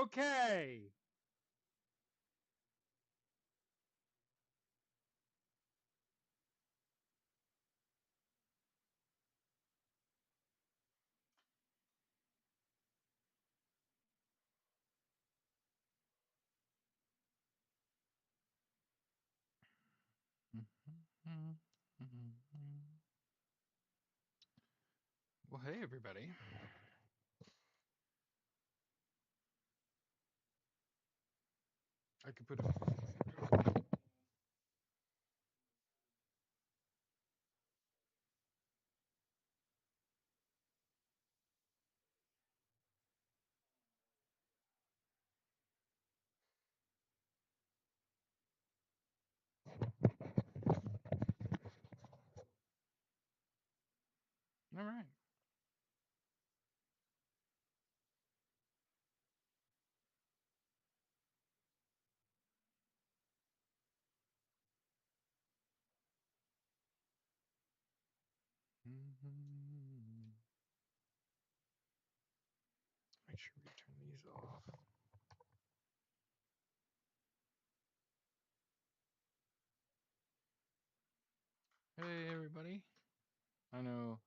Okay. Well, hey, everybody. I could put a. All right. Make sure we turn these off. Hey, everybody. I know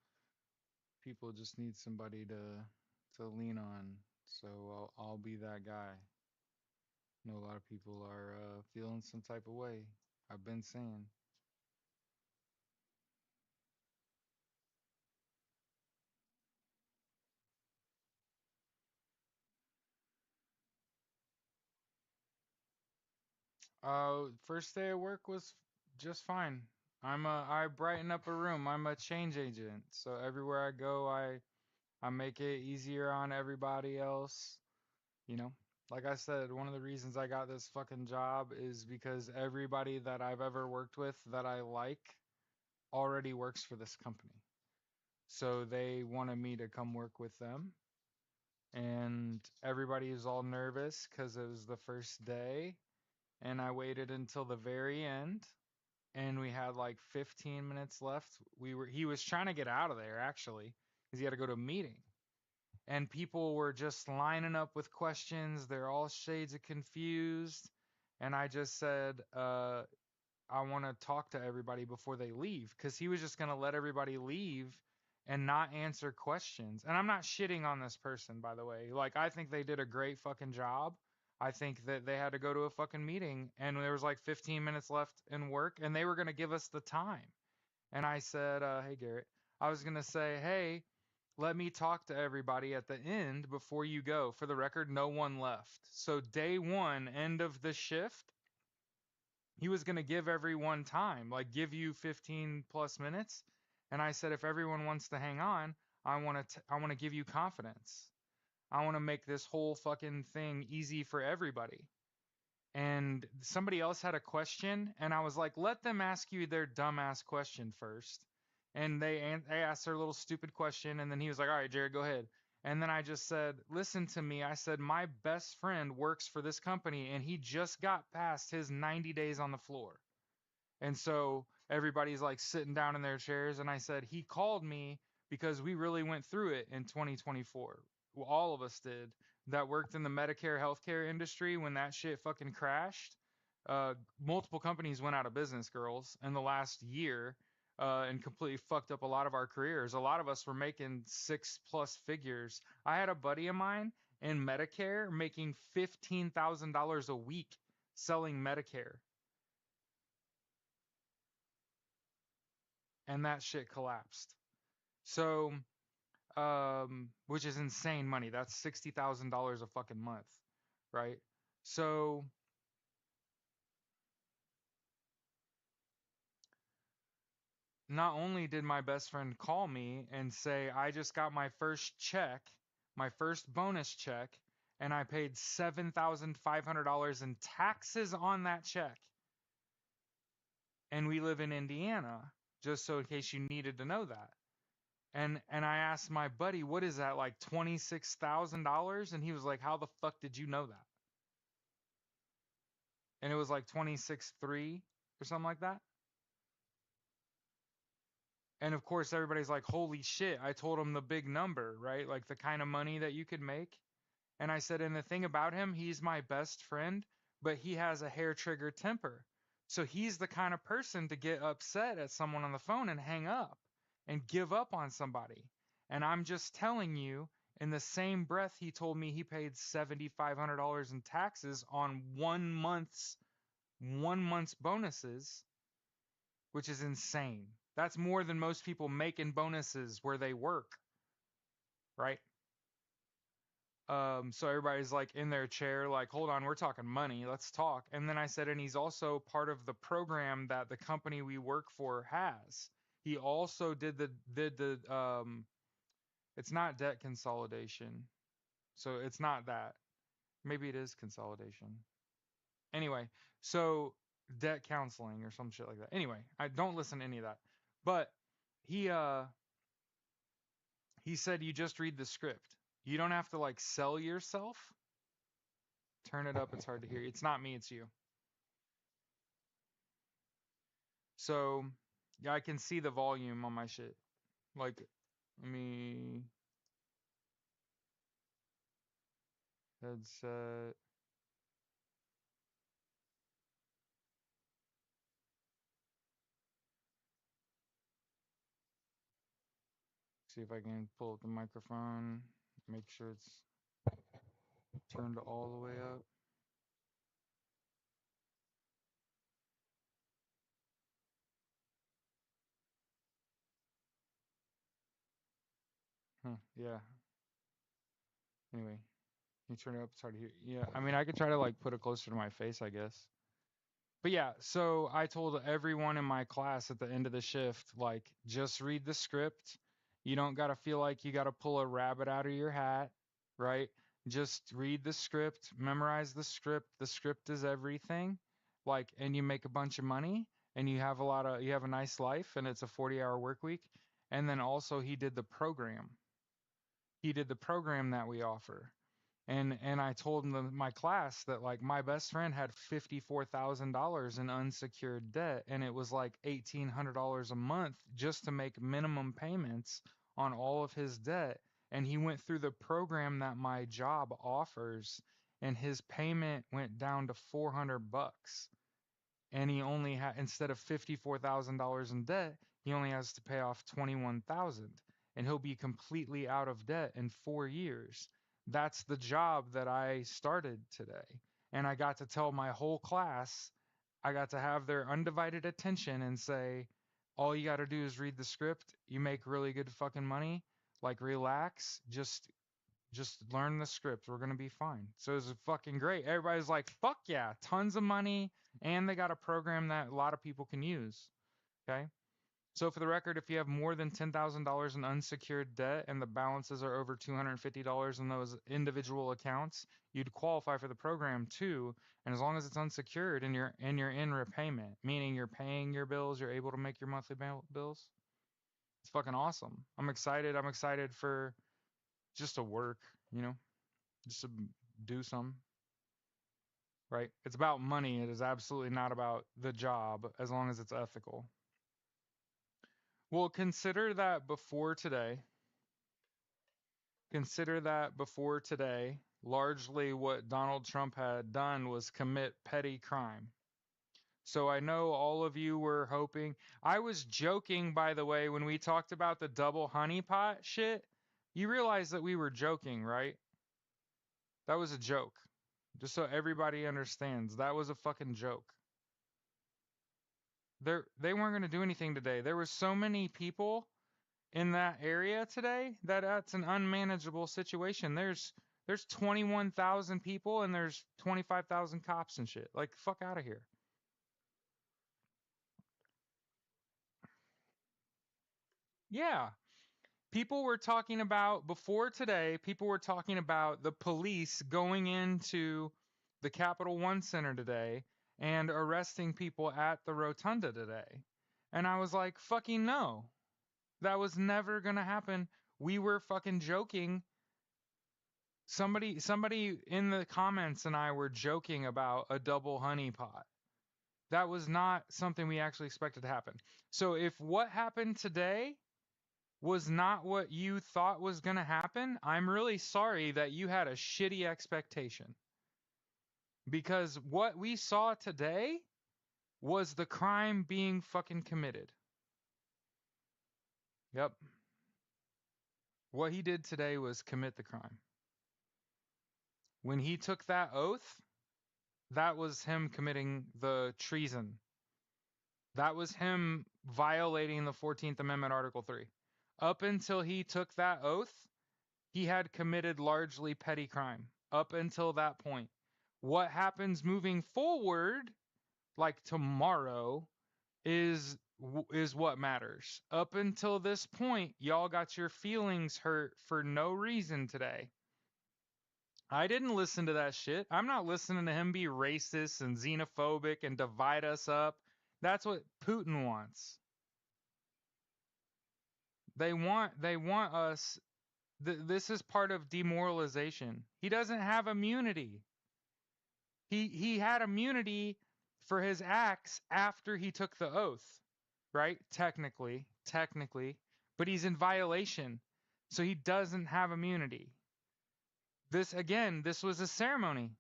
people just need somebody to lean on, so I'll be that guy. I know a lot of people are feeling some type of way. I've been saying. First day of work was just fine. I brighten up a room. I'm a change agent. So everywhere I go, I make it easier on everybody else. You know, like I said, one of the reasons I got this fucking job is because everybody that I've ever worked with that I like already works for this company. So they wanted me to come work with them. And everybody was all nervous because it was the first day. And I waited until the very end and we had like 15 minutes left. He was trying to get out of there actually because he had to go to a meeting. And people were just lining up with questions. They're all shades of confused. And I just said, I want to talk to everybody before they leave because he was just going to let everybody leave and not answer questions. And I'm not shitting on this person, by the way. Like, I think they did a great fucking job. I think that they had to go to a fucking meeting and there was like 15 minutes left in work and they were going to give us the time. And I said, hey, Garrett, I was going to say, hey, let me talk to everybody at the end before you go. For the record, no one left. So, day one, end of the shift, he was going to give everyone time, like give you 15 plus minutes. And I said, if everyone wants to hang on, I want to give you confidence. I want to make this whole fucking thing easy for everybody. And somebody else had a question, and I was like, let them ask you their dumbass question first. And they asked their little stupid question, and then he was like, all right, Jared, go ahead. And then I just said, listen to me. I said, my best friend works for this company, and he just got past his 90 days on the floor. And so everybody's like sitting down in their chairs. And I said, he called me because we really went through it in 2024. Well, all of us did that worked in the Medicare healthcare industry when that shit fucking crashed. Multiple companies went out of business, girls, in the last year and completely fucked up a lot of our careers. A lot of us were making 6+ figures. I had a buddy of mine in Medicare making $15,000 a week selling Medicare. And that shit collapsed. So, which is insane money. That's $60,000 a fucking month, right? So, not only did my best friend call me and say, I just got my first check, my first bonus check, and I paid $7,500 in taxes on that check. And we live in Indiana, just so in case you needed to know that. And I asked my buddy, what is that, like $26,000? And he was like, how the fuck did you know that? And it was like 26.3 or something like that. And of course, everybody's like, holy shit. I told him the big number, right? Like the kind of money that you could make. And I said, and the thing about him, he's my best friend, but he has a hair trigger temper. So he's the kind of person to get upset at someone on the phone and hang up and give up on somebody. And I'm just telling you, in the same breath, he told me he paid $7,500 in taxes on 1 month's bonuses, which is insane. That's more than most people make in bonuses where they work, right? So everybody's like in their chair, like, hold on, we're talking money, let's talk. And then I said, and he's also part of the program that the company we work for has. He also did the it's not debt consolidation. So it's not that. Maybe it is consolidation. Anyway, so debt counseling or some shit like that. Anyway, I don't listen to any of that. But he uh he said you just read the script. You don't have to like sell yourself. Turn it up, it's hard to hear. It's not me, it's you. So, yeah, I can see the volume on my shit. Like, let me headset. See if I can pull up the microphone. Make sure it's turned all the way up. Huh, yeah. Anyway, you turn it up. It's hard to hear. Yeah, I mean, I could try to like put it closer to my face, I guess. But yeah, so I told everyone in my class at the end of the shift, like, just read the script. You don't got to feel like you got to pull a rabbit out of your hat, right? Just read the script, memorize the script. The script is everything. Like, and you make a bunch of money and you have a nice life and it's a 40-hour work week. And then also he did the program. He did the program that we offer. And I told my class that like my best friend had $54,000 in unsecured debt, and it was like $1,800 a month just to make minimum payments on all of his debt. And he went through the program that my job offers, and his payment went down to $400, and he only had, instead of $54,000 in debt, he only has to pay off 21,000, and he'll be completely out of debt in 4 years. That's the job that I started today. And I got to tell my whole class, I got to have their undivided attention and say, all you got to do is read the script. You make really good fucking money. Like, relax. Just learn the script. We're gonna be fine. So it was fucking great. Everybody's like, fuck yeah, tons of money, and they got a program that a lot of people can use. Okay. So for the record, if you have more than $10,000 in unsecured debt and the balances are over $250 in those individual accounts, you'd qualify for the program too. And as long as it's unsecured and you're in repayment, meaning you're paying your bills, you're able to make your monthly bills. It's fucking awesome. I'm excited. I'm excited for just to work, you know. Just to do some, right? It's about money. It is absolutely not about the job as long as it's ethical. Well, consider that before today, largely what Donald Trump had done was commit petty crime. So I know all of you were hoping. I was joking, by the way, when we talked about the double honeypot shit. You realize that we were joking, right? That was a joke. Just so everybody understands, that was a fucking joke. They weren't going to do anything today. There were so many people in that area today that that's an unmanageable situation. There's 21,000 people and there's 25,000 cops and shit. Like, fuck out of here. Yeah. People were talking about before today, people were talking about the police going into the Capital One Center today and arresting people at the rotunda today. And I was like, fucking no. That was never going to happen. We were fucking joking. Somebody in the comments and I were joking about a double honey pot. That was not something we actually expected to happen. So if what happened today was not what you thought was going to happen, I'm really sorry that you had a shitty expectation. Because what we saw today was the crime being fucking committed. Yep. What he did today was commit the crime. When he took that oath, that was him committing the treason. That was him violating the 14th Amendment, Article 3. Up until he took that oath, he had committed largely petty crime. Up until that point. What happens moving forward, like tomorrow, is what matters. Up until this point, y'all got your feelings hurt for no reason today. I didn't listen to that shit. I'm not listening to him be racist and xenophobic and divide us up. That's what Putin wants. They want us this is part of demoralization. He doesn't have immunity. He had immunity for his acts after he took the oath, right? Technically, but he's in violation. So he doesn't have immunity. This was a ceremony.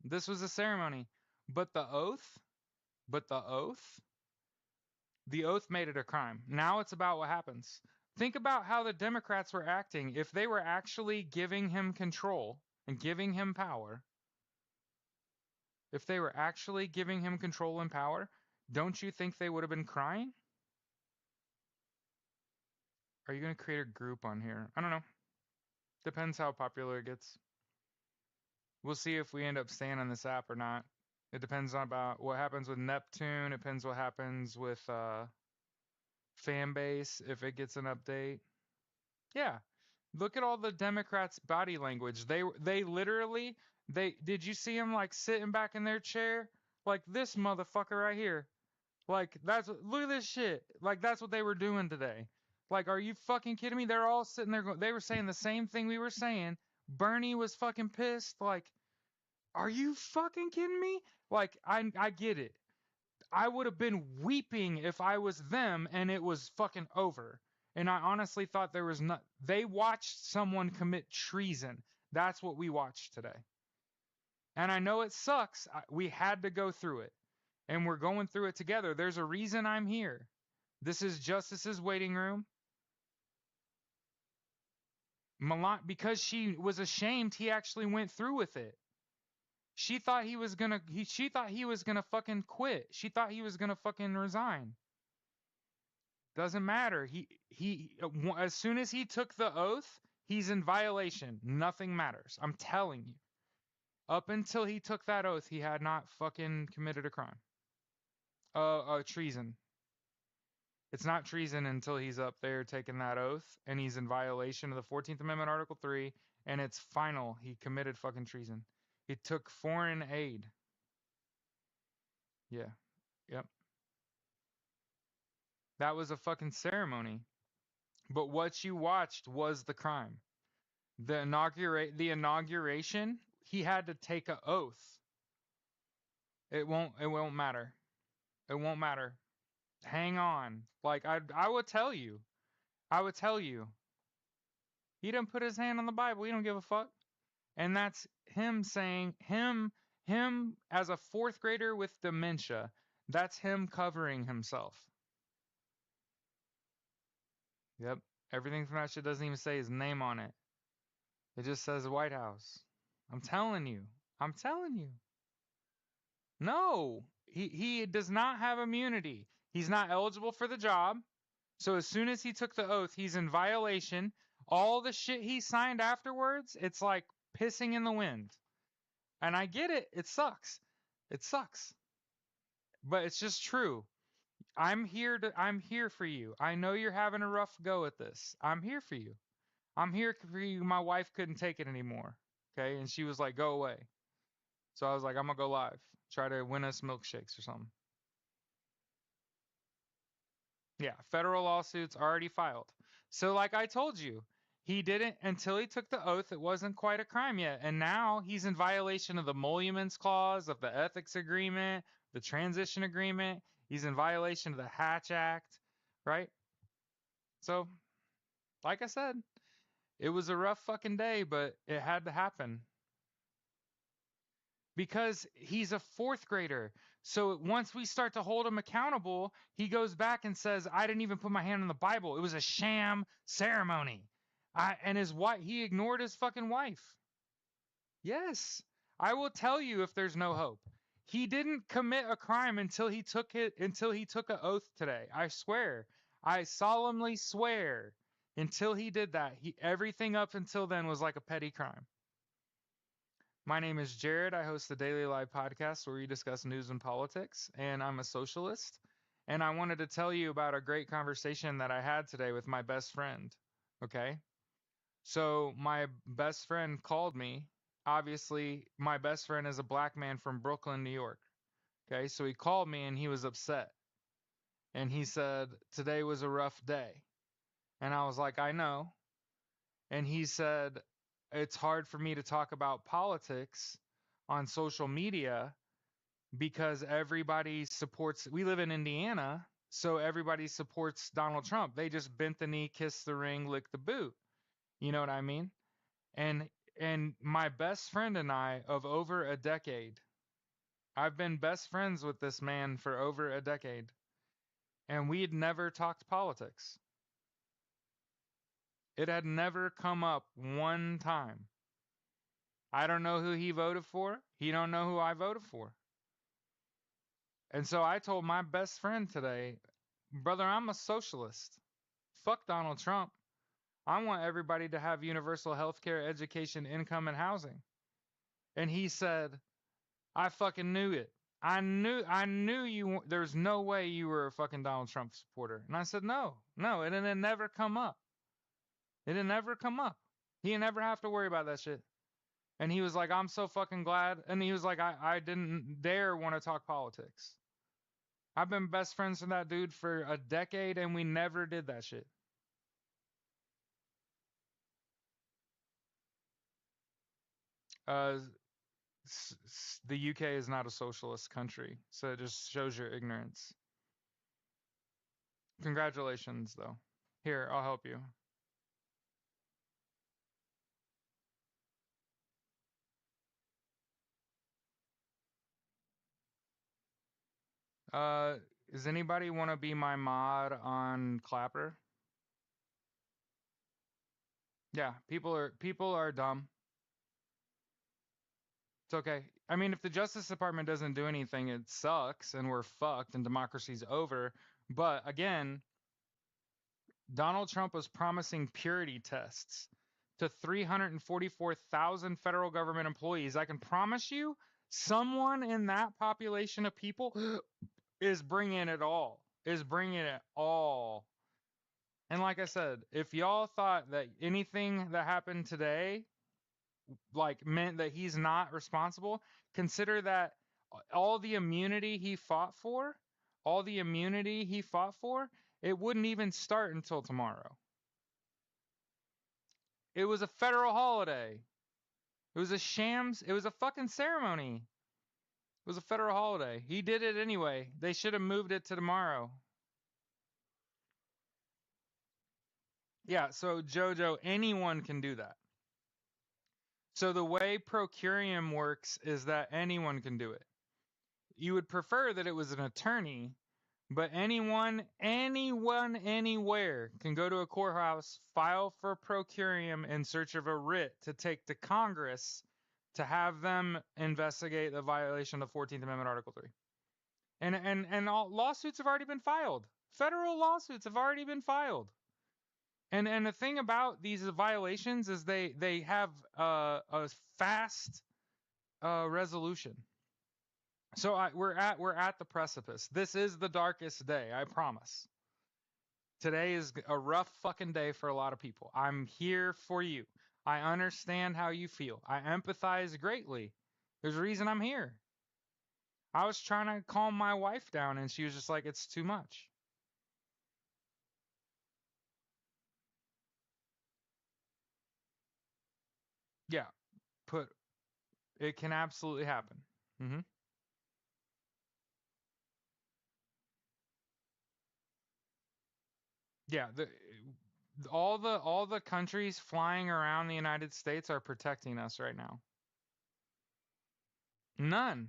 This was a ceremony. But the oath, the oath made it a crime. Now it's about what happens. Think about how the Democrats were acting. If they were actually giving him control and giving him power, if they were actually giving him control and power, don't you think they would have been crying? Are you going to create a group on here? I don't know. Depends how popular it gets. We'll see if we end up staying on this app or not. It depends on about what happens with Neptune. It depends what happens with fan base if it gets an update. Yeah. Look at all the Democrats' body language. They literally they did you see them like sitting back in their chair like this motherfucker right here? Like look at this shit. Like that's what they were doing today. Like are you fucking kidding me? They're all sitting there they were saying the same thing we were saying. Bernie was fucking pissed like are you fucking kidding me? Like I get it. I would have been weeping if I was them and it was fucking over. And I honestly thought there was not. They watched someone commit treason. That's what we watched today. And I know it sucks. We had to go through it. And we're going through it together. There's a reason I'm here. This is Justice's waiting room. Milan, because she was ashamed, he actually went through with it. She thought he was gonna. She thought he was gonna fucking quit. She thought he was gonna fucking resign. Doesn't matter. He as soon as he took the oath, he's in violation. Nothing matters. I'm telling you. Up until he took that oath, he had not fucking committed a crime. Treason. It's not treason until he's up there taking that oath and he's in violation of the 14th Amendment, Article 3, and it's final. He committed fucking treason. He took foreign aid. Yeah. Yep. That was a fucking ceremony. But what you watched was the crime. The inauguration, he had to take an oath. It won't matter. It won't matter. Hang on. Like I would tell you. I would tell you. He didn't put his hand on the Bible. He don't give a fuck. And that's him saying him as a fourth grader with dementia. That's him covering himself. Yep. Everything from that shit doesn't even say his name on it. It just says White House. I'm telling you. I'm telling you. No, he does not have immunity. He's not eligible for the job. So as soon as he took the oath, he's in violation. All the shit he signed afterwards, it's like pissing in the wind. And I get it. It sucks. It sucks. But it's just true. I'm here for you. I know you're having a rough go at this. I'm here for you. I'm here for you. My wife couldn't take it anymore. Okay? And she was like, "Go away." So I was like, "I'm going to go live. Try to win us milkshakes or something." Yeah, federal lawsuits already filed. So, like I told you, he didn't until he took the oath. It wasn't quite a crime yet, and now he's in violation of the Emoluments Clause, of the Ethics Agreement, the Transition Agreement. He's in violation of the Hatch Act, right? So, Like I said, it was a rough fucking day, but it had to happen because he's a fourth grader. So once we start to hold him accountable, he goes back and says, I didn't even put my hand on the Bible. It was a sham ceremony. And his wife, he ignored his fucking wife. Yes, I will tell you if there's no hope. He didn't commit a crime until he took an oath today. I swear. I solemnly swear. Until he did that, everything up until then was like a petty crime. My name is Jared. I host the Daily Live podcast where we discuss news and politics, and I'm a socialist. And I wanted to tell you about a great conversation that I had today with my best friend. Okay? So, my best friend called me. Obviously, my best friend is a black man from Brooklyn, New York. Okay? So, he called me and he was upset. And he said, Today was a rough day. And I was like, I know. And he said, It's hard for me to talk about politics on social media because everybody supports, we live in Indiana, so everybody supports Donald Trump. They just bent the knee, kissed the ring, licked the boot. You know what I mean? And my best friend and I of over a decade, I've been best friends with this man for over a decade, and we had never talked politics. It had never come up one time. I don't know who he voted for. He don't know who I voted for. And so I told my best friend today, brother, I'm a socialist. Fuck Donald Trump. I want everybody to have universal health care, education, income, and housing. And he said, I fucking knew it. I knew you. There's no way you were a fucking Donald Trump supporter. And I said, no, it didn't never come up. It didn't never come up. He didn't ever have to worry about that shit. And he was like, I'm so fucking glad. And he was like, I didn't dare want to talk politics. I've been best friends with that dude for a decade and we never did that shit. Uh, the UK is not a socialist country, so it just shows your ignorance. Congratulations, though. Here, I'll help you. Uh, does anybody want to be my mod on Clapper? Yeah, people are dumb. It's okay. I mean, if the Justice Department doesn't do anything, it sucks and we're fucked and democracy's over. But again, Donald Trump was promising purity tests to 344,000 federal government employees. I can promise you, someone in that population of people is bringing it all. Is bringing it all. And like I said, if y'all thought that anything that happened today like meant that he's not responsible, consider that all the immunity he fought for, all the immunity he fought for, it wouldn't even start until tomorrow. It was a federal holiday. It was a shams. It was a fucking ceremony. It was a federal holiday. He did it anyway. They should have moved it to tomorrow. Yeah, so Jojo, anyone can do that. So the way procurium works is that anyone can do it. You would prefer that it was an attorney, but anyone, anywhere can go to a courthouse, file for procurium in search of a writ to take to Congress to have them investigate the violation of 14th Amendment Article 3. And all lawsuits have already been filed. Federal lawsuits have already been filed. And the thing about these violations is they have a fast resolution. So we're at the precipice. This is the darkest day, I promise. Today is a rough fucking day for a lot of people. I'm here for you. I understand how you feel. I empathize greatly. There's a reason I'm here. I was trying to calm my wife down and she was just like, it's too much. Yeah, put it can absolutely happen. Hmm. Yeah, All the countries flying around the United States are protecting us right now. None.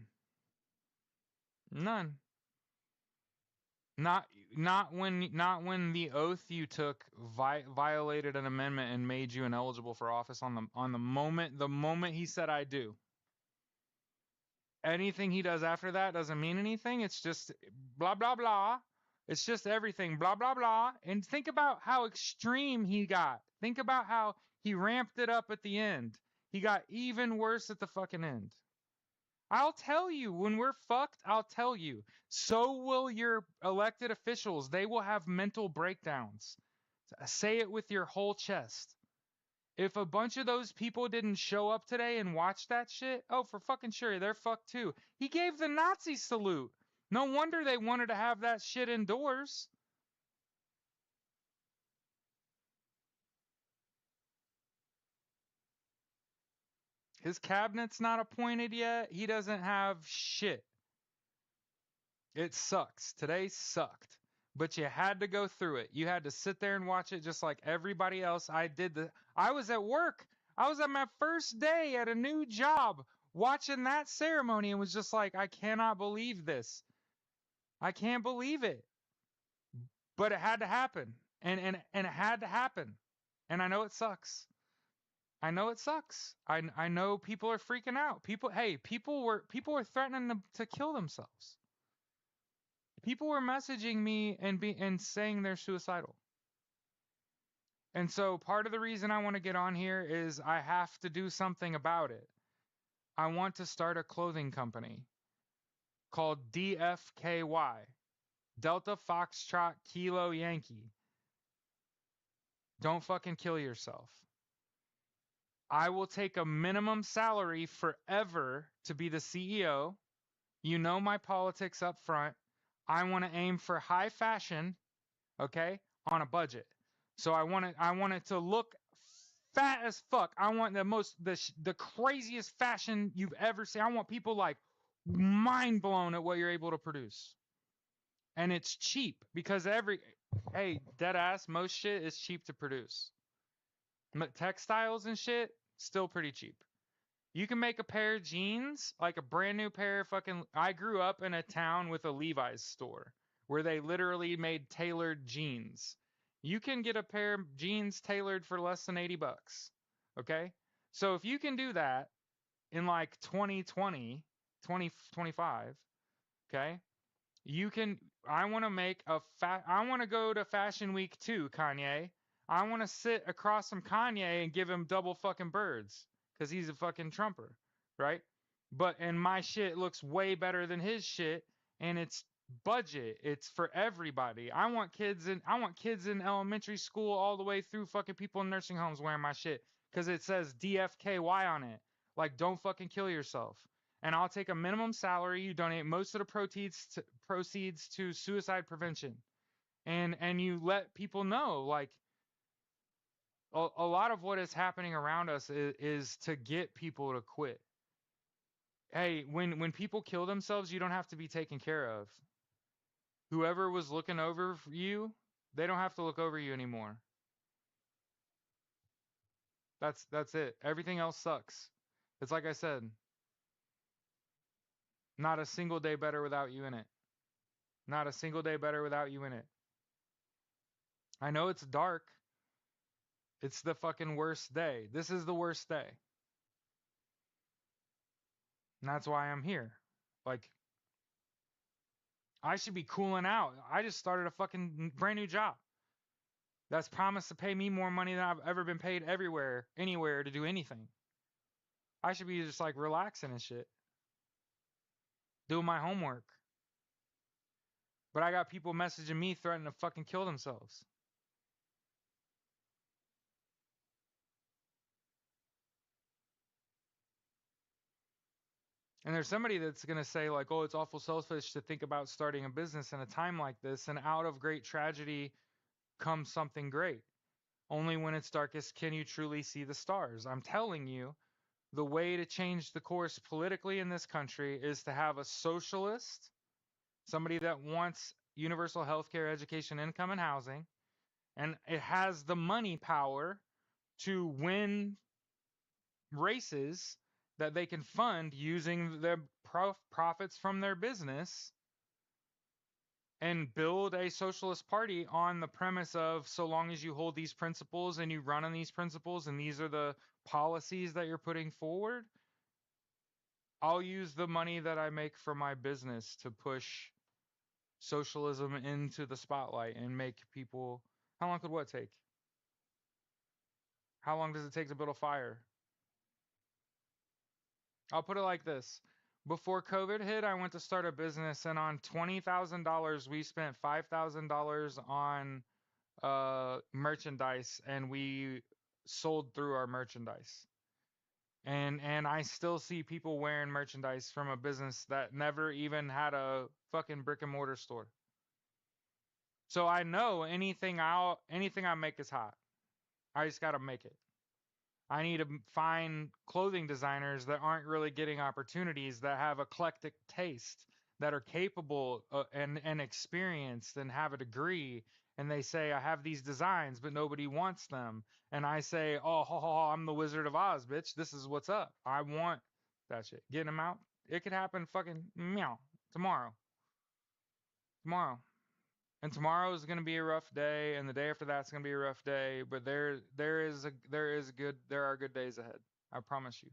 None. Not not when the oath you took violated an amendment and made you ineligible for office on the moment he said I do. Anything he does after that doesn't mean anything. It's just blah blah blah. It's just everything blah blah blah. And think about how extreme he got. Think about how he ramped it up at the end. He got even worse at the fucking end. I'll tell you, when we're fucked, I'll tell you. So will your elected officials. They will have mental breakdowns. Say it with your whole chest. If a bunch of those people didn't show up today and watch that shit, oh, for fucking sure, they're fucked too. He gave the Nazi salute. No wonder they wanted to have that shit indoors. His cabinet's not appointed yet. He doesn't have shit. It sucks. Today sucked. But you had to go through it. You had to sit there and watch it just like everybody else. I was at work. I was at my first day at a new job watching that ceremony and was just like, I cannot believe this. I can't believe it. But it had to happen. And it had to happen. And I know it sucks. I know it sucks. I know people are freaking out. People were threatening to kill themselves. People were messaging me and saying they're suicidal. And so part of the reason I want to get on here is I have to do something about it. I want to start a clothing company called DFKY, Delta Foxtrot Kilo Yankee. Don't fucking kill yourself. I will take a minimum salary forever to be the CEO. You know my politics up front. I want to aim for high fashion, okay, on a budget. So I want it to look fat as fuck. I want the craziest fashion you've ever seen. I want people like mind blown at what you're able to produce. And it's cheap because hey, dead ass, most shit is cheap to produce. Textiles and shit still pretty cheap. You can make a pair of jeans, like a brand new pair of fucking. I grew up in a town with a Levi's store where they literally made tailored jeans. You can get a pair of jeans tailored for less than 80 bucks. Okay? So if you can do that in like 2020, 2025, okay? You can I want to make I want to go to Fashion Week too, Kanye. I want to sit across from Kanye and give him double fucking birds cuz he's a fucking trumper, right? And my shit looks way better than his shit and it's budget. It's for everybody. I want kids in elementary school all the way through fucking people in nursing homes wearing my shit cuz it says DFKY on it. Like don't fucking kill yourself and I'll take a minimum salary. You donate most of the proceeds to suicide prevention, and you let people know like a lot of what is happening around us is to get people to quit. Hey, when people kill themselves, you don't have to be taken care of. Whoever was looking over you, they don't have to look over you anymore. That's it. Everything else sucks. It's like I said, not a single day better without you in it. Not a single day better without you in it. I know it's dark. It's the fucking worst day. This is the worst day. And that's why I'm here. Like, I should be cooling out. I just started a fucking brand new job that's promised to pay me more money than I've ever been paid everywhere, anywhere to do anything. I should be just like relaxing and shit, doing my homework. But I got people messaging me threatening to fucking kill themselves. And there's somebody that's going to say, like, oh, it's awful selfish to think about starting a business in a time like this. And out of great tragedy comes something great. Only when it's darkest can you truly see the stars. I'm telling you, the way to change the course politically in this country is to have a socialist, somebody that wants universal health care, education, income, and housing, and it has the money power to win races that they can fund using the profits from their business and build a socialist party on the premise of, so long as you hold these principles and you run on these principles and these are the policies that you're putting forward, I'll use the money that I make from my business to push socialism into the spotlight and make people. How long could what take? How long does it take to build a fire? I'll put it like this. Before COVID hit, I went to start a business, and on $20,000, we spent $5,000 on merchandise, and we sold through our merchandise. And I still see people wearing merchandise from a business that never even had a fucking brick and mortar store. So I know anything I make is hot. I just got to make it. I need to find clothing designers that aren't really getting opportunities, that have eclectic taste, that are capable and experienced and have a degree. And they say, I have these designs, but nobody wants them. And I say, oh, ho, ho, ho, I'm the Wizard of Oz, bitch. This is what's up. I want that shit. Getting them out. It could happen fucking meow tomorrow. Tomorrow. And tomorrow is going to be a rough day, and the day after that's going to be a rough day. But there are good days ahead. I promise you.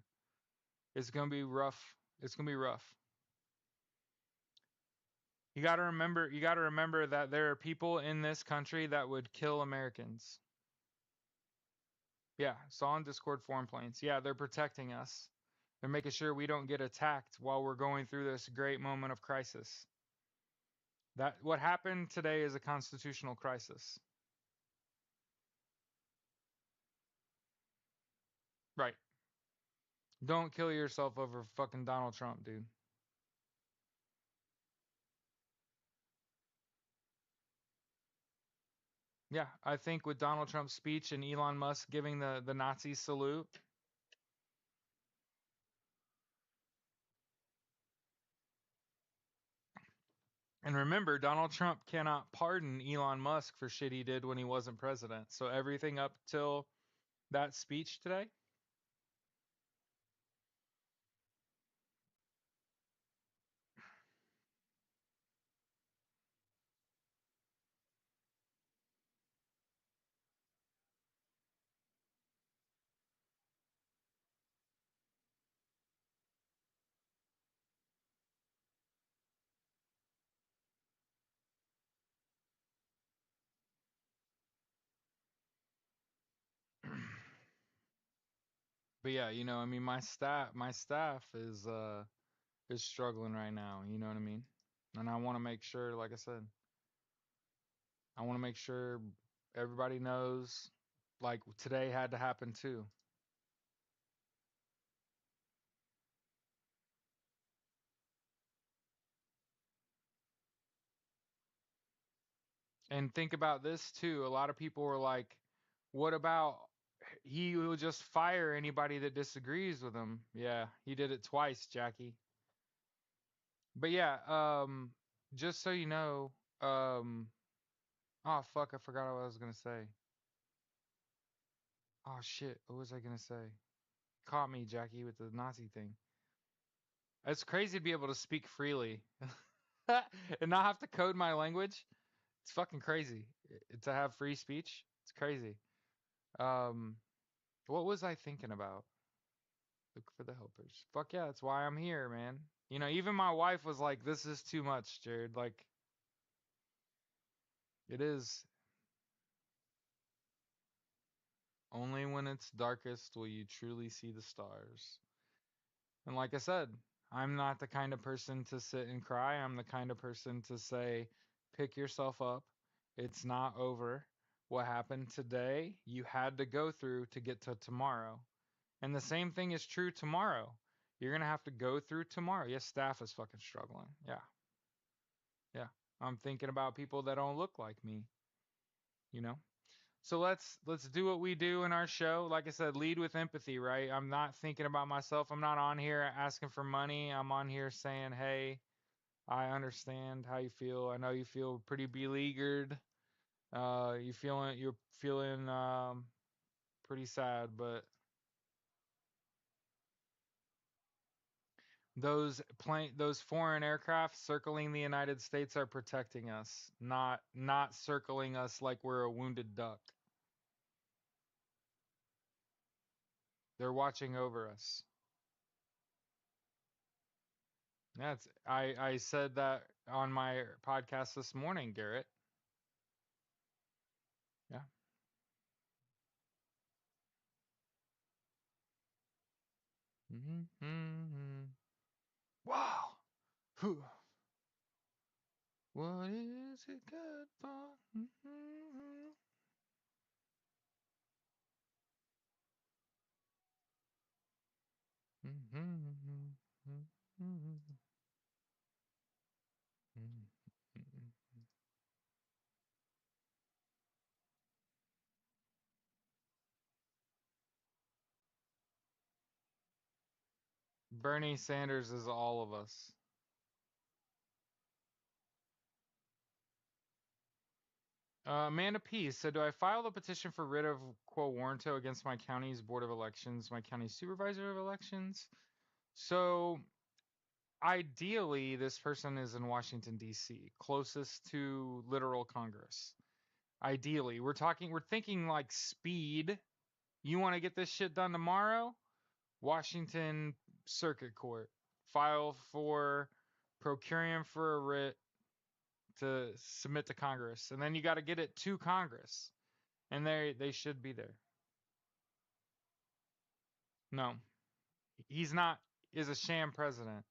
It's going to be rough. It's going to be rough. You got to remember that there are people in this country that would kill Americans. Yeah, saw on Discord foreign planes. Yeah, they're protecting us. They're making sure we don't get attacked while we're going through this great moment of crisis. That what happened today is a constitutional crisis. Right. Don't kill yourself over fucking Donald Trump, dude. Yeah, I think with Donald Trump's speech and Elon Musk giving the Nazi salute. And remember, Donald Trump cannot pardon Elon Musk for shit he did when he wasn't president. So everything up till that speech today. But yeah, I mean my staff is struggling right now, you know what I mean? And I want to make sure, like I said, I want to make sure everybody knows like today had to happen too. And think about this too. A lot of people were like, what about he will just fire anybody that disagrees with him? Yeah, he did it twice, Jackie. But yeah, just so you know, oh fuck, I forgot what I was gonna say. Oh shit, what was I gonna say? Caught me, Jackie, with the Nazi thing. It's crazy to be able to speak freely and not have to code my language. It's fucking crazy to have free speech. It's crazy. Um, what was I thinking about? Look for the helpers. Fuck yeah, that's why I'm here, man. Even my wife was like, "This is too much, Jared." Like, it is. Only when it's darkest will you truly see the stars. And like I said, I'm not the kind of person to sit and cry. I'm the kind of person to say, pick yourself up. It's not over. What happened today, you had to go through to get to tomorrow. And the same thing is true tomorrow. You're going to have to go through tomorrow. Yes, staff is fucking struggling. Yeah. Yeah. I'm thinking about people that don't look like me, you know? So let's do what we do in our show. Like I said, lead with empathy, right? I'm not thinking about myself. I'm not on here asking for money. I'm on here saying, "Hey, I understand how you feel. I know you feel pretty beleaguered. You're feeling pretty sad, but those foreign aircraft circling the United States are protecting us, not circling us like we're a wounded duck. They're watching over us. I said that on my podcast this morning, Garrett. Yeah. Mm-hmm. Wow. Whew. What is it good for? Mm-hmm. Mm-hmm. Mm-hmm. Mm-hmm. Bernie Sanders is all of us. Amanda P said, "Do I file the petition for writ of quo warranto against my county's board of elections, my county supervisor of elections?" So ideally, this person is in Washington D.C., closest to literal Congress. Ideally, we're thinking like speed. You want to get this shit done tomorrow? Washington Circuit Court. File for procuring for a writ to submit to Congress, and then you got to get it to Congress, and they should be there. No, he's not. Is a sham president.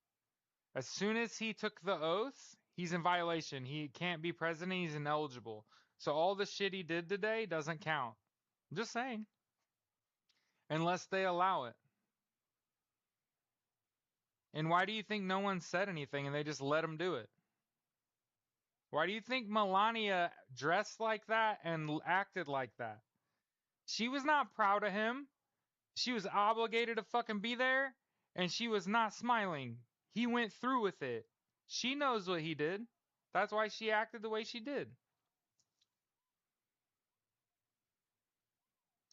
As soon as he took the oath, he's in violation. He can't be president. He's ineligible. So all the shit he did today doesn't count. I'm just saying, unless they allow it. And why do you think no one said anything and they just let him do it? Why do you think Melania dressed like that and acted like that? She was not proud of him. She was obligated to fucking be there, and she was not smiling. He went through with it. She knows what he did. That's why she acted the way she did.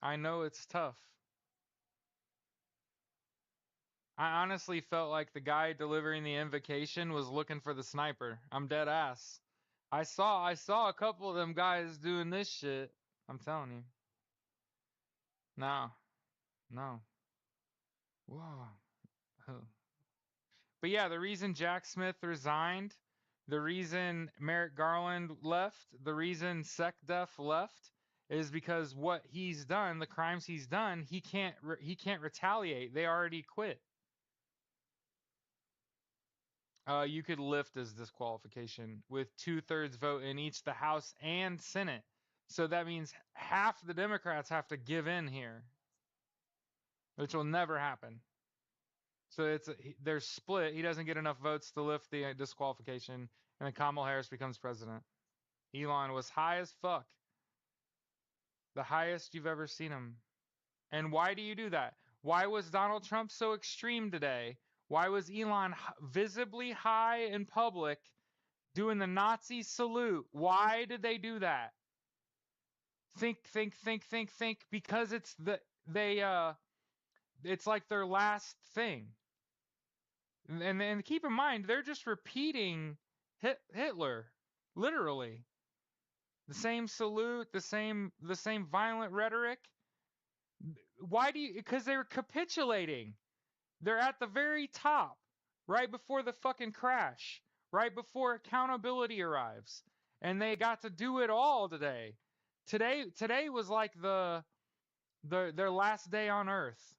I know it's tough. I honestly felt like the guy delivering the invocation was looking for the sniper. I'm dead ass. I saw a couple of them guys doing this shit. I'm telling you. No, no. Whoa. But yeah, the reason Jack Smith resigned, the reason Merrick Garland left, the reason SecDef left is because what he's done, the crimes he's done, he can't retaliate. They already quit. You could lift as disqualification with 2/3 vote in each the House and Senate. So that means half the Democrats have to give in here, which will never happen. So they're split. He doesn't get enough votes to lift the disqualification, and then Kamala Harris becomes president. Elon was high as fuck, the highest you've ever seen him. And why do you do that? Why was Donald Trump so extreme today? Why was Elon visibly high in public doing the Nazi salute? Why did they do that? Think, think, think, think, think. Because it's like their last thing. And keep in mind, they're just repeating Hitler, literally. The same salute, the same violent rhetoric. Why do you? Because they're capitulating. They're at the very top, right before the fucking crash, right before accountability arrives, and they got to do it all today. Today was like their last day on Earth.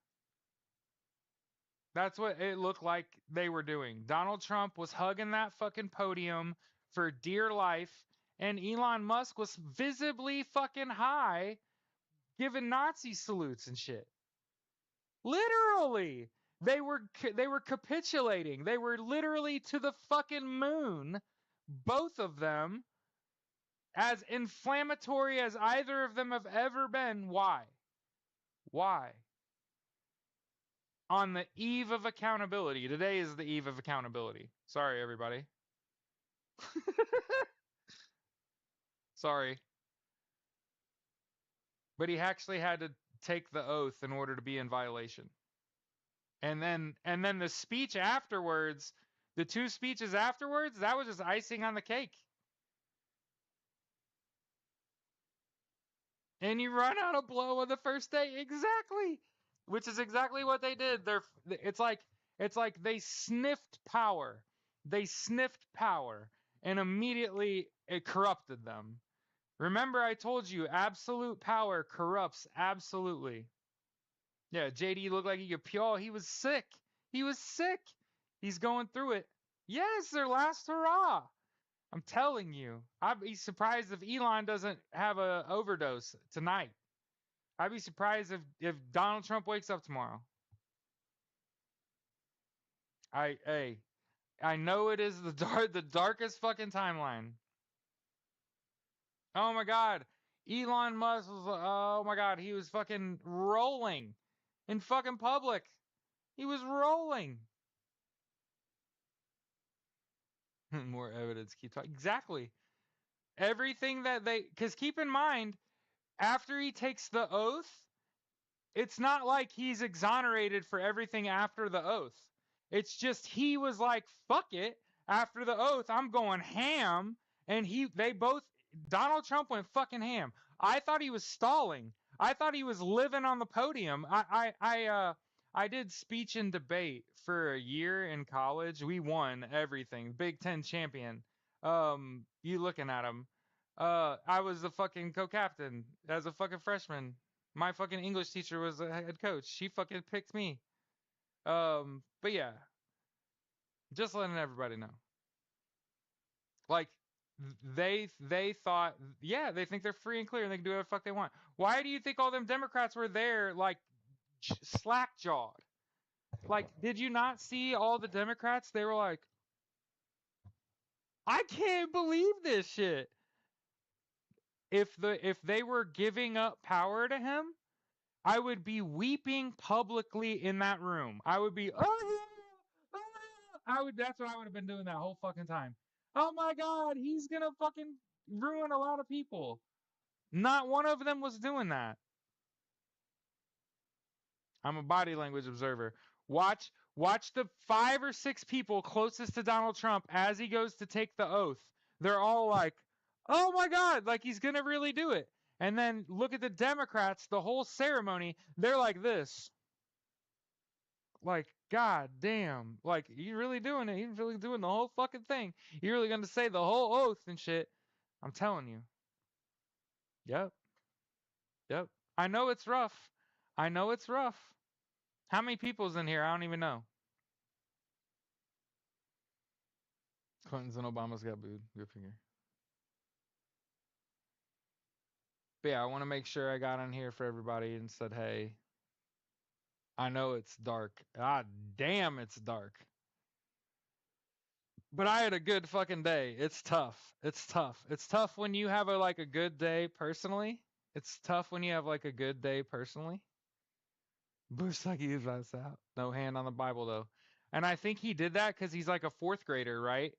That's what it looked like they were doing. Donald Trump was hugging that fucking podium for dear life, and Elon Musk was visibly fucking high, giving Nazi salutes and shit. Literally, they were capitulating. They were literally to the fucking moon, both of them, as inflammatory as either of them have ever been. Why? Why? On the eve of accountability. Today is the eve of accountability. Sorry, everybody. Sorry. But he actually had to take the oath in order to be in violation. And then the speech afterwards, the two speeches afterwards, that was just icing on the cake. And you run out of blow on the first day, exactly, which is exactly what they did. It's like they sniffed power. They sniffed power, and immediately it corrupted them. Remember, I told you, absolute power corrupts absolutely. Yeah, JD looked like he could pure. He was sick. He was sick. He's going through it. Yes, their last hurrah. I'm telling you. I'd be surprised if Elon doesn't have a overdose tonight. I'd be surprised if Donald Trump wakes up tomorrow. Hey, I know it is the darkest fucking timeline. Oh my god. Elon Musk was, oh my god, he was fucking rolling in fucking public. He was rolling. More evidence. Keep talking. Exactly. Everything that because keep in mind, after he takes the oath, it's not like he's exonerated for everything after the oath. It's just he was like, fuck it. After the oath, I'm going ham. And they both, Donald Trump went fucking ham. I thought he was stalling. I thought he was living on the podium. I did speech and debate for a year in college. We won everything. Big Ten champion. You looking at him. I was the fucking co-captain as a fucking freshman. My fucking English teacher was a head coach. She fucking picked me. But yeah, just letting everybody know. Like they thought, yeah, they think they're free and clear and they can do whatever the fuck they want. Why do you think all them Democrats were there like slack jawed? Like, did you not see all the Democrats? They were like, I can't believe this shit. If they were giving up power to him, I would be weeping publicly in that room. I would be, oh, yeah, that's what I would have been doing that whole fucking time. Oh my God, he's gonna fucking ruin a lot of people. Not one of them was doing that. I'm a body language observer. Watch the 5 or 6 people closest to Donald Trump as he goes to take the oath. They're all like, "Oh my God!" Like he's gonna really do it. And then look at the Democrats. The whole ceremony, they're like this. Like, God damn. Like, you really doing it. He's really doing the whole fucking thing. You're really gonna say the whole oath and shit. I'm telling you. Yep. Yep. I know it's rough. I know it's rough. How many people's in here? I don't even know. Clintons and Obama's got booed. Good figure. But yeah, I want to make sure I got on here for everybody and said, hey, I know it's dark. Ah, damn, it's dark. But I had a good fucking day. It's tough. It's tough. It's tough when you have a good day personally. It's tough when you have like a good day personally. Bush like he was out. No hand on the Bible though. And I think he did that because he's like a fourth grader, right?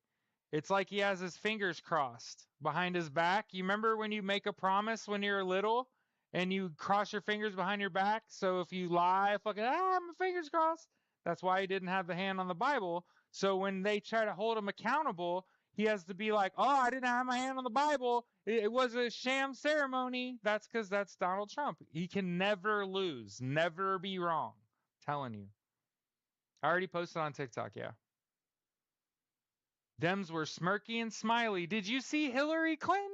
It's like he has his fingers crossed behind his back. You remember when you make a promise when you're little and you cross your fingers behind your back? So if you lie, fucking, my fingers crossed. That's why he didn't have the hand on the Bible. So when they try to hold him accountable, he has to be like, oh, I didn't have my hand on the Bible. It was a sham ceremony. That's because that's Donald Trump. He can never lose, never be wrong. I'm telling you. I already posted on TikTok, yeah. Dems were smirky and smiley. Did you see Hillary Clinton?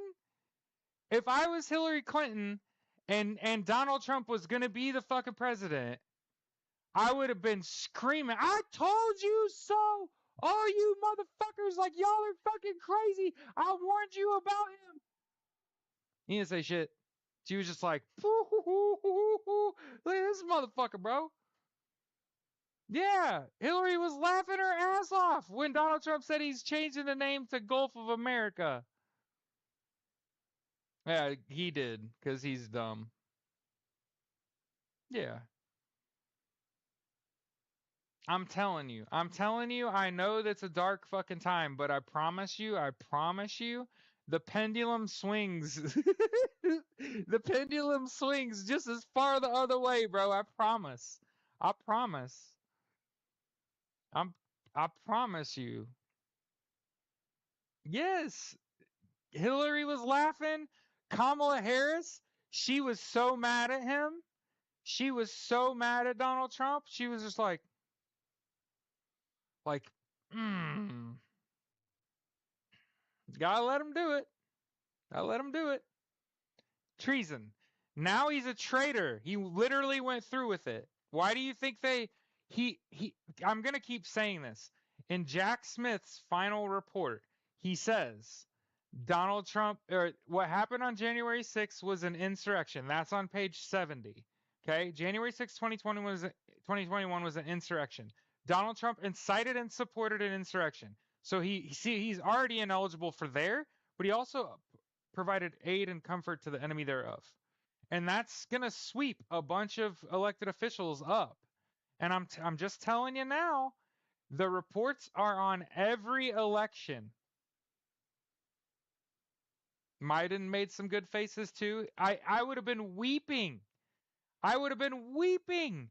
If I was Hillary Clinton and Donald Trump was gonna be the fucking president, I would have been screaming, I told you so! All you motherfuckers, like y'all are fucking crazy! I warned you about him! He didn't say shit. She was just like, look at this motherfucker, bro. Yeah, Hillary was laughing her ass off when Donald Trump said he's changing the name to Gulf of America. Yeah, he did, because he's dumb. Yeah. I'm telling you. I'm telling you, I know that's a dark fucking time, but I promise you The pendulum swings. The pendulum swings just as far the other way, bro. I promise. I promise. I'm I promise you. Yes. Hillary was laughing. Kamala Harris, she was so mad at him. She was so mad at Donald Trump. She was just like, mm, gotta let him do it. Gotta let him do it. Treason. Now he's a traitor. He literally went through with it. Why do you think he I'm going to keep saying this. In Jack Smith's final report, he says Donald Trump or what happened on January 6th was an insurrection. That's on page 70. Okay? January 6th, 2021 was an insurrection. Donald Trump incited and supported an insurrection. So he's already ineligible for there, but he also provided aid and comfort to the enemy thereof. And that's going to sweep a bunch of elected officials up. And I'm just telling you now, the reports are on every election. Biden made some good faces too. I would have been weeping. I would have been weeping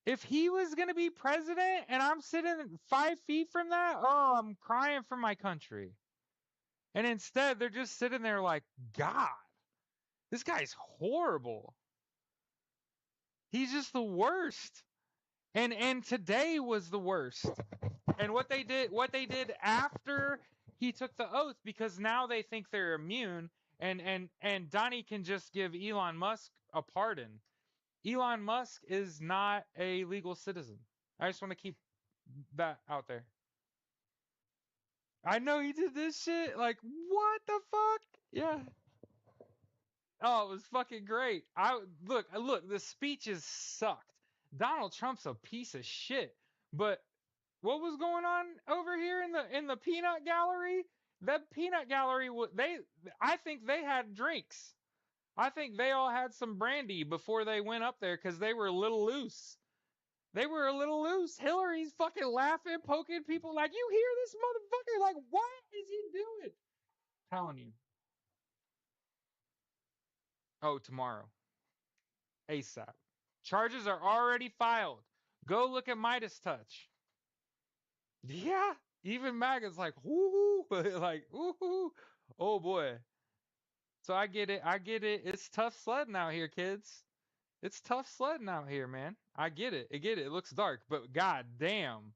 if he was going to be president and I'm sitting 5 feet from that. Oh, I'm crying for my country. And instead, they're just sitting there like, God, this guy's horrible. He's just the worst. And today was the worst. And what they did after he took the oath, because now they think they're immune, and Donnie can just give Elon Musk a pardon. Elon Musk is not a legal citizen. I just want to keep that out there. I know he did this shit. Like, what the fuck? Yeah. Oh, it was fucking great. Look, the speeches sucked. Donald Trump's a piece of shit. But what was going on over here in the peanut gallery? That peanut gallery, I think they had drinks. I think they all had some brandy before they went up there because they were a little loose. They were a little loose. Hillary's fucking laughing, poking people like, you hear this motherfucker? Like, what is he doing? Telling you. Oh, tomorrow. ASAP. Charges are already filed. Go look at Midas Touch. Yeah. Even MAGA's like, whoo, like, whoo, oh boy. So I get it. I get it. It's tough sledding out here, kids. It's tough sledding out here, man. I get it. I get it. It looks dark, but god damn.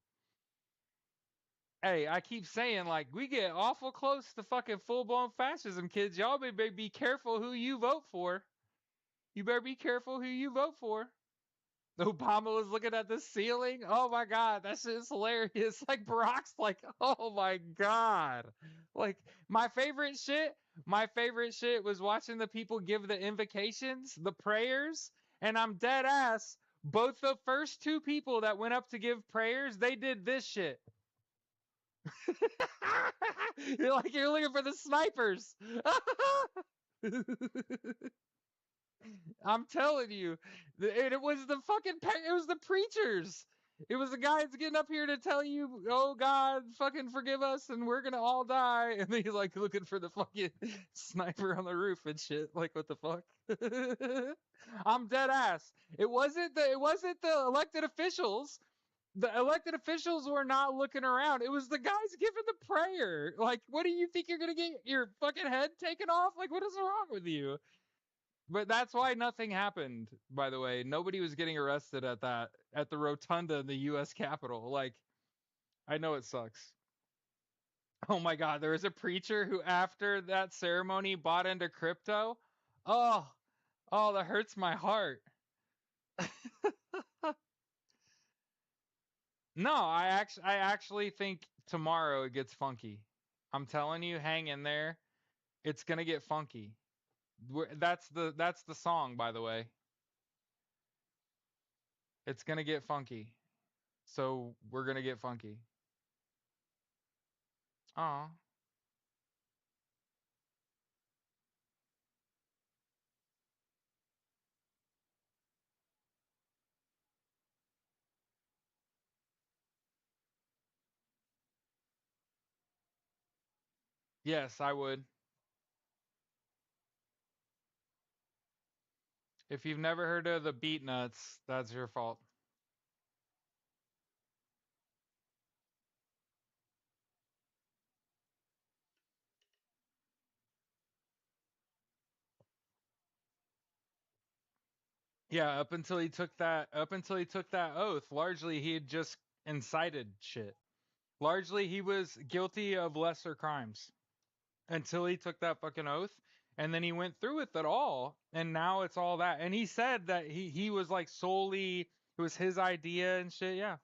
Hey, I keep saying, like, we get awful close to fucking full blown fascism, kids. Y'all better be careful who you vote for. You better be careful who you vote for. Obama was looking at the ceiling. Oh my god, that shit is hilarious. Like Barack's like, oh my god. Like my favorite shit was watching the people give the invocations, the prayers, and I'm dead ass. Both the first two people that went up to give prayers, they did this shit. You're like you're looking for the snipers. I'm telling you, it was the fucking it was the preachers. It was the guys getting up here to tell you, "Oh God, fucking forgive us, and we're gonna all die." And then he's like looking for the fucking sniper on the roof and shit. Like, what the fuck? I'm dead ass. It wasn't the elected officials. The elected officials were not looking around. It was the guys giving the prayer. Like, what do you think you're gonna get your fucking head taken off? Like, what is wrong with you? But that's why nothing happened, by the way. Nobody was getting arrested at the rotunda in the US Capitol. Like, I know it sucks. Oh my god, there was a preacher who after that ceremony bought into crypto. Oh, oh, that hurts my heart. No, I actually think tomorrow it gets funky. I'm telling you, hang in there. It's gonna get funky. That's the song, by the way. It's gonna get funky. So we're gonna get funky. Aw. Yes, I would. If you've never heard of the Beat Nuts, that's your fault. Yeah, up until he took that oath, largely he had just incited shit. Largely he was guilty of lesser crimes until he took that fucking oath, and then he went through with it all, and now it's all that. And he said that he was like solely, it was his idea and shit. Yeah.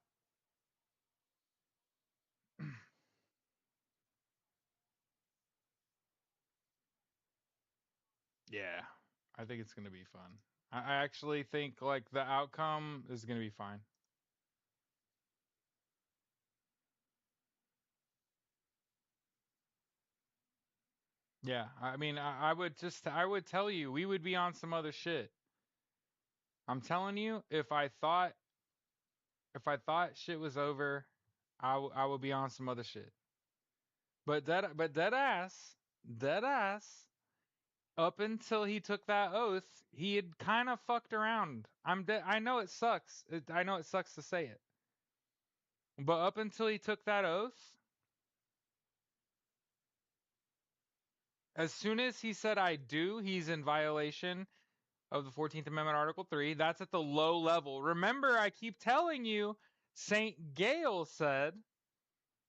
Yeah. I think it's gonna be fun. I actually think like the outcome is gonna be fine. Yeah, I mean, I would tell you, we would be on some other shit. I'm telling you, if I thought shit was over, I would be on some other shit. But dead ass. Up until he took that oath, he had kind of fucked around. I know it sucks. I know it sucks to say it, but up until he took that oath, as soon as he said I do, he's in violation of the 14th Amendment, Article 3. That's at the low level. Remember, I keep telling you, St. Gale said,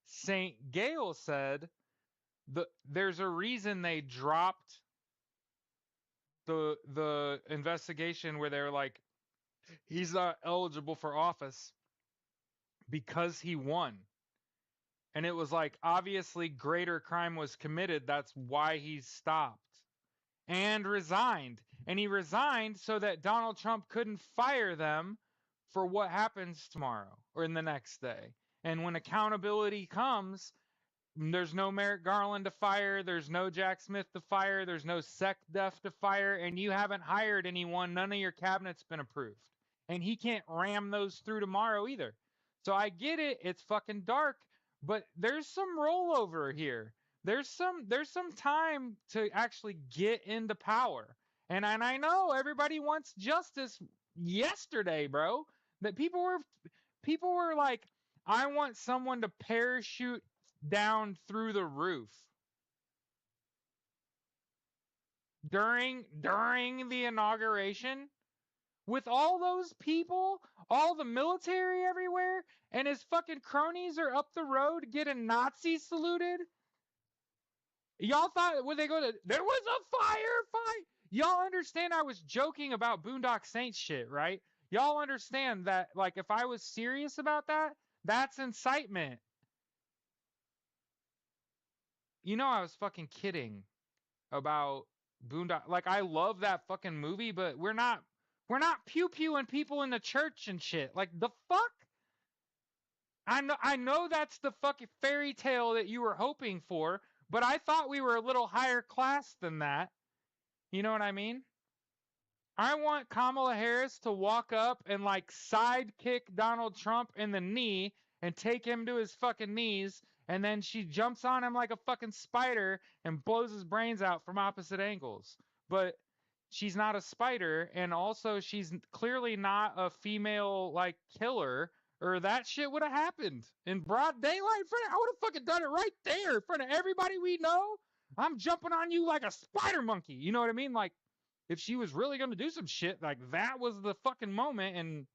St. Gale said, there's a reason they dropped the investigation where they're like, he's not eligible for office because he won. And it was like, obviously, greater crime was committed. That's why he stopped and resigned. And he resigned so that Donald Trump couldn't fire them for what happens tomorrow or in the next day. And when accountability comes, there's no Merrick Garland to fire, there's no Jack Smith to fire, there's no SecDef to fire, and you haven't hired anyone. None of your cabinet's been approved. And he can't ram those through tomorrow either. So I get it, it's fucking dark, but there's some rollover here. There's some time to actually get into power. And I know everybody wants justice yesterday, bro. That people were like, I want someone to parachute down through the roof during the inauguration with all those people, all the military everywhere, and his fucking cronies are up the road getting Nazi saluted. Y'all thought when they go to there was a firefight. Y'all understand I was joking about Boondock Saints shit, right? Y'all understand that like if I was serious about that, that's incitement. You know I was fucking kidding about Boondock. Like I love that fucking movie, but we're not pew pewing people in the church and shit. Like the fuck? I know that's the fucking fairy tale that you were hoping for, but I thought we were a little higher class than that. You know what I mean? I want Kamala Harris to walk up and like sidekick Donald Trump in the knee and take him to his fucking knees, and then she jumps on him like a fucking spider and blows his brains out from opposite angles. But she's not a spider, and also she's clearly not a female like killer, or that shit would have happened in broad daylight. I would have fucking done it right there in front of everybody we know. I'm jumping on you like a spider monkey. You know what I mean? Like if she was really going to do some shit, like that was the fucking moment, and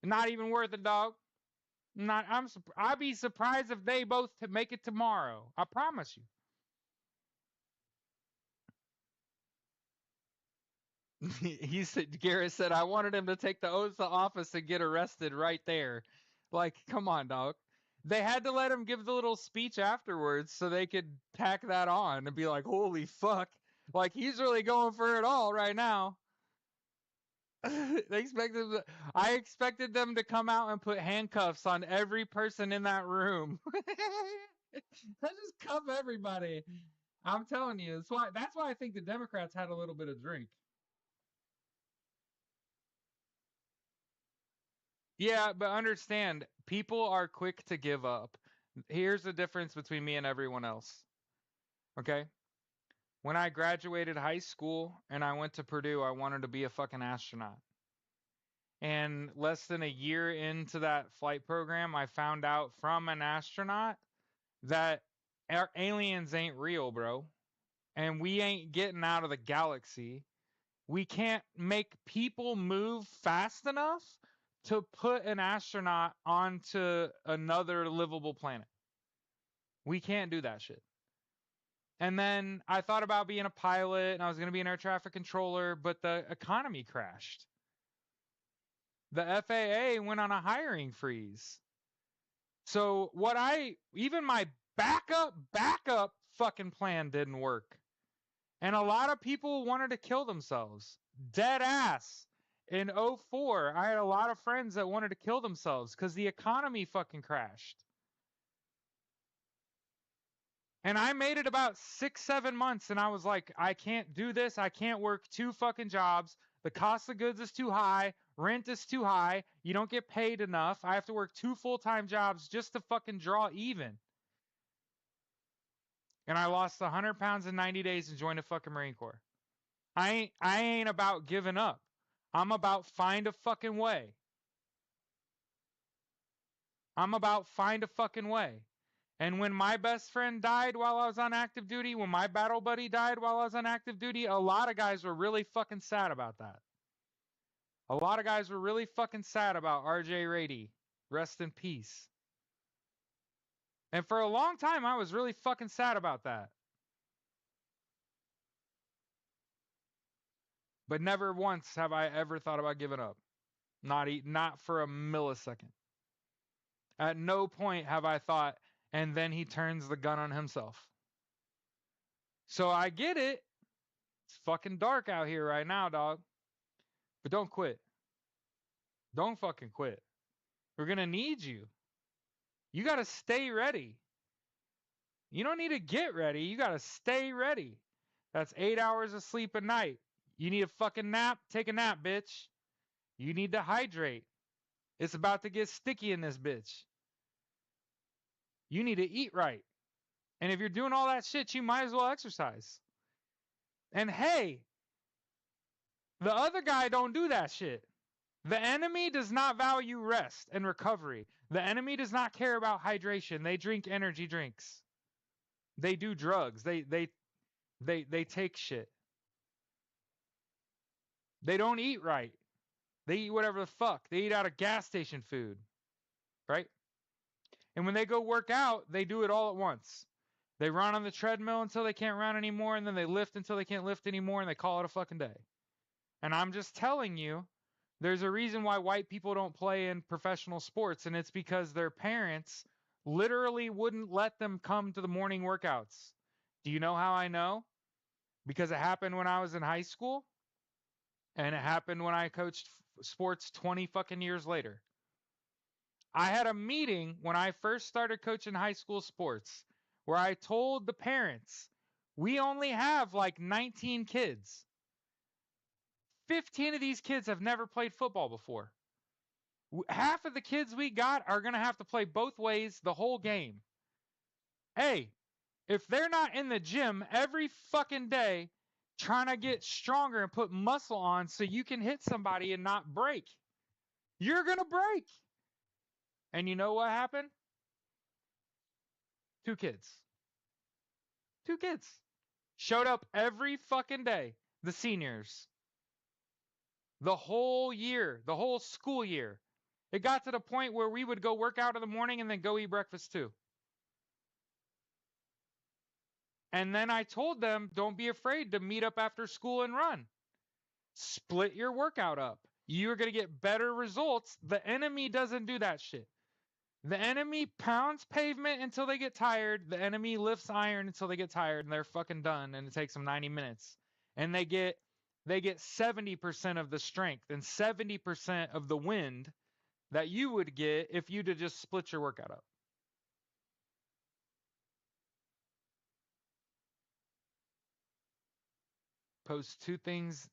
not even worth it, dog. Not I'd be surprised if they both make it tomorrow. I promise you. He said Garrett said I wanted him to take the oath of office and get arrested right there. Like, come on, dog. They had to let him give the little speech afterwards so they could tack that on and be like, "Holy fuck!" Like he's really going for it all right now. They expected I expected them to come out and put handcuffs on every person in that room. Let's just cuff everybody. I'm telling you, that's why I think the Democrats had a little bit of drink. Yeah, but understand, people are quick to give up. Here's the difference between me and everyone else. Okay? When I graduated high school and I went to Purdue, I wanted to be a fucking astronaut. And less than a year into that flight program, I found out from an astronaut that our aliens ain't real, bro. And we ain't getting out of the galaxy. We can't make people move fast enough to put an astronaut onto another livable planet. We can't do that shit. And then I thought about being a pilot and I was going to be an air traffic controller, but the economy crashed. The FAA went on a hiring freeze. So even my backup fucking plan didn't work. And a lot of people wanted to kill themselves. Dead ass. In '04, I had a lot of friends that wanted to kill themselves because the economy fucking crashed. And I made it about 6, 7 months and I was like, I can't do this. I can't work 2 fucking jobs. The cost of goods is too high. Rent is too high. You don't get paid enough. I have to work 2 full-time jobs just to fucking draw even. And I lost 100 pounds in 90 days and joined the fucking Marine Corps. I ain't about giving up. I'm about find a fucking way. I'm about find a fucking way. And when my best friend died while I was on active duty, when my battle buddy died while I was on active duty, a lot of guys were really fucking sad about that. A lot of guys were really fucking sad about RJ Rady. Rest in peace. And for a long time, I was really fucking sad about that. But never once have I ever thought about giving up. Not for a millisecond. At no point have I thought, and then he turns the gun on himself. So I get it. It's fucking dark out here right now, dog. But don't quit. Don't fucking quit. We're going to need you. You got to stay ready. You don't need to get ready. You got to stay ready. That's 8 hours of sleep a night. You need a fucking nap? Take a nap, bitch. You need to hydrate. It's about to get sticky in this bitch. You need to eat right. And if you're doing all that shit, you might as well exercise. And hey, the other guy don't do that shit. The enemy does not value rest and recovery. The enemy does not care about hydration. They drink energy drinks. They do drugs. They take shit. They don't eat right. They eat whatever the fuck. They eat out of gas station food. Right? And when they go work out, they do it all at once. They run on the treadmill until they can't run anymore, and then they lift until they can't lift anymore, and they call it a fucking day. And I'm just telling you, there's a reason why white people don't play in professional sports, and it's because their parents literally wouldn't let them come to the morning workouts. Do you know how I know? Because it happened when I was in high school, and it happened when I coached sports 20 fucking years later. I had a meeting when I first started coaching high school sports where I told the parents, we only have like 19 kids. 15 of these kids have never played football before. Half of the kids we got are going to have to play both ways the whole game. Hey, if they're not in the gym every fucking day trying to get stronger and put muscle on so you can hit somebody and not break, you're going to break. And you know what happened? 2 kids. 2 kids showed up every fucking day. The seniors. The whole year, the whole school year. It got to the point where we would go work out in the morning and then go eat breakfast too. And then I told them, don't be afraid to meet up after school and run. Split your workout up. You're going to get better results. The enemy doesn't do that shit. The enemy pounds pavement until they get tired. The enemy lifts iron until they get tired and they're fucking done and it takes them 90 minutes. And they get 70% of the strength and 70% of the wind that you would get if you'd have just split your workout up. Post two things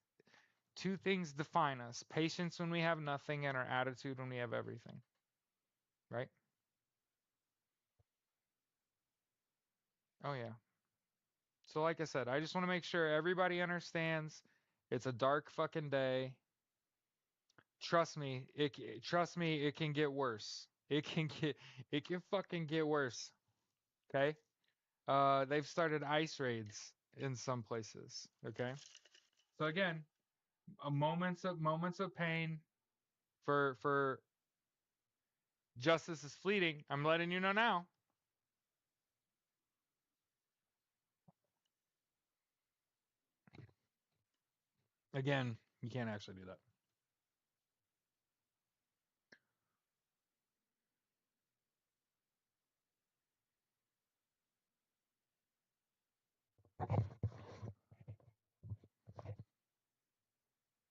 define us: patience when we have nothing and our attitude when we have everything. Right? Oh yeah. So like I said, I just want to make sure everybody understands it's a dark fucking day. Trust me, it can get worse. It can fucking get worse. Okay? They've started ice raids in some places. Okay? So again, moments of pain for justice is fleeting. I'm letting you know now. Again, you can't actually do that.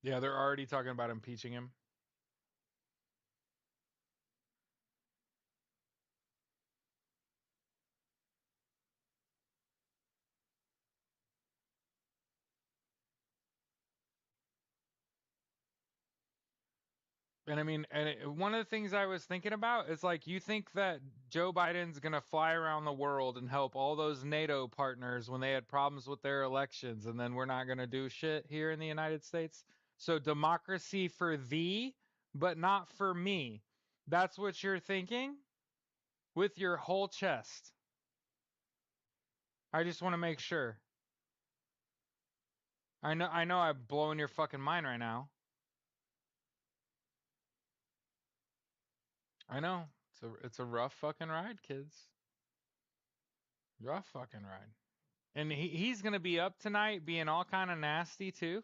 Yeah, they're already talking about impeaching him. And I mean, one of the things I was thinking about is like, you think that Joe Biden's going to fly around the world and help all those NATO partners when they had problems with their elections, and then we're not going to do shit here in the United States? So, democracy for thee, but not for me. That's what you're thinking with your whole chest. I just want to make sure. I know I'm blowing your fucking mind right now. I know. It's a rough fucking ride, kids. Rough fucking ride. And he's gonna be up tonight being all kind of nasty too.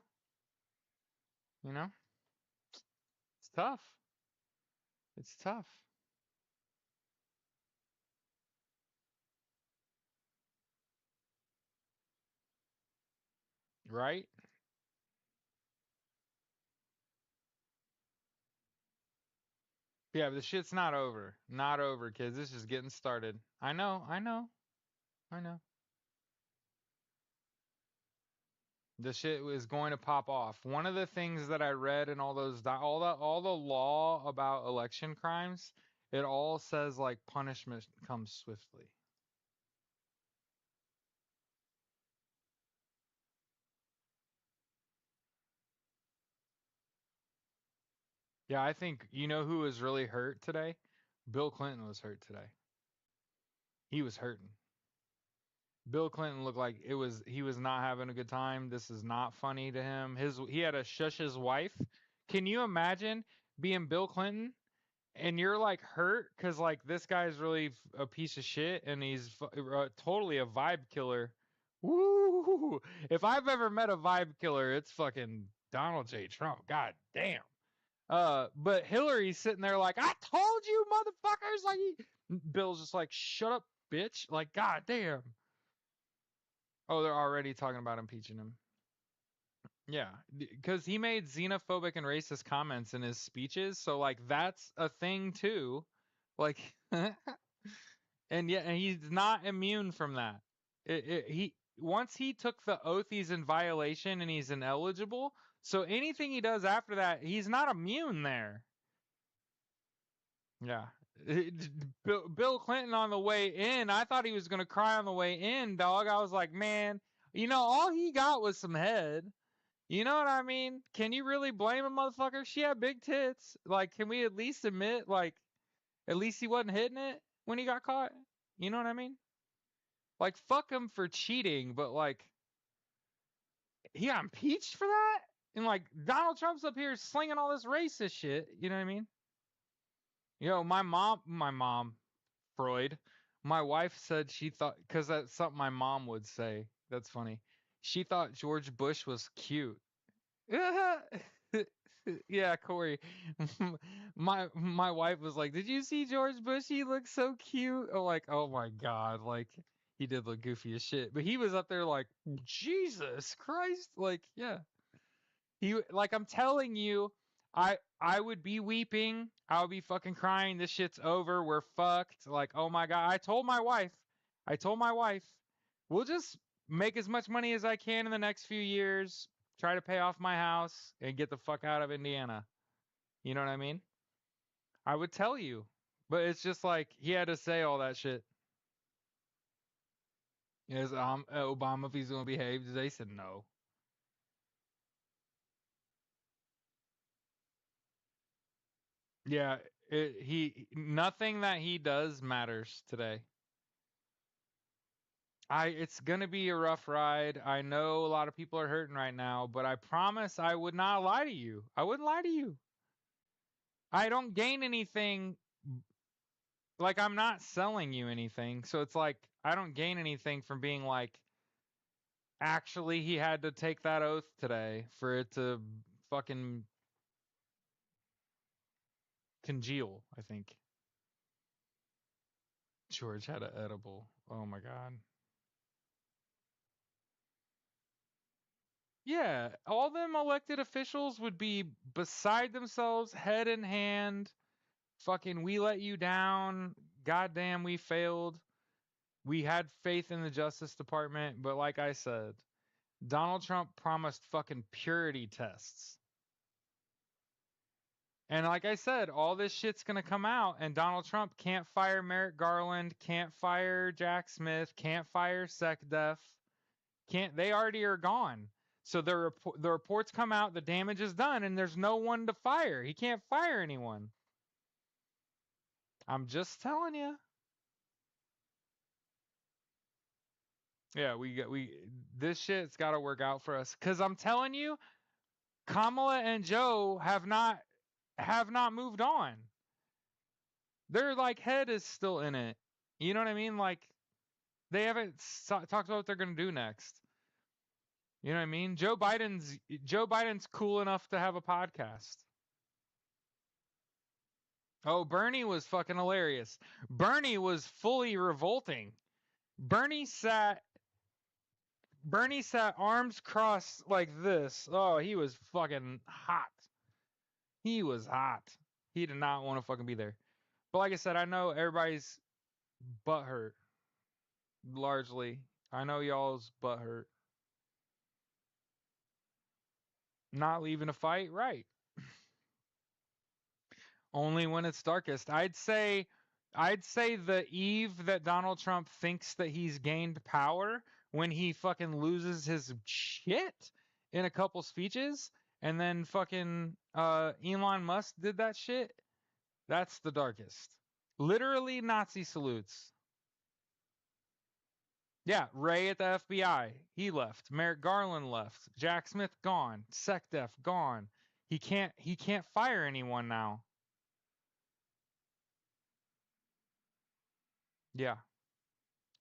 You know? It's tough. It's tough. Right? Yeah, but the shit's not over. Not over, kids. This is getting started. I know, I know, I know. The shit is going to pop off. One of the things that I read in all those all the law about election crimes, it all says like punishment comes swiftly. Yeah, I think you know who was really hurt today? Bill Clinton was hurt today. He was hurting. Bill Clinton looked like he was not having a good time. This is not funny to him. He had to shush his wife. Can you imagine being Bill Clinton and you're like hurt because like this guy's really a piece of shit and he's totally a vibe killer. Woo! If I've ever met a vibe killer, it's fucking Donald J. Trump. God damn. But Hillary's sitting there like, I told you, motherfuckers. Like, Bill's just like, shut up, bitch. Like, god damn. Oh, they're already talking about impeaching him. Yeah, because he made xenophobic and racist comments in his speeches, so like that's a thing too. Like, and yeah, and he's not immune from that. He once he took the oath, he's in violation and he's ineligible. So anything he does after that, he's not immune there. Yeah. Bill Clinton on the way in, I thought he was going to cry on the way in, dog. I was like, man, all he got was some head. You know what I mean? Can you really blame a motherfucker? She had big tits. Like, can we at least admit, like, at least he wasn't hitting it when he got caught? You know what I mean? Like, fuck him for cheating, but, like, he got impeached for that? And, like, Donald Trump's up here slinging all this racist shit. You know what I mean? My mom, Freud. My wife said she thought, because that's something my mom would say. That's funny. She thought George Bush was cute. Yeah, Corey. My wife was like, "Did you see George Bush? He looks so cute." I'm like, "Oh my god!" Like he did look goofy as shit, but he was up there like, "Jesus Christ!" Like, yeah. Like I'm telling you, I would be weeping. I would be fucking crying. This shit's over. We're fucked. Like, oh my god. I told my wife, we'll just make as much money as I can in the next few years, try to pay off my house, and get the fuck out of Indiana. You know what I mean? I would tell you. But it's just like he had to say all that shit. Is Obama if he's gonna behave? They said no. Yeah, he nothing that he does matters today. It's gonna be a rough ride. I know a lot of people are hurting right now, but I promise I would not lie to you. I wouldn't lie to you. I don't gain anything. Like I'm not selling you anything, so it's like I don't gain anything from being like actually he had to take that oath today for it to fucking congeal, I think. George had an edible. Oh my god. Yeah, all them elected officials would be beside themselves, head in hand. Fucking, we let you down. Goddamn, we failed. We had faith in the Justice Department, but like I said, Donald Trump promised fucking purity tests. And like I said, all this shit's gonna come out, and Donald Trump can't fire Merrick Garland, can't fire Jack Smith, can't fire SecDef, can't. They already are gone. So the reports come out, the damage is done, and there's no one to fire. He can't fire anyone. I'm just telling you. Yeah, we this shit's got to work out for us. Cause I'm telling you, Kamala and Joe have not moved on. Their like head is still in it. You know what I mean? Like they haven't talked about what they're gonna do next. You know what I mean? Joe Biden's cool enough to have a podcast. Oh, Bernie was fucking hilarious. Bernie was fully revolting. Bernie sat Bernie sat arms crossed like this. Oh, he was fucking hot. He was hot. He did not want to fucking be there. But like I said, I know everybody's butt hurt largely. I know y'all's butt hurt. Not leaving a fight, right? Only when it's darkest. I'd say the eve that Donald Trump thinks that he's gained power when he fucking loses his shit in a couple speeches and then fucking Elon Musk did that shit. That's the darkest. Literally Nazi salutes. Yeah, Ray at the FBI, he left. Merrick Garland left. Jack Smith gone. SecDef gone. He can't fire anyone now. Yeah.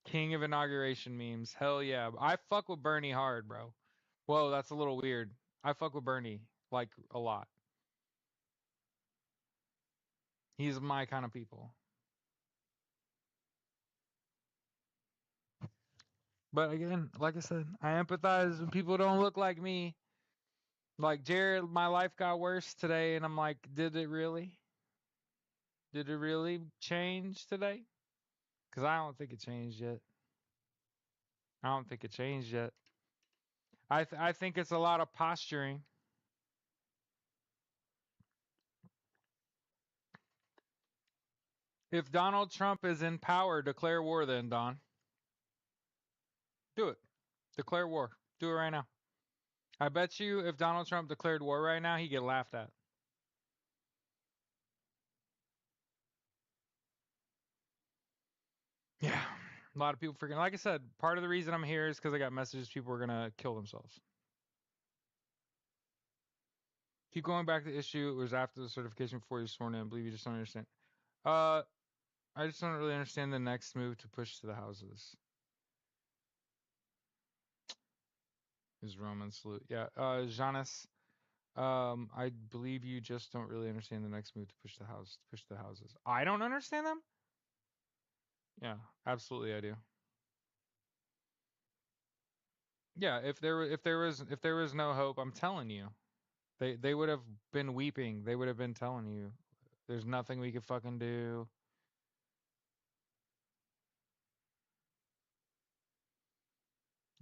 King of inauguration memes. Hell yeah. I fuck with Bernie hard, bro. Whoa, that's a little weird. I fuck with Bernie like a lot. He's my kind of people. But again, like I said, I empathize when people don't look like me. Like Jared, my life got worse today, and I'm like, did it really? Did it really change today? Because I don't think it changed yet. I don't think it changed yet. I think it's a lot of posturing. If Donald Trump is in power, declare war then, Don. Do it. Declare war. Do it right now. I bet you if Donald Trump declared war right now, he'd get laughed at. Yeah. A lot of people freaking. Like I said, part of the reason I'm here is because I got messages people were going to kill themselves. Keep going back to the issue. It was after the certification before you sworn in. I believe you just don't understand. Uh, I just don't really understand the next move to push to the houses. Is Roman salute. Yeah. Janis. I believe you just don't really understand the next move to push the houses. I don't understand them? Yeah, absolutely I do. Yeah, if there was no hope, I'm telling you. They would have been weeping. They would have been telling you there's nothing we could fucking do.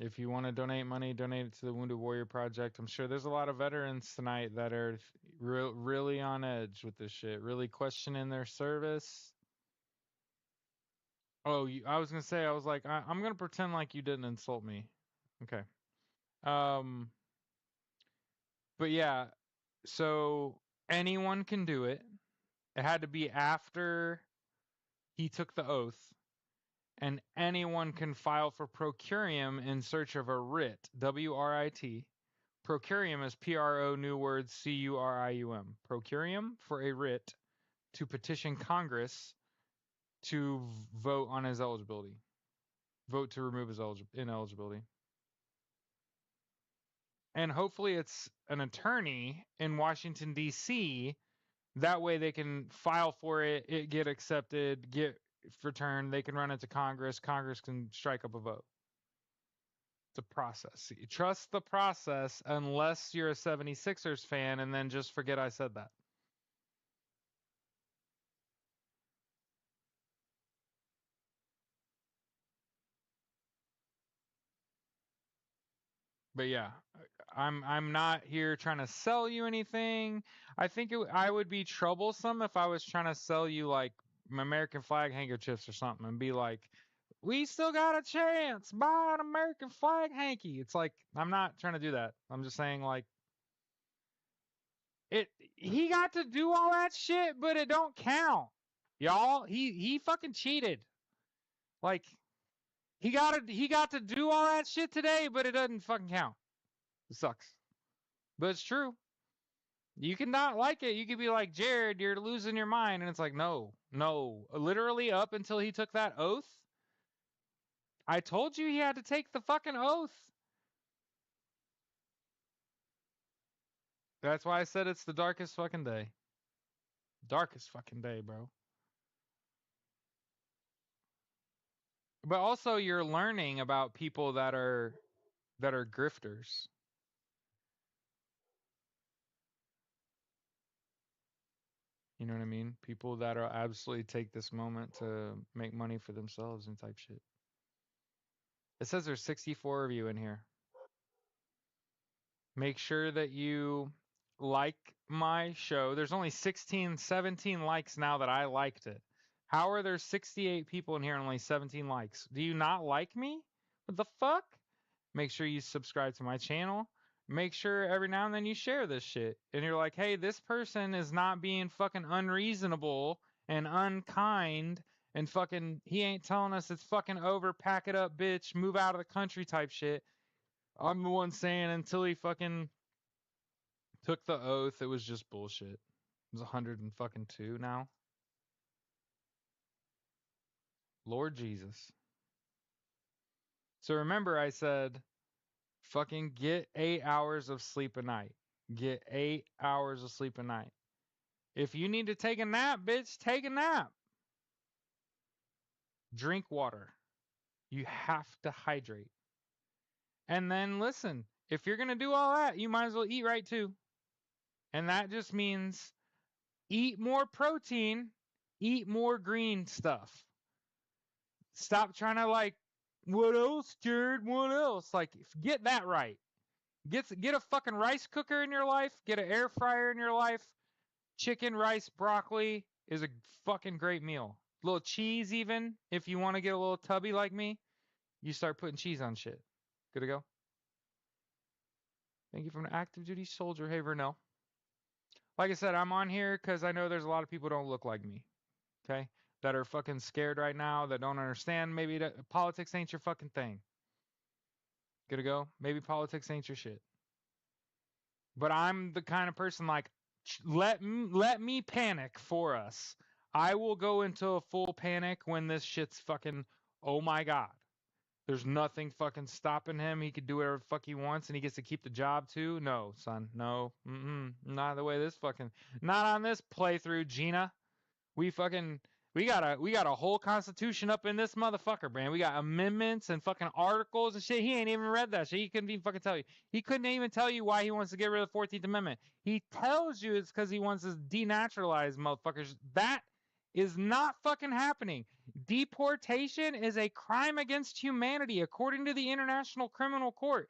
If you want to donate money, donate it to the Wounded Warrior Project. I'm sure there's a lot of veterans tonight that are really on edge with this shit, really questioning their service. Oh, I was gonna say, I was like, I'm gonna pretend like you didn't insult me. Okay. Um, but yeah, so anyone can do it. It had to be after he took the oath, and anyone can file for procurium in search of a writ, WRIT. Procurium is PRO new words CURIUM. Procurium for a writ to petition Congress to vote on his eligibility. Vote to remove his ineligibility. And hopefully it's an attorney in Washington D.C. That way they can file for it get accepted, get returned. They can run it to Congress. Congress can strike up a vote. It's a process. You trust the process unless you're a 76ers fan, and then just forget I said that. But yeah, I'm not here trying to sell you anything. I think I would be troublesome if I was trying to sell you like American flag handkerchiefs or something and be like, "We still got a chance. Buy an American flag hanky." It's like I'm not trying to do that. I'm just saying like it. He got to do all that shit, but it don't count, y'all. He fucking cheated. Like he got to do all that shit today, but it doesn't fucking count. It sucks, but it's true. You can not like it. You could be like, Jared, you're losing your mind. And it's like, no, no. Literally, up until he took that oath, I told you he had to take the fucking oath. That's why I said it's the darkest fucking day. Darkest fucking day, bro. But also, you're learning about people that are grifters. You know what I mean? People that are absolutely take this moment to make money for themselves and type shit. It says there's 64 of you in here. Make sure that you like my show. There's only 16, 17 likes now that I liked it. How are there 68 people in here and only 17 likes? Do you not like me? What the fuck? Make sure you subscribe to my channel. Make sure every now and then you share this shit. And you're like, hey, this person is not being fucking unreasonable and unkind and fucking, he ain't telling us it's fucking over, pack it up, bitch, move out of the country type shit. I'm the one saying until he fucking took the oath, it was just bullshit. It was 102 now. Lord Jesus. So remember, I said, fucking get 8 hours of sleep a night. Get 8 hours of sleep a night. If you need to take a nap, bitch, take a nap. Drink water. You have to hydrate. And then listen, if you're going to do all that, you might as well eat right too. And that just means eat more protein, eat more green stuff. Stop trying to like, what else, Jared? What else? Like, get that right. Get a fucking rice cooker in your life. Get an air fryer in your life. Chicken, rice, broccoli is a fucking great meal. A little cheese, even if you want to get a little tubby like me, you start putting cheese on shit. Good to go. Thank you from an active duty soldier. Hey, Vernell. Like I said, I'm on here because I know there's a lot of people who don't look like me. Okay, that are fucking scared right now. That don't understand. Maybe that politics ain't your fucking thing. Good to go. Maybe politics ain't your shit. But I'm the kind of person like let me panic for us. I will go into a full panic when this shit's fucking oh my god. There's nothing fucking stopping him. He could do whatever the fuck he wants and he gets to keep the job too. No, son. No. Not the way this fucking not on this playthrough, Gina. We fucking we got a whole constitution up in this motherfucker, man. We got amendments and fucking articles and shit. He ain't even read that shit. He couldn't even fucking tell you. He couldn't even tell you why he wants to get rid of the 14th Amendment. He tells you it's because he wants to denaturalize motherfuckers. That is not fucking happening. Deportation is a crime against humanity according to the International Criminal Court.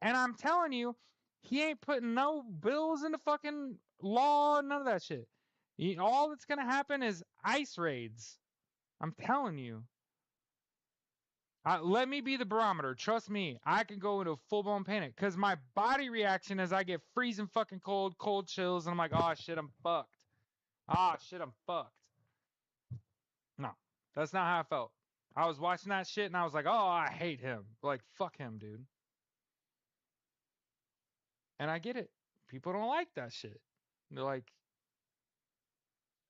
And I'm telling you, he ain't putting no bills into fucking law, none of that shit. All that's gonna happen is ICE raids. I'm telling you. Let me be the barometer. Trust me, I can go into full blown panic because my body reaction is I get freezing fucking cold chills, and I'm like, oh shit, I'm fucked. Ah shit, I'm fucked. No, that's not how I felt. I was watching that shit and I was like, oh, I hate him. Like, fuck him, dude. And I get it. People don't like that shit. They're like,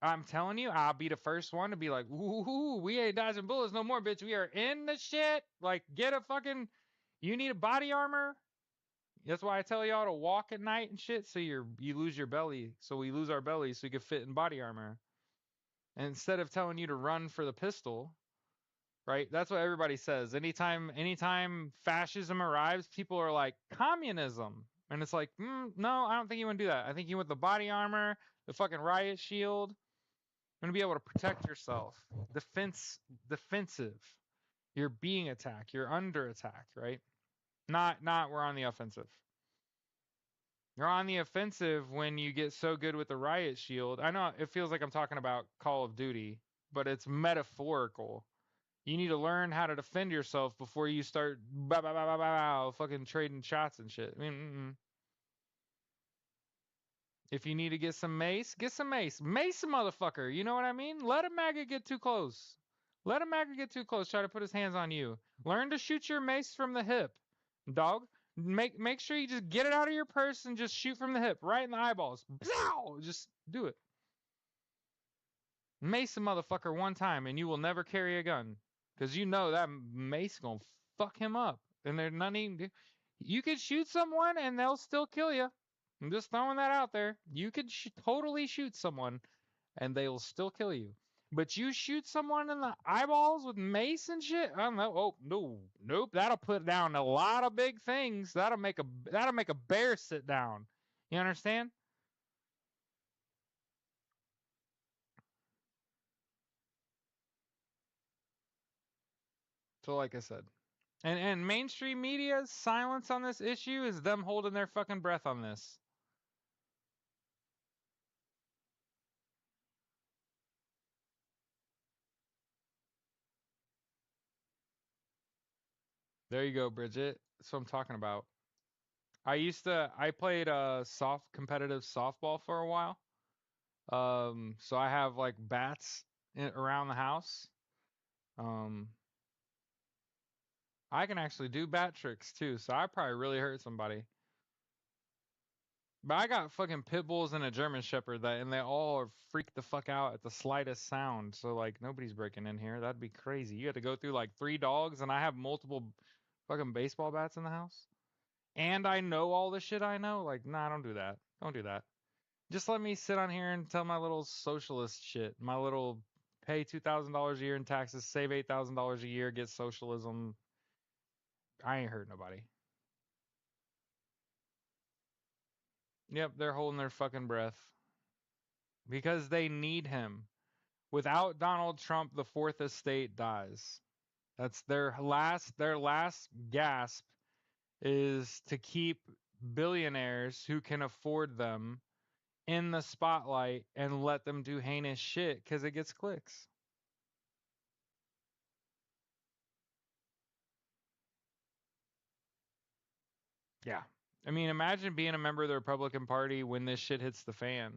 I'm telling you, I'll be the first one to be like, ooh, we ain't dodging bullets no more, bitch. We are in the shit. Like, get a fucking, you need a body armor. That's why I tell y'all to walk at night and shit, so you lose your belly. So we lose our belly so you can fit in body armor. And instead of telling you to run for the pistol, right? That's what everybody says. Anytime fascism arrives, people are like communism, and it's like, no, I don't think you want to do that. I think you want the body armor, the fucking riot shield. You want to be able to protect yourself. Defensive. You're being attacked. You're under attack, right? Not we're on the offensive. You're on the offensive when you get so good with the riot shield. I know it feels like I'm talking about Call of Duty, but it's metaphorical. You need to learn how to defend yourself before you start fucking trading shots and shit. I mean, if you need to get some mace, get some mace. Mace a motherfucker. You know what I mean? Let a maggot get too close. Let a maggot get too close. Try to put his hands on you. Learn to shoot your mace from the hip, dog. Make sure you just get it out of your purse and just shoot from the hip, right in the eyeballs. Just do it. Mace a motherfucker one time, and you will never carry a gun, because you know that mace gonna fuck him up. And there's nothing. You could shoot someone, and they'll still kill you. I'm just throwing that out there. You could totally shoot someone, and they'll still kill you. But you shoot someone in the eyeballs with mace and shit. I don't know. Oh no, nope. That'll put down a lot of big things. That'll make a bear sit down. You understand? So like I said, and mainstream media's silence on this issue is them holding their fucking breath on this. There you go, Bridget. That's what I'm talking about. I played soft competitive softball for a while. So I have like bats around the house. Um, I can actually do bat tricks too, so I probably really hurt somebody. But I got fucking pit bulls and a German Shepherd and they all are freaked the fuck out at the slightest sound. So like nobody's breaking in here. That'd be crazy. You had to go through like 3 dogs, and I have multiple fucking baseball bats in the house. And I know all the shit I know. Like, nah, don't do that. Don't do that. Just let me sit on here and tell my little socialist shit. My little pay $2,000 a year in taxes, save $8,000 a year, get socialism. I ain't hurt nobody. Yep, they're holding their fucking breath because they need him. Without Donald Trump, the fourth estate dies. That's their last gasp is to keep billionaires who can afford them in the spotlight and let them do heinous shit because it gets clicks. Yeah. I mean, imagine being a member of the Republican Party when this shit hits the fan.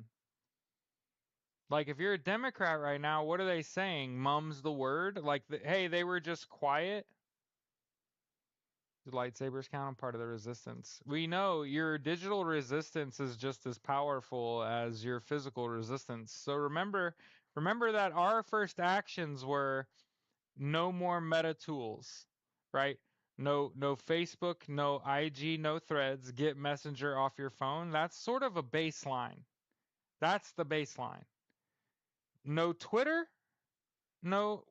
Like, if you're a Democrat right now, what are they saying? Mum's the word? Like, hey, they were just quiet. Do lightsabers count? I'm part of the resistance. We know your digital resistance is just as powerful as your physical resistance. So remember that our first actions were no more meta tools, right? No Facebook, no IG, no threads, get Messenger off your phone. That's sort of a baseline. That's the baseline. No Twitter, no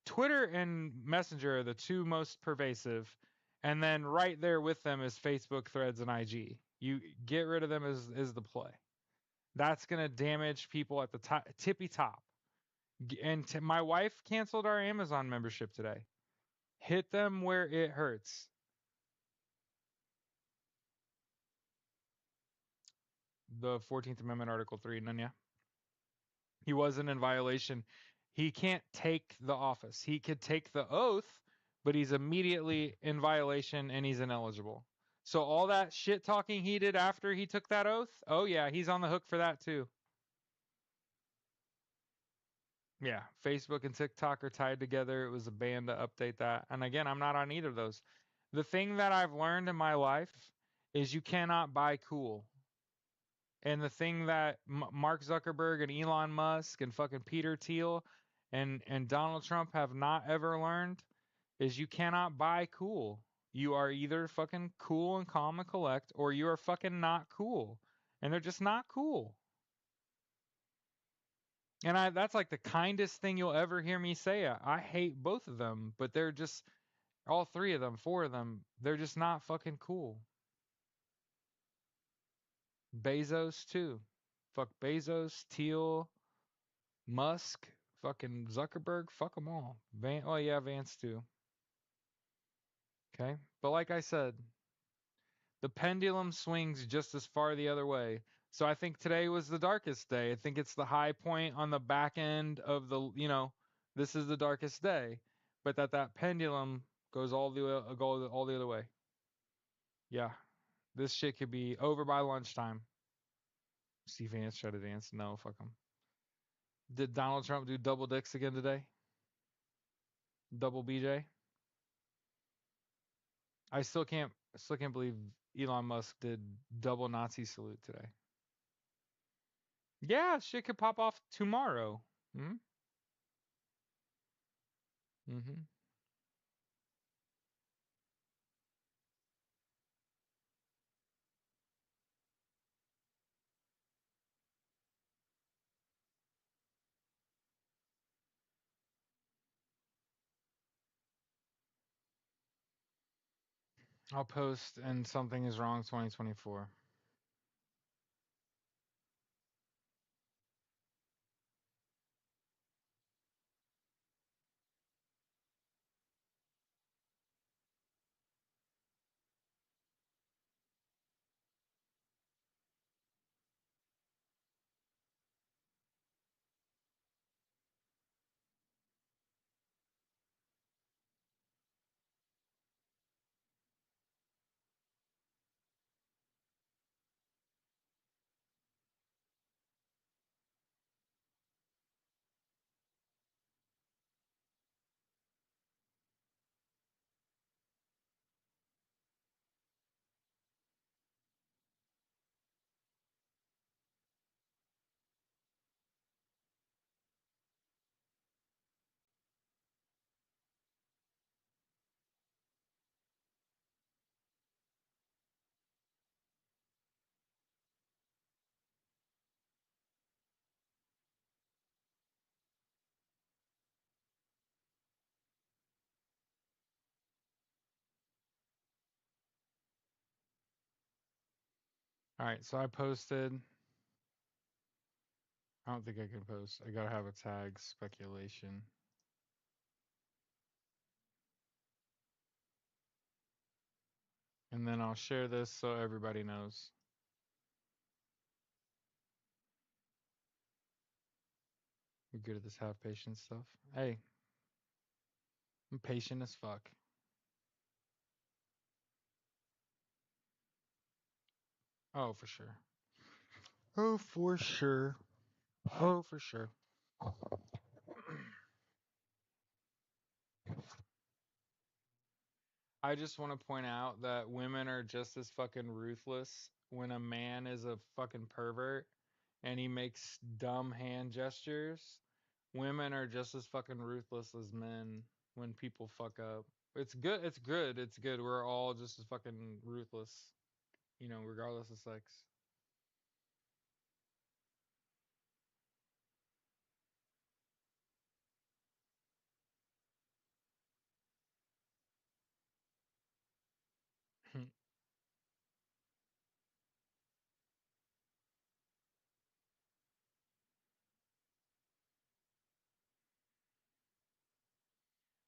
Twitter and Messenger are the two most pervasive. And then right there with them is Facebook, Threads, and IG. You get rid of them is the play. That's gonna damage people at the tippy top. And my wife canceled our Amazon membership today. Hit them where it hurts. The 14th Amendment, Article 3, none, yeah. He wasn't in violation. He can't take the office. He could take the oath, but he's immediately in violation and he's ineligible. So all that shit talking he did after he took that oath, oh yeah, he's on the hook for that too. Yeah, Facebook and TikTok are tied together. It was a ban to update that. And again, I'm not on either of those. The thing that I've learned in my life is you cannot buy cool. And the thing that Mark Zuckerberg and Elon Musk and fucking Peter Thiel and Donald Trump have not ever learned is you cannot buy cool. You are either fucking cool and calm and collect, or you are fucking not cool. And they're just not cool. And that's like the kindest thing you'll ever hear me say. I hate both of them, but they're just all three of them, four of them, they're just not fucking cool. Bezos too. Fuck Bezos, Thiel, Musk, fucking Zuckerberg, fuck them all. Oh yeah, Vance too. Okay? But like I said, the pendulum swings just as far the other way. So I think today was the darkest day. I think it's the high point on the back end of this is the darkest day, but that pendulum goes all the other way. Yeah, this shit could be over by lunchtime. Steve Vance try to dance. No, fuck him. Did Donald Trump do double dicks again today? Double BJ? I still can't believe Elon Musk did double Nazi salute today. Yeah, shit could pop off tomorrow. Hmm? Mm-hmm. I'll post and something is wrong 2024. All right, so I posted. I don't think I can post. I gotta have a tag speculation. And then I'll share this so everybody knows. You're good at this have patience stuff. Hey, I'm patient as fuck. Oh, for sure. Oh, for sure. Oh, for sure. I just want to point out that women are just as fucking ruthless when a man is a fucking pervert and he makes dumb hand gestures. Women are just as fucking ruthless as men when people fuck up. It's good. It's good. It's good. We're all just as fucking ruthless, regardless of sex.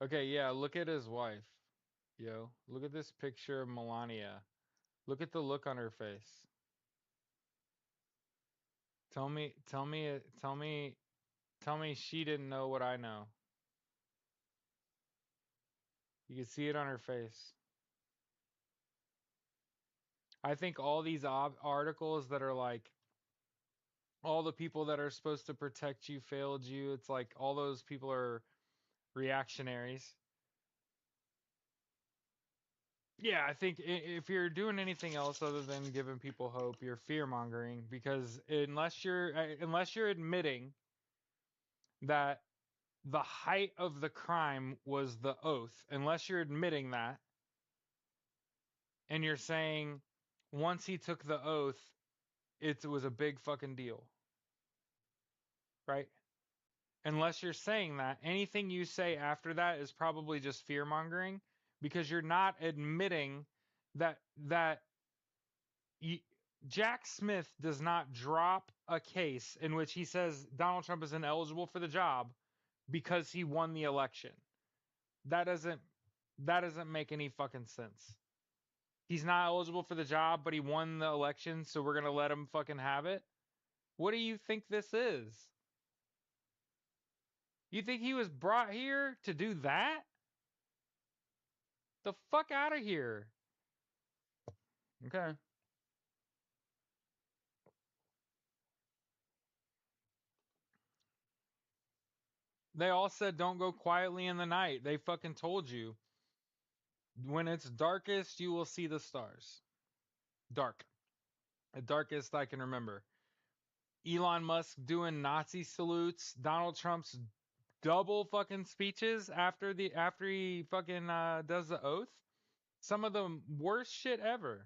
Okay, yeah, look at his wife. Yo, look at this picture of Melania. Look at the look on her face. Tell me she didn't know what I know. You can see it on her face. I think all these articles that are like all the people that are supposed to protect you failed you. It's like all those people are reactionaries. Yeah, I think if you're doing anything else other than giving people hope, you're fear mongering because unless you're admitting that the height of the crime was the oath, unless you're admitting that and you're saying once he took the oath, it was a big fucking deal, right? Unless you're saying that, anything you say after that is probably just fear mongering because you're not admitting that you, Jack Smith does not drop a case in which he says Donald Trump is ineligible for the job because he won the election. That doesn't that doesn't make any fucking sense. He's not eligible for the job, but he won the election, so we're gonna let him fucking have it. What do you think this is? You think he was brought here to do that? The fuck out of here. Okay. They all said don't go quietly in the night. They fucking told you. When it's darkest, you will see the stars. Dark. The darkest I can remember. Elon Musk doing Nazi salutes. Donald Trump's double fucking speeches after he fucking does the oath. Some of the worst shit ever.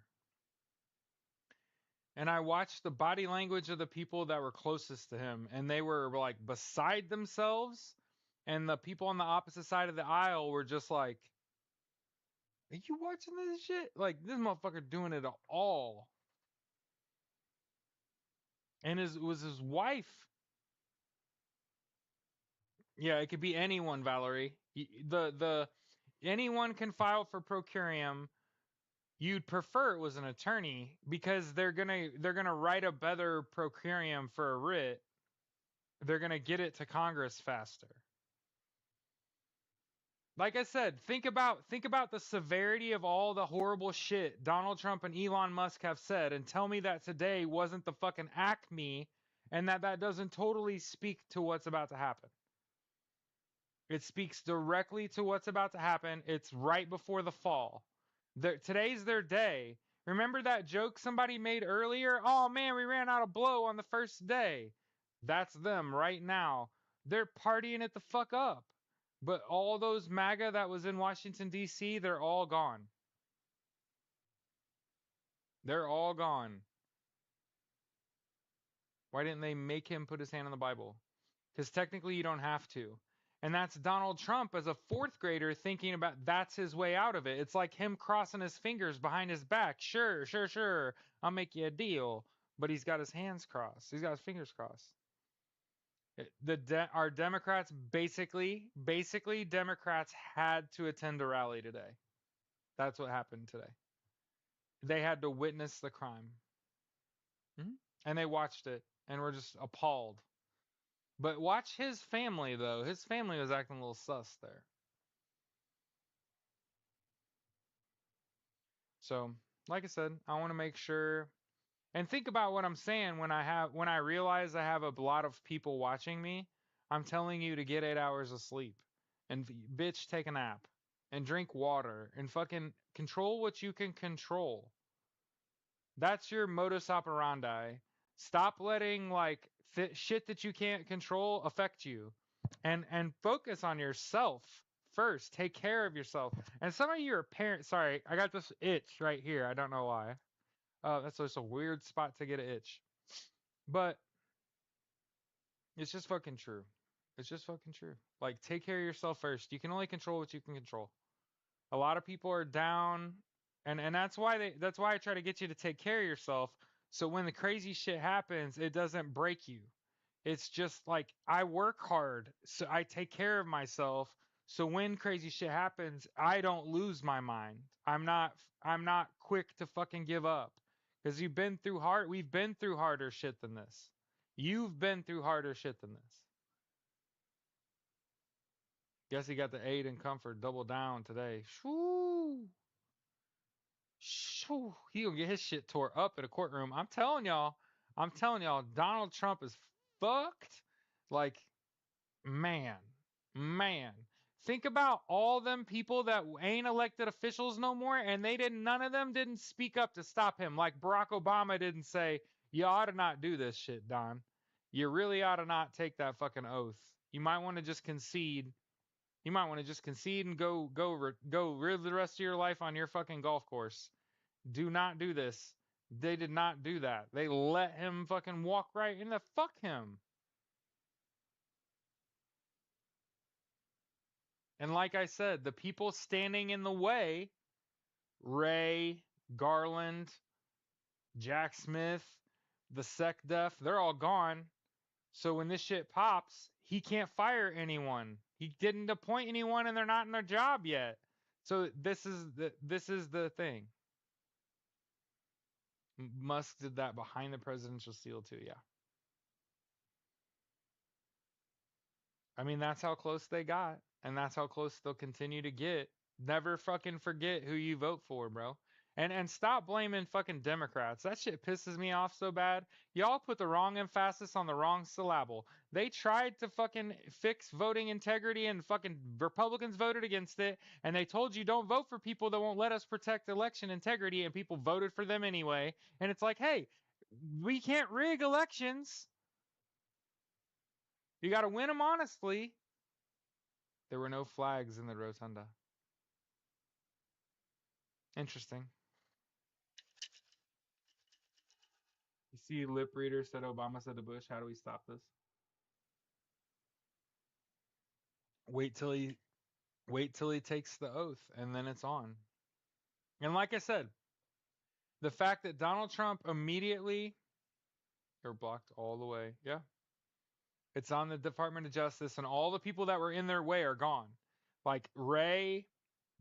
And I watched the body language of the people that were closest to him, and they were like beside themselves. And the people on the opposite side of the aisle were just like, "Are you watching this shit? Like this motherfucker doing it all." And it was his wife. Yeah, it could be anyone, Valerie. The anyone can file for procurium. You'd prefer it was an attorney because they're gonna write a better procurium for a writ. They're gonna get it to Congress faster. Like I said, think about the severity of all the horrible shit Donald Trump and Elon Musk have said, and tell me that today wasn't the fucking acme, and that doesn't totally speak to what's about to happen. It speaks directly to what's about to happen. It's right before the fall. Today's their day. Remember that joke somebody made earlier? Oh man, we ran out of blow on the first day. That's them right now. They're partying it the fuck up. But all those MAGA that was in Washington, D.C., they're all gone. They're all gone. Why didn't they make him put his hand on the Bible? Because technically you don't have to. And that's Donald Trump as a fourth grader thinking about that's his way out of it. It's like him crossing his fingers behind his back. Sure, sure, sure. I'll make you a deal. But he's got his hands crossed. He's got his fingers crossed. Our Democrats basically Democrats had to attend a rally today. That's what happened today. They had to witness the crime. Mhm. And they watched it and were just appalled. But watch his family though. His family was acting a little sus there. So, like I said, I want to make sure and think about what I'm saying when I realize I have a lot of people watching me. I'm telling you to get 8 hours of sleep and bitch take a nap and drink water and fucking control what you can control. That's your modus operandi. Stop letting like shit that you can't control affect you, and focus on yourself first. Take care of yourself. And some of you are parents. Sorry, I got this itch right here. I don't know why. That's just a weird spot to get an itch, but it's just fucking true. It's just fucking true. Like, take care of yourself first. You can only control what you can control. A lot of people are down, and that's why I try to get you to take care of yourself. So when the crazy shit happens, it doesn't break you. It's just like I work hard, so I take care of myself. So when crazy shit happens, I don't lose my mind. I'm not quick to fucking give up because we've been through harder shit than this. You've been through harder shit than this. Guess he got the aid and comfort double down today. Shoo. Shoo. He gonna get his shit tore up in a courtroom. I'm telling y'all, Donald Trump is fucked. Like, man, man. Think about all them people that ain't elected officials no more, and none of them didn't speak up to stop him. Like Barack Obama didn't say, you ought to not do this shit, Don. You really ought to not take that fucking oath. You might want to just concede. You might want to just concede and go live the rest of your life on your fucking golf course. Do not do this. They did not do that. They let him fucking walk right in the fuck him. And like I said, the people standing in the way, Ray, Garland, Jack Smith, the SecDef, they're all gone. So when this shit pops, he can't fire anyone. He didn't appoint anyone and they're not in their job yet. So this is the thing. Musk did that behind the presidential seal too, yeah. I mean, that's how close they got, and that's how close they'll continue to get. Never fucking forget who you vote for, bro. And stop blaming fucking Democrats. That shit pisses me off so bad. Y'all put the wrong emphasis on the wrong syllable. They tried to fucking fix voting integrity and fucking Republicans voted against it, and they told you don't vote for people that won't let us protect election integrity, and people voted for them anyway. And it's like, hey, we can't rig elections. You got to win them honestly. There were no flags in the rotunda. Interesting. You see, lip reader said Obama said to Bush, "How do we stop this?" Wait till he wait till he takes the oath, and then it's on. And like I said, the fact that Donald Trump immediately or blocked all the way, yeah, it's on the Department of Justice, and all the people that were in their way are gone. Like Ray,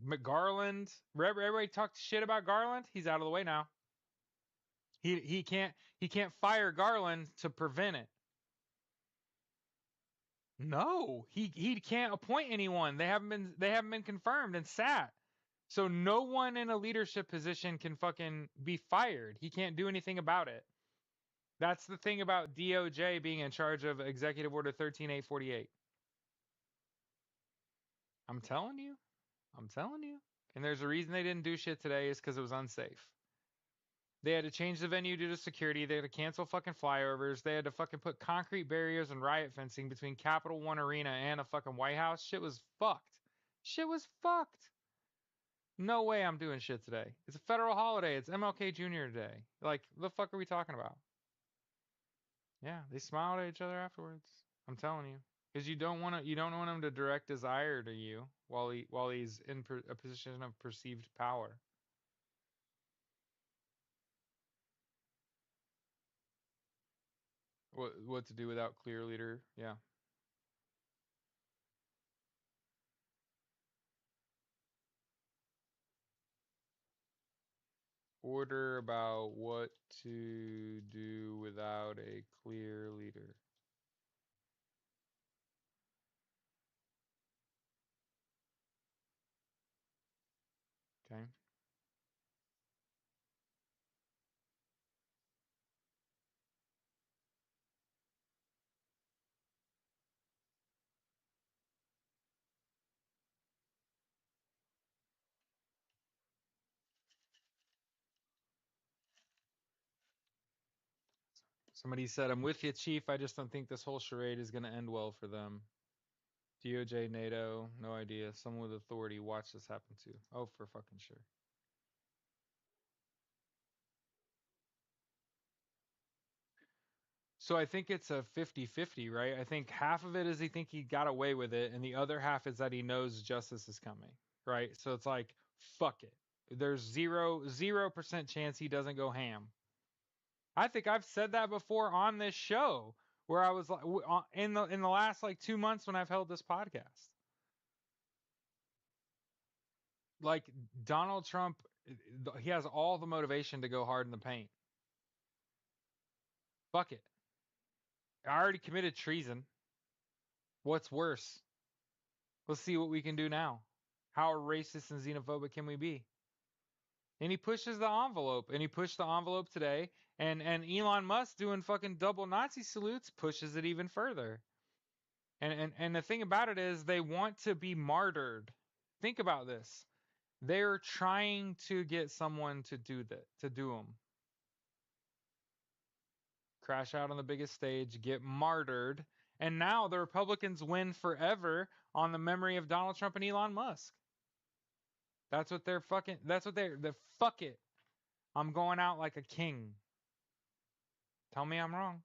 McGarland, everybody talked shit about Garland. He's out of the way now. He can't fire Garland to prevent it. No, he can't appoint anyone. They haven't been confirmed and sat. So no one in a leadership position can fucking be fired. He can't do anything about it. That's the thing about DOJ being in charge of Executive Order 13848. I'm telling you. I'm telling you. And there's a reason they didn't do shit today is because it was unsafe. They had to change the venue due to security. They had to cancel fucking flyovers. They had to fucking put concrete barriers and riot fencing between Capital One Arena and a fucking White House. Shit was fucked. Shit was fucked. No way I'm doing shit today. It's a federal holiday. It's MLK Jr. Day. Like, the fuck are we talking about? Yeah, they smiled at each other afterwards. I'm telling you, because you don't want him to direct his ire to you while he's in a position of perceived power. What to do without clear leader? Yeah. Order about what to do without a clear leader. Okay. Somebody said, "I'm with you, Chief. I just don't think this whole charade is going to end well for them." DOJ, NATO, no idea. Someone with authority, watch this happen too. Oh, for fucking sure. So I think it's a 50-50, right? I think half of it is he think he got away with it, and the other half is that he knows justice is coming, right? So it's like, fuck it. There's 0% chance he doesn't go ham. I think I've said that before on this show, where I was like, in the last like 2 months when I've held this podcast. Like Donald Trump, he has all the motivation to go hard in the paint. Fuck it. I already committed treason. What's worse? Let's see what we can do now. How racist and xenophobic can we be? And he pushes the envelope, and he pushed the envelope today. And Elon Musk doing fucking double Nazi salutes pushes it even further. And the thing about it is they want to be martyred. Think about this. They're trying to get someone to do that, to do them. Crash out on the biggest stage, get martyred, and now the Republicans win forever on the memory of Donald Trump and Elon Musk. That's what they're fucking. That's what they're fuck it. I'm going out like a king. Tell me I'm wrong.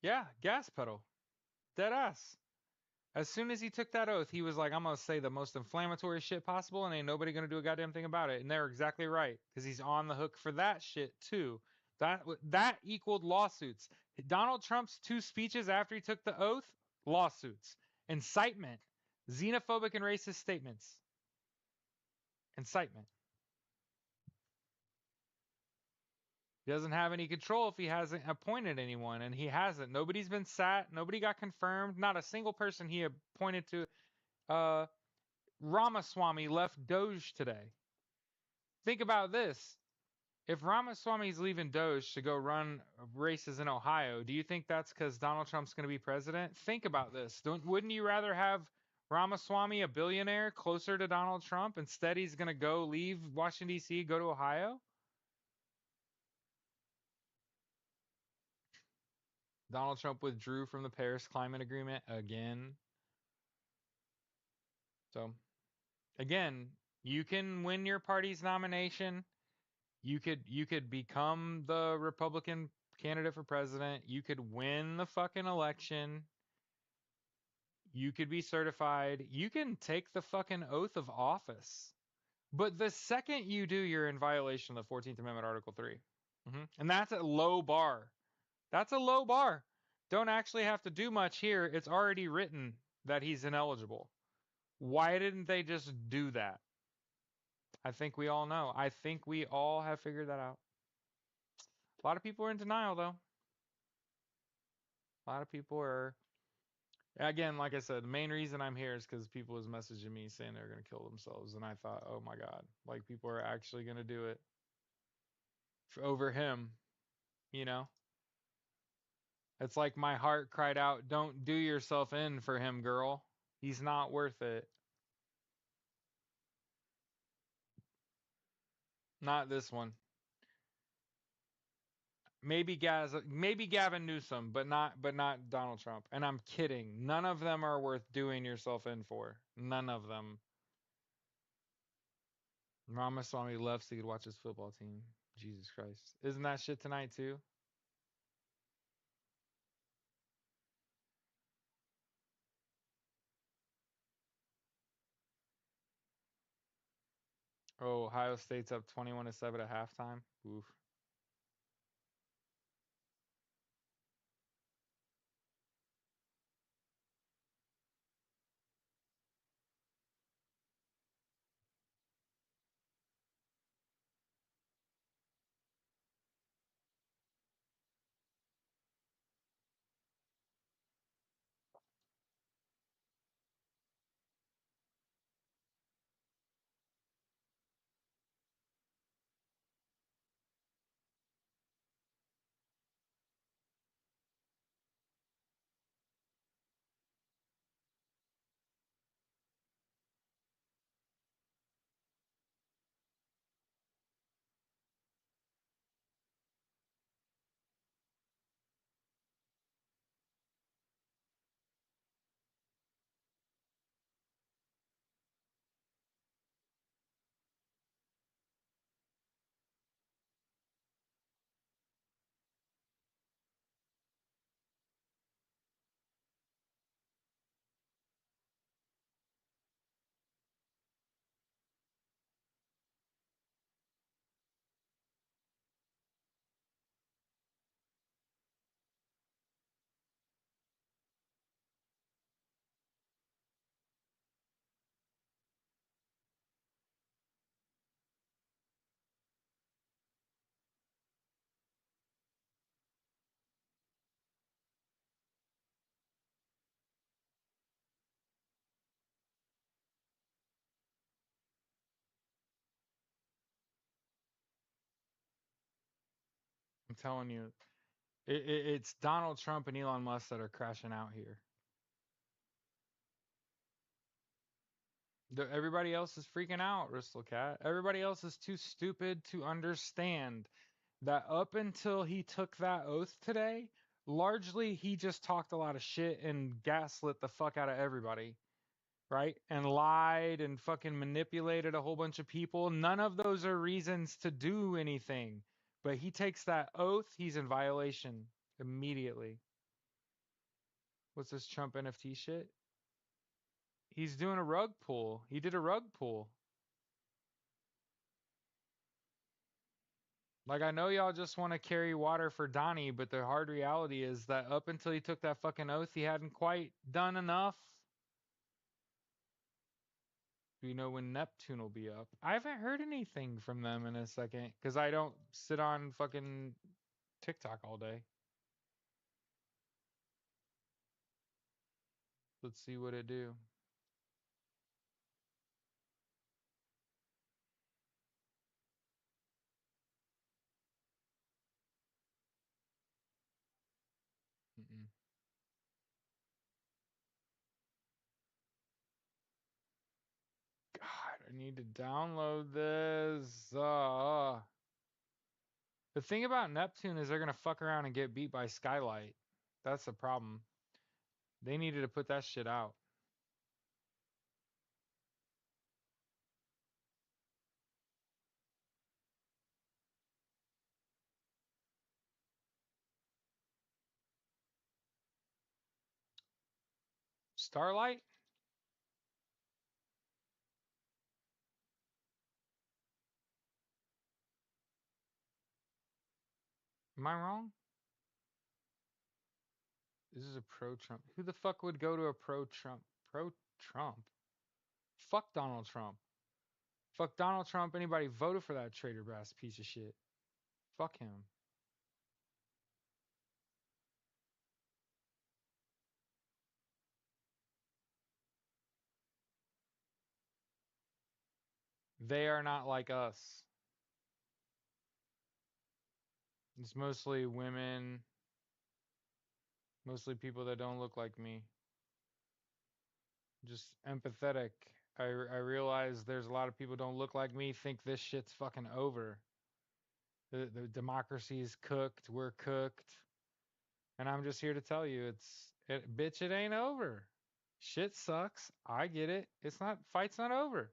Yeah, gas pedal. Dead ass. As soon as he took that oath, he was like, I'm going to say the most inflammatory shit possible, and ain't nobody going to do a goddamn thing about it. And they're exactly right, because he's on the hook for that shit, too. That equaled lawsuits. Donald Trump's two speeches after he took the oath, lawsuits. Incitement. Xenophobic and racist statements. Incitement. He doesn't have any control if he hasn't appointed anyone, and he hasn't. Nobody's been sat. Nobody got confirmed. Not a single person he appointed to. Uh, Ramaswamy left Doge today. Think about this. If Ramaswamy's leaving Doge to go run races in Ohio, do you think that's because Donald Trump's going to be president? Think about this. Wouldn't you rather have Ramaswamy, a billionaire, closer to Donald Trump? Instead, he's going to go leave Washington, D.C., go to Ohio? Donald Trump withdrew from the Paris Climate Agreement again. So, again, you can win your party's nomination. You could become the Republican candidate for president. You could win the fucking election. You could be certified. You can take the fucking oath of office. But the second you do, you're in violation of the 14th Amendment, Article 3. And that's a low bar. That's a low bar. Don't actually have to do much here. It's already written that he's ineligible. Why didn't they just do that? I think we all know. I think we all have figured that out. A lot of people are in denial, though. A lot of people are. Again, like I said, the main reason I'm here is because people was messaging me saying they're going to kill themselves. And I thought, oh my God, like people are actually going to do it over him, you know? It's like my heart cried out, don't do yourself in for him, girl. He's not worth it. Not this one. Maybe Gavin Newsom, but not Donald Trump. And I'm kidding. None of them are worth doing yourself in for. None of them. Ramaswamy left so he could watch his football team. Jesus Christ. Isn't that shit tonight too? Oh, Ohio State's up 21-7 at halftime. Oof. I'm telling you, it's Donald Trump and Elon Musk that are crashing out here. Everybody else is freaking out, Cat. Everybody else is too stupid to understand that up until he took that oath today, largely he just talked a lot of shit and gaslit the fuck out of everybody, right? And lied and fucking manipulated a whole bunch of people. None of those are reasons to do anything. But he takes that oath, he's in violation immediately. What's this Trump NFT shit? He's doing a rug pull. He did a rug pull. Like, I know y'all just want to carry water for Donnie, but the hard reality is that up until he took that fucking oath, he hadn't quite done enough. Do you know when Neptune will be up? I haven't heard anything from them in a second because I don't sit on fucking TikTok all day. Let's see what it do. Mm-mm. God, I need to download this. The thing about Neptune is they're gonna fuck around and get beat by Skylight. That's the problem. They needed to put that shit out. Starlight? Am I wrong? This is a pro Trump. Who the fuck would go to a pro Trump? Pro Trump? Fuck Donald Trump. Fuck Donald Trump. Anybody voted for that traitor ass piece of shit. Fuck him. They are not like us. It's mostly women, mostly people that don't look like me. Just empathetic. I realize there's a lot of people don't look like me, think this shit's fucking over. The democracy's cooked, we're cooked. And I'm just here to tell you bitch, it ain't over. Shit sucks. I get it. Fight's not over.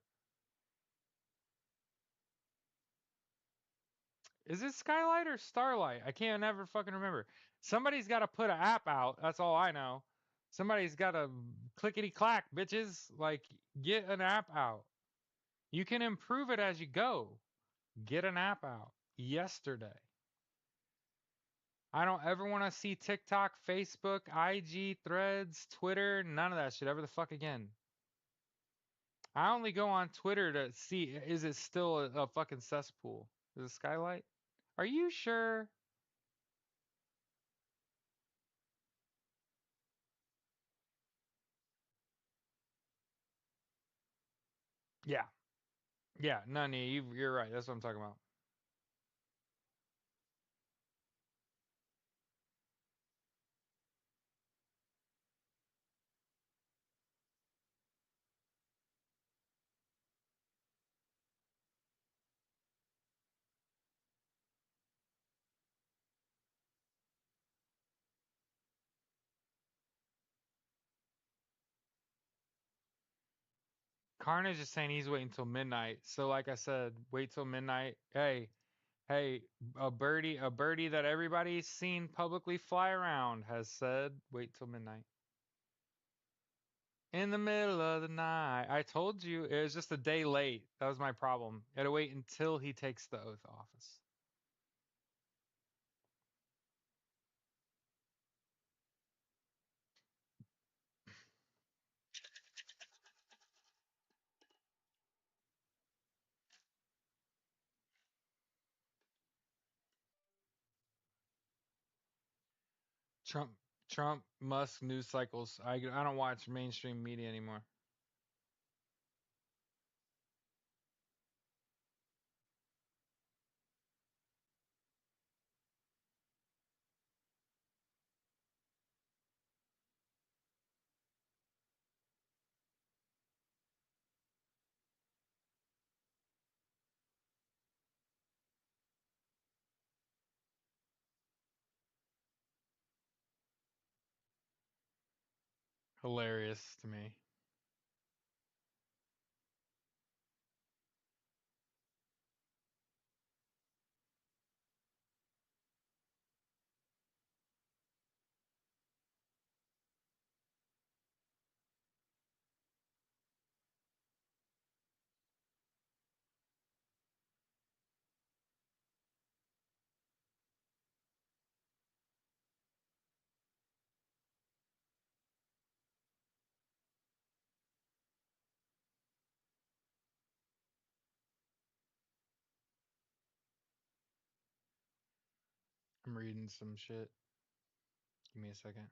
Is it Skylight or Starlight? I can't never fucking remember. Somebody's got to put an app out. That's all I know. Somebody's got to clickety clack, bitches. Like, get an app out. You can improve it as you go. Get an app out yesterday. I don't ever want to see TikTok, Facebook, IG, Threads, Twitter, none of that shit ever the fuck again. I only go on Twitter to see is it still a fucking cesspool? Is it Skylight? Are you sure? Yeah. Yeah, Nani, you're right. That's what I'm talking about. Carnage is saying he's waiting till midnight. So like I said, wait till midnight. Hey, a birdie that everybody's seen publicly fly around has said wait till midnight. In the middle of the night. I told you it was just a day late. That was my problem. I had to wait until he takes the oath of office. Trump, Trump, Musk news cycles. I don't watch mainstream media anymore. Hilarious to me. I'm reading some shit. Give me a second.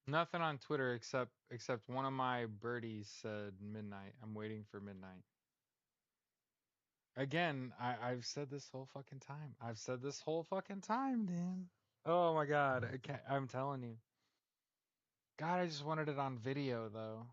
Nothing on Twitter except one of my birdies said midnight. I'm waiting for midnight. Again, I've said this whole fucking time. I've said this whole fucking time, Dan. Oh my god, I can't, I'm telling you. God, I just wanted it on video though.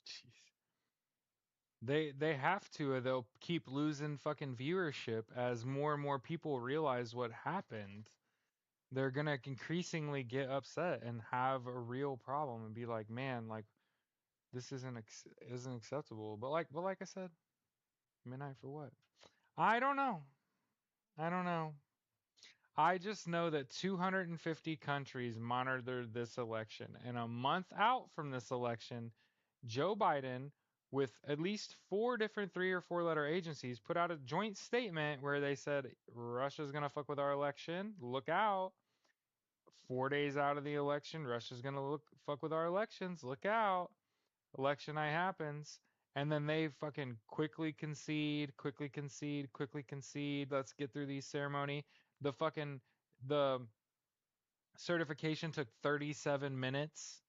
Jeez. They have to, or they'll keep losing fucking viewership as more and more people realize what happened. They're gonna increasingly get upset and have a real problem and be like, man, like this isn't acceptable. But like I said, midnight for what? I don't know. I don't know. I just know that 250 countries monitored this election, and a month out from this election, Joe Biden, with at least four different 3 or 4 letter agencies, put out a joint statement where they said Russia's gonna fuck with our election. Look out. 4 days out of the election, Russia's gonna fuck with our elections. Look out. Election night happens. And then they fucking quickly concede, quickly concede, quickly concede. Let's get through these ceremony. The certification took 37 minutes.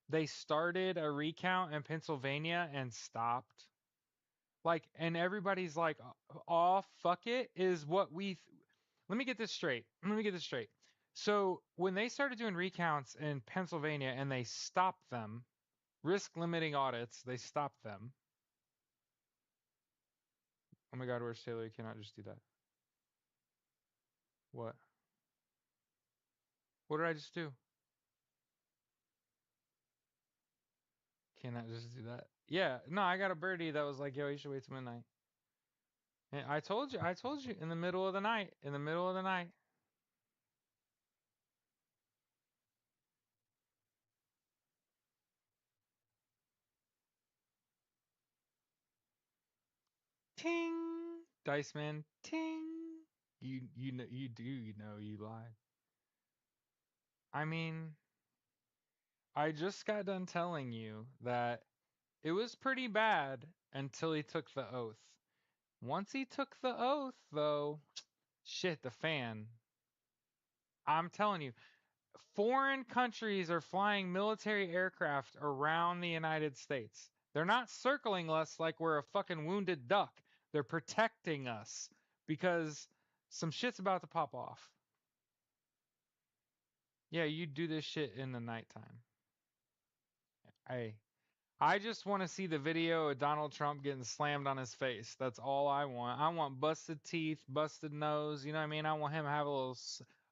They started a recount in Pennsylvania and stopped. Like, and everybody's like, oh, fuck it, is what let me get this straight. Let me get this straight. So, when they started doing recounts in Pennsylvania and they stopped them, risk limiting audits, they stopped them. Oh my God, where's Taylor? You cannot just do that. What? What did I just do? Cannot just do that. Yeah, no, I got a birdie that was like, yo, you should wait till midnight. And I told you, in the middle of the night, in the middle of the night. Ting! Dice man, ting! You know you know you lied. I mean, I just got done telling you that it was pretty bad until he took the oath. Once he took the oath, though, shit, the fan. I'm telling you, foreign countries are flying military aircraft around the United States. They're not circling us like we're a fucking wounded duck. They're protecting us because some shit's about to pop off. Yeah, you do this shit in the nighttime. Hey, I just want to see the video of Donald Trump getting slammed on his face. That's all I want. I want busted teeth, busted nose. You know what I mean? I want him to have a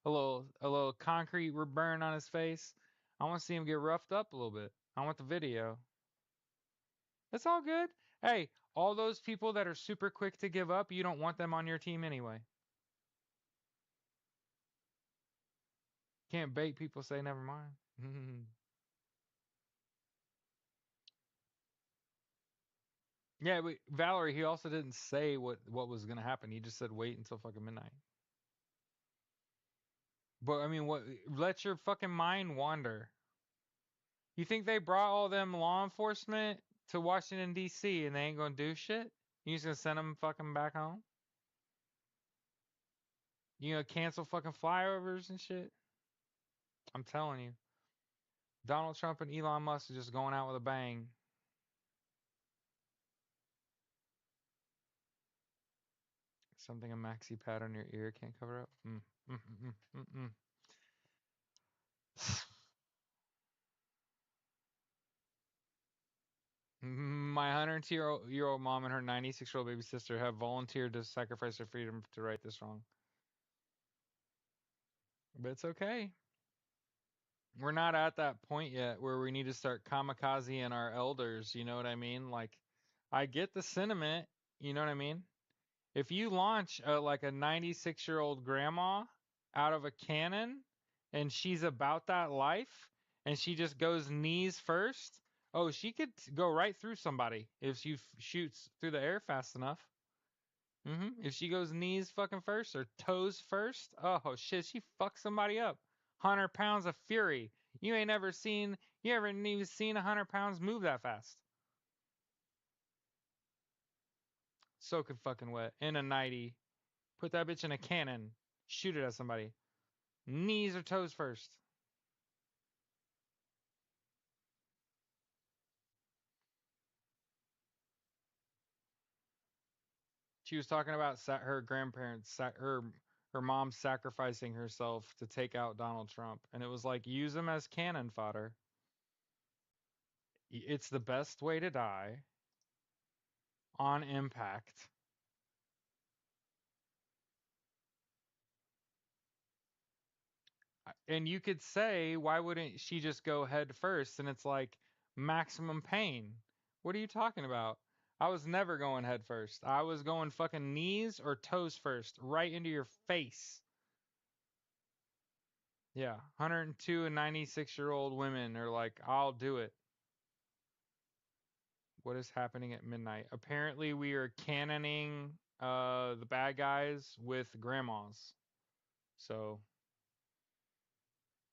little concrete burn on his face. I want to see him get roughed up a little bit. I want the video. It's all good. Hey, all those people that are super quick to give up, you don't want them on your team anyway. Can't bait people say never mind. Yeah, but Valerie, he also didn't say what was gonna happen. He just said wait until fucking midnight. But I mean, what? Let your fucking mind wander. You think they brought all them law enforcement to Washington D.C. and they ain't gonna do shit? You just gonna send them fucking back home? You gonna cancel fucking flyovers and shit? I'm telling you. Donald Trump and Elon Musk are just going out with a bang. Something a maxi pad on your ear can't cover up. Mm, mm, mm, mm, mm. My 102-year-old mom and her 96-year-old baby sister have volunteered to sacrifice their freedom to right this wrong. But it's okay. We're not at that point yet where we need to start kamikazing our elders. You know what I mean? Like, I get the sentiment. You know what I mean? If you launch like a 96-year-old grandma out of a cannon and she's about that life and she just goes knees first, oh, she could go right through somebody if she shoots through the air fast enough. If she goes knees fucking first or toes first, oh shit, she fucks somebody up. 100 pounds of fury. You ain't ever seen, you ever even seen 100 pounds move that fast. Soaking fucking wet in a 90. Put that bitch in a cannon. Shoot it at somebody. Knees or toes first. She was talking about her grandparents, her mom sacrificing herself to take out Donald Trump, and it was like use him as cannon fodder. It's the best way to die on impact. And you could say, why wouldn't she just go head first? And it's like maximum pain. What are you talking about? I was never going head first. I was going fucking knees or toes first, right into your face. Yeah, 102 and 96-year-old women are like, I'll do it. What is happening at midnight? Apparently, we are cannoning the bad guys with grandmas. So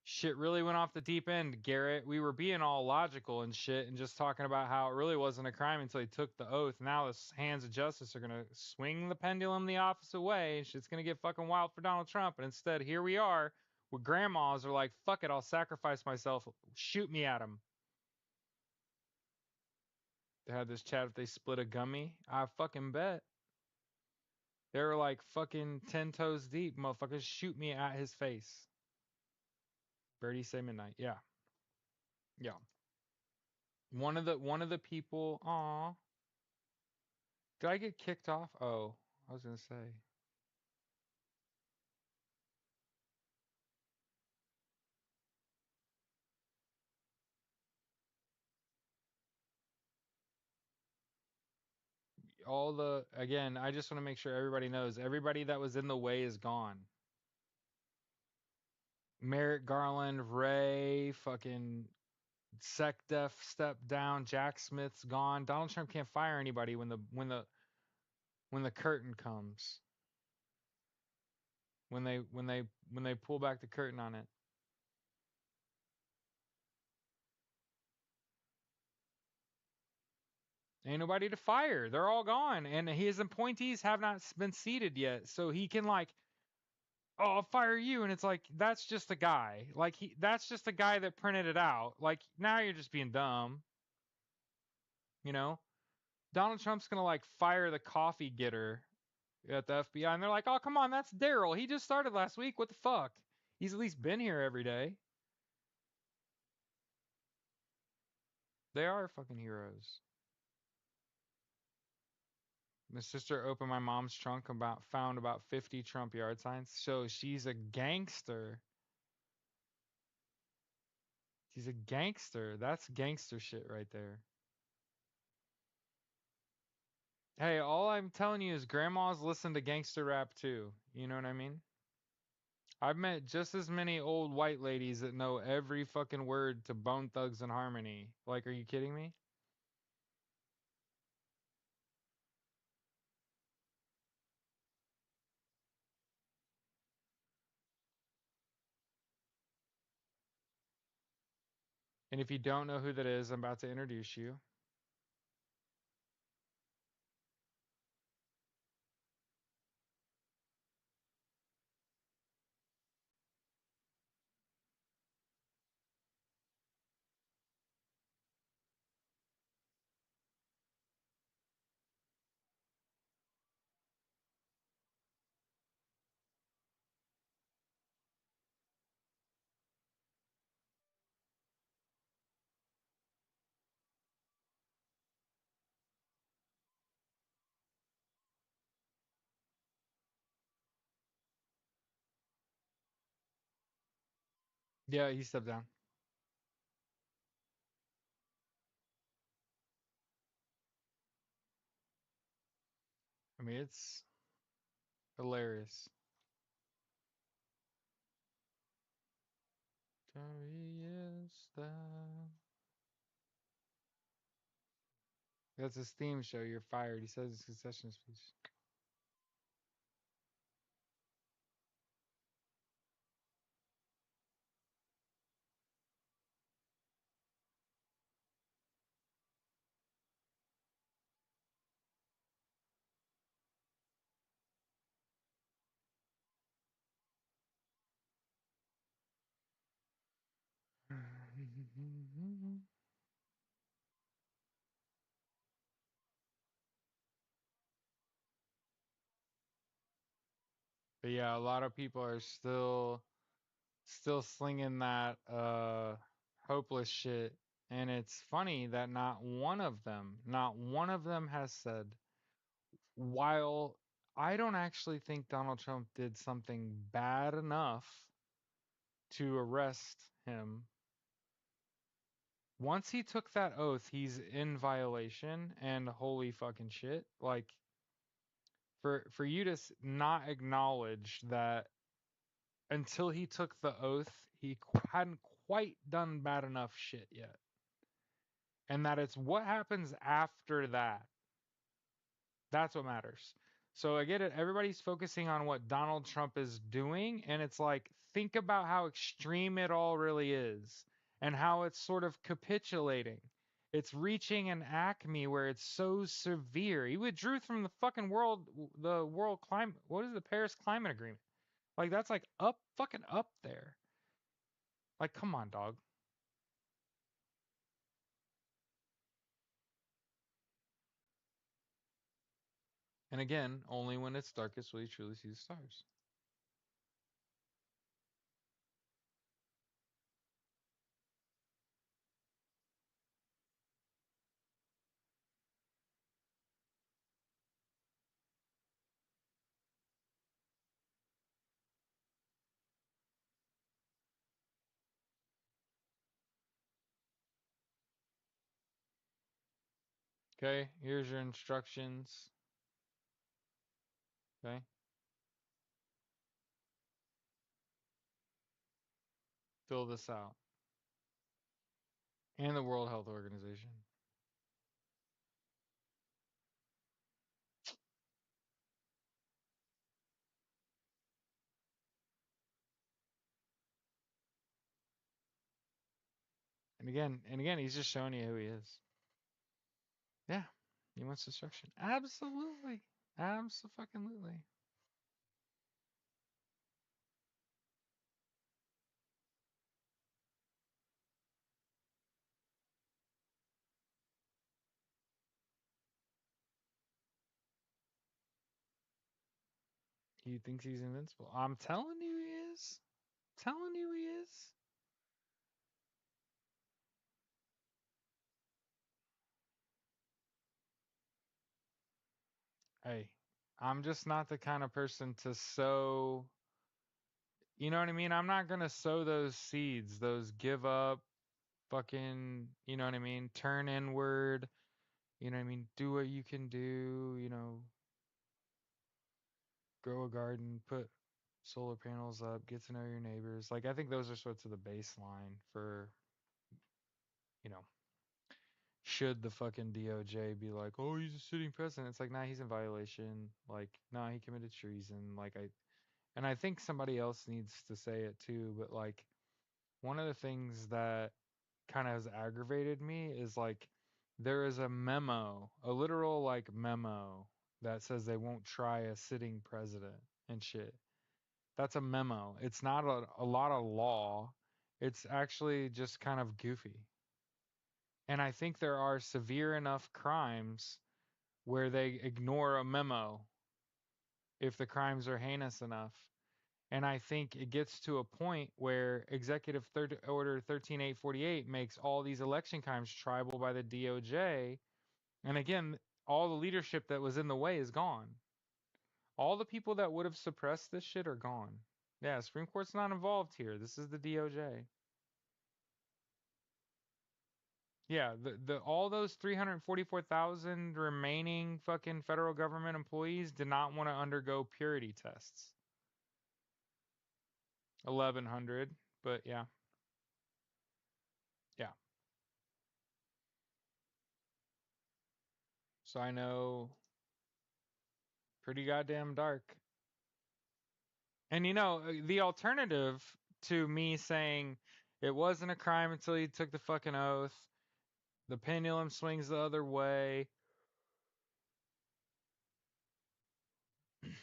shit really went off the deep end, Garrett. We were being all logical and shit and just talking about how it really wasn't a crime until he took the oath. Now the hands of justice are going to swing the pendulum the opposite way and shit's going to get fucking wild for Donald Trump. And instead, here we are where grandmas are like, fuck it, I'll sacrifice myself. Shoot me at him. They had this chat if they split a gummy. I fucking bet. They were like fucking 10 toes deep. Motherfuckers shoot me at his face. Birdie say midnight. Yeah. Yeah. One of the people, aw. Did I get kicked off? Oh, I was gonna say. All the again, I just want to make sure everybody knows everybody that was in the way is gone. Merrick Garland, Ray, fucking SecDef stepped down, Jack Smith's gone. Donald Trump can't fire anybody when the curtain comes. When they pull back the curtain on it. Ain't nobody to fire. They're all gone, and his appointees have not been seated yet. So he can like, oh, I'll fire you, and it's like that's just a guy. Like that's just a guy that printed it out. Like now you're just being dumb, you know. Donald Trump's gonna like fire the coffee getter at the FBI, and they're like, oh, come on, that's Daryl. He just started last week. What the fuck? He's at least been here every day. They are fucking heroes. My sister opened my mom's trunk found about 50 Trump yard signs. So she's a gangster. She's a gangster. That's gangster shit right there. Hey, all I'm telling you is grandmas listen to gangster rap too. You know what I mean? I've met just as many old white ladies that know every fucking word to Bone Thugs and Harmony. Like, are you kidding me? And if you don't know who that is, I'm about to introduce you. Yeah, he stepped down. I mean, it's hilarious. Sorry, yes, that's his theme show. You're fired. He says his concession speech. But yeah, a lot of people are still slinging that hopeless shit, and it's funny that not one of them has said, while I don't actually think Donald Trump did something bad enough to arrest him. Once he took that oath, he's in violation, and holy fucking shit. Like, for you to not acknowledge that until he took the oath, he hadn't quite done bad enough shit yet. And that it's what happens after that. That's what matters. So I get it. Everybody's focusing on what Donald Trump is doing. And it's like, think about how extreme it all really is and how it's sort of capitulating. It's reaching an acme where it's so severe. He withdrew from the world climate. What is the Paris Climate Agreement? Like, that's like fucking up there. Like, come on, dog. And again, only when it's darkest will you truly see the stars. Okay, here's your instructions. Okay, fill this out. And the World Health Organization. And again, he's just showing you who he is. Yeah, he wants destruction. Absolutely. Absolutely. He thinks he's invincible. I'm telling you he is. Telling you he is. Hey, I'm just not the kind of person to sow. You know what I mean? I'm not going to sow those seeds, those give up, fucking, you know what I mean? Turn inward, you know what I mean? Do what you can do, grow a garden, put solar panels up, get to know your neighbors. Like, I think those are sorts of the baseline for, you know, should the fucking DOJ be like, oh, he's a sitting president? It's like, nah, he's in violation. Like, nah, he committed treason. And I think somebody else needs to say it too, but like, one of the things that kind of has aggravated me is like there is a memo, a literal like memo that says they won't try a sitting president and shit. That's a memo. It's not a lot of law. It's actually just kind of goofy. And I think there are severe enough crimes where they ignore a memo if the crimes are heinous enough. And I think it gets to a point where Executive Order 13848 makes all these election crimes tribal by the DOJ. And again, all the leadership that was in the way is gone. All the people that would have suppressed this shit are gone. Yeah, Supreme Court's not involved here. This is the DOJ. Yeah, the all those 344,000 remaining fucking federal government employees did not want to undergo purity tests. 1,100, but yeah, yeah. So I know pretty goddamn dark. And the alternative to me saying it wasn't a crime until you took the fucking oath, the pendulum swings the other way.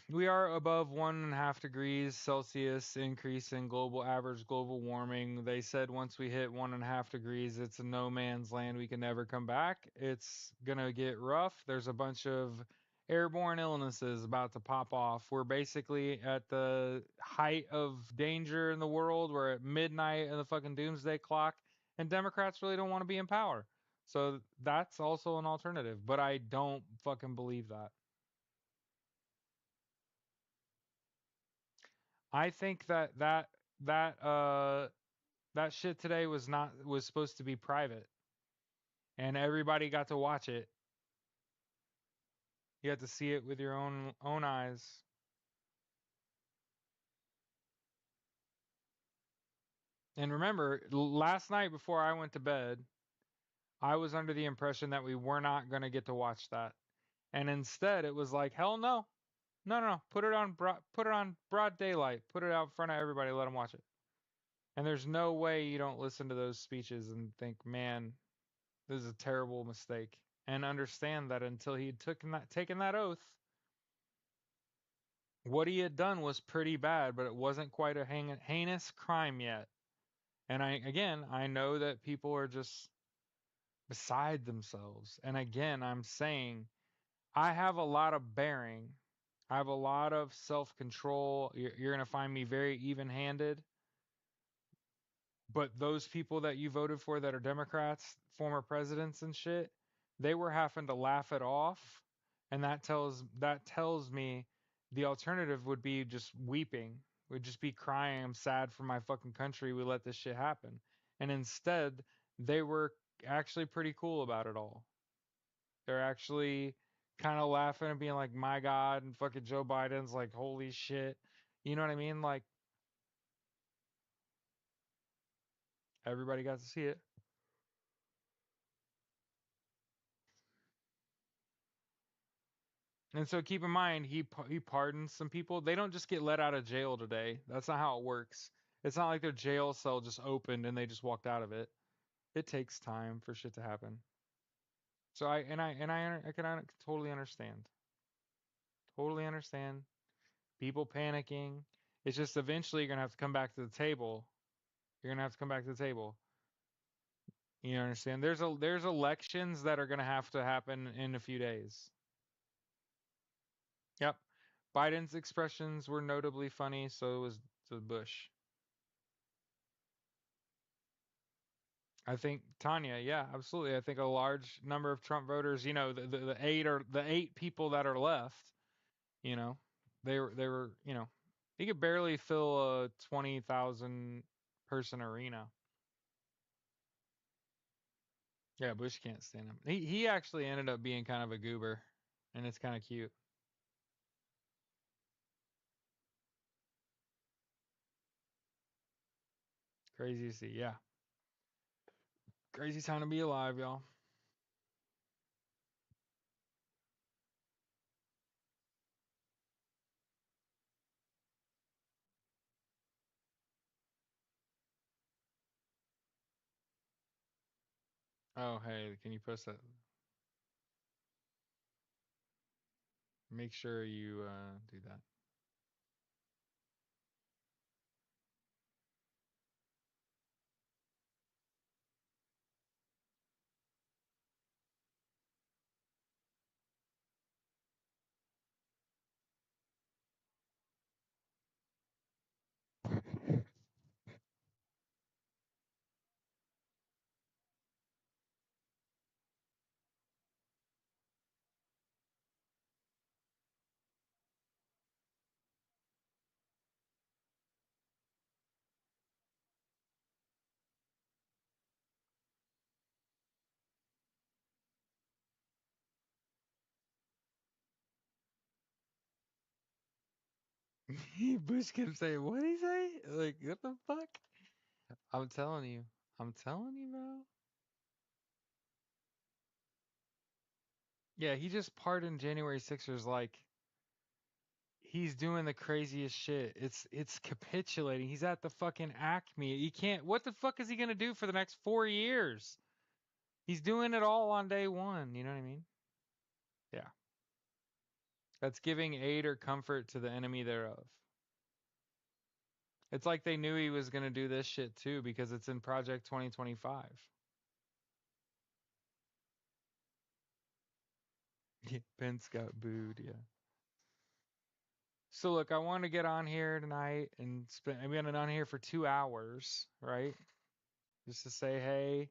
We are above 1.5 degrees Celsius increase in global average global warming. They said once we hit 1.5 degrees, it's a no man's land. We can never come back. It's gonna get rough. There's a bunch of airborne illnesses about to pop off. We're basically at the height of danger in the world. We're at midnight of the fucking doomsday clock, and Democrats really don't want to be in power. So that's also an alternative, but I don't fucking believe that. I think that shit today was supposed to be private and everybody got to watch it. You had to see it with your own eyes. And remember, last night before I went to bed, I was under the impression that we were not going to get to watch that. And instead it was like, "Hell no. No, no, no. Put it on broad daylight. Put it out in front of everybody, let them watch it." And there's no way you don't listen to those speeches and think, "Man, this is a terrible mistake," and understand that until he had taken that oath, what he had done was pretty bad, but it wasn't quite a heinous crime yet. And I know that people are just beside themselves. And again, I'm saying I have a lot of bearing. I have a lot of self control. You're going to find me very even handed. But those people that you voted for that are Democrats, former presidents and shit, they were having to laugh it off, and that tells me the alternative would be just weeping, would just be crying, "I'm sad for my fucking country. We let this shit happen." And instead, they were actually pretty cool about it all. They're actually kind of laughing and being like, "My God," and fucking Joe Biden's like, "Holy shit." You know what I mean? Like everybody got to see it. And so keep in mind, he pardons some people. They don't just get let out of jail today. That's not how it works. It's not like their jail cell just opened and they just walked out of it. It takes time for shit to happen. So I can totally understand. Totally understand people panicking. It's just eventually you're gonna have to come back to the table. You're gonna have to come back to the table. You understand? There's elections that are gonna have to happen in a few days. Yep. Biden's expressions were notably funny, so was the Bush. I think Tanya, yeah, absolutely. I think a large number of Trump voters, the eight people that are left, you know, they were, he could barely fill a 20,000 person arena. Yeah, Bush can't stand him. He actually ended up being kind of a goober, and it's kind of cute. Crazy to see. Yeah, crazy time to be alive, y'all. Oh, hey, can you post that? Make sure you do that. Bush kept saying, "What did he say? Like, what the fuck?" I'm telling you. I'm telling you, bro. Yeah, he just pardoned January Sixers like he's doing the craziest shit. It's capitulating. He's at the fucking Acme. He can't. What the fuck is he gonna do for the next 4 years? He's doing it all on day one. You know what I mean? Yeah. That's giving aid or comfort to the enemy thereof. It's like they knew he was gonna do this shit too because it's in Project 2025. Yeah, Pence got booed. Yeah. So look, I want to get on here tonight and spend. I'm getting on here for 2 hours, right? Just to say, hey,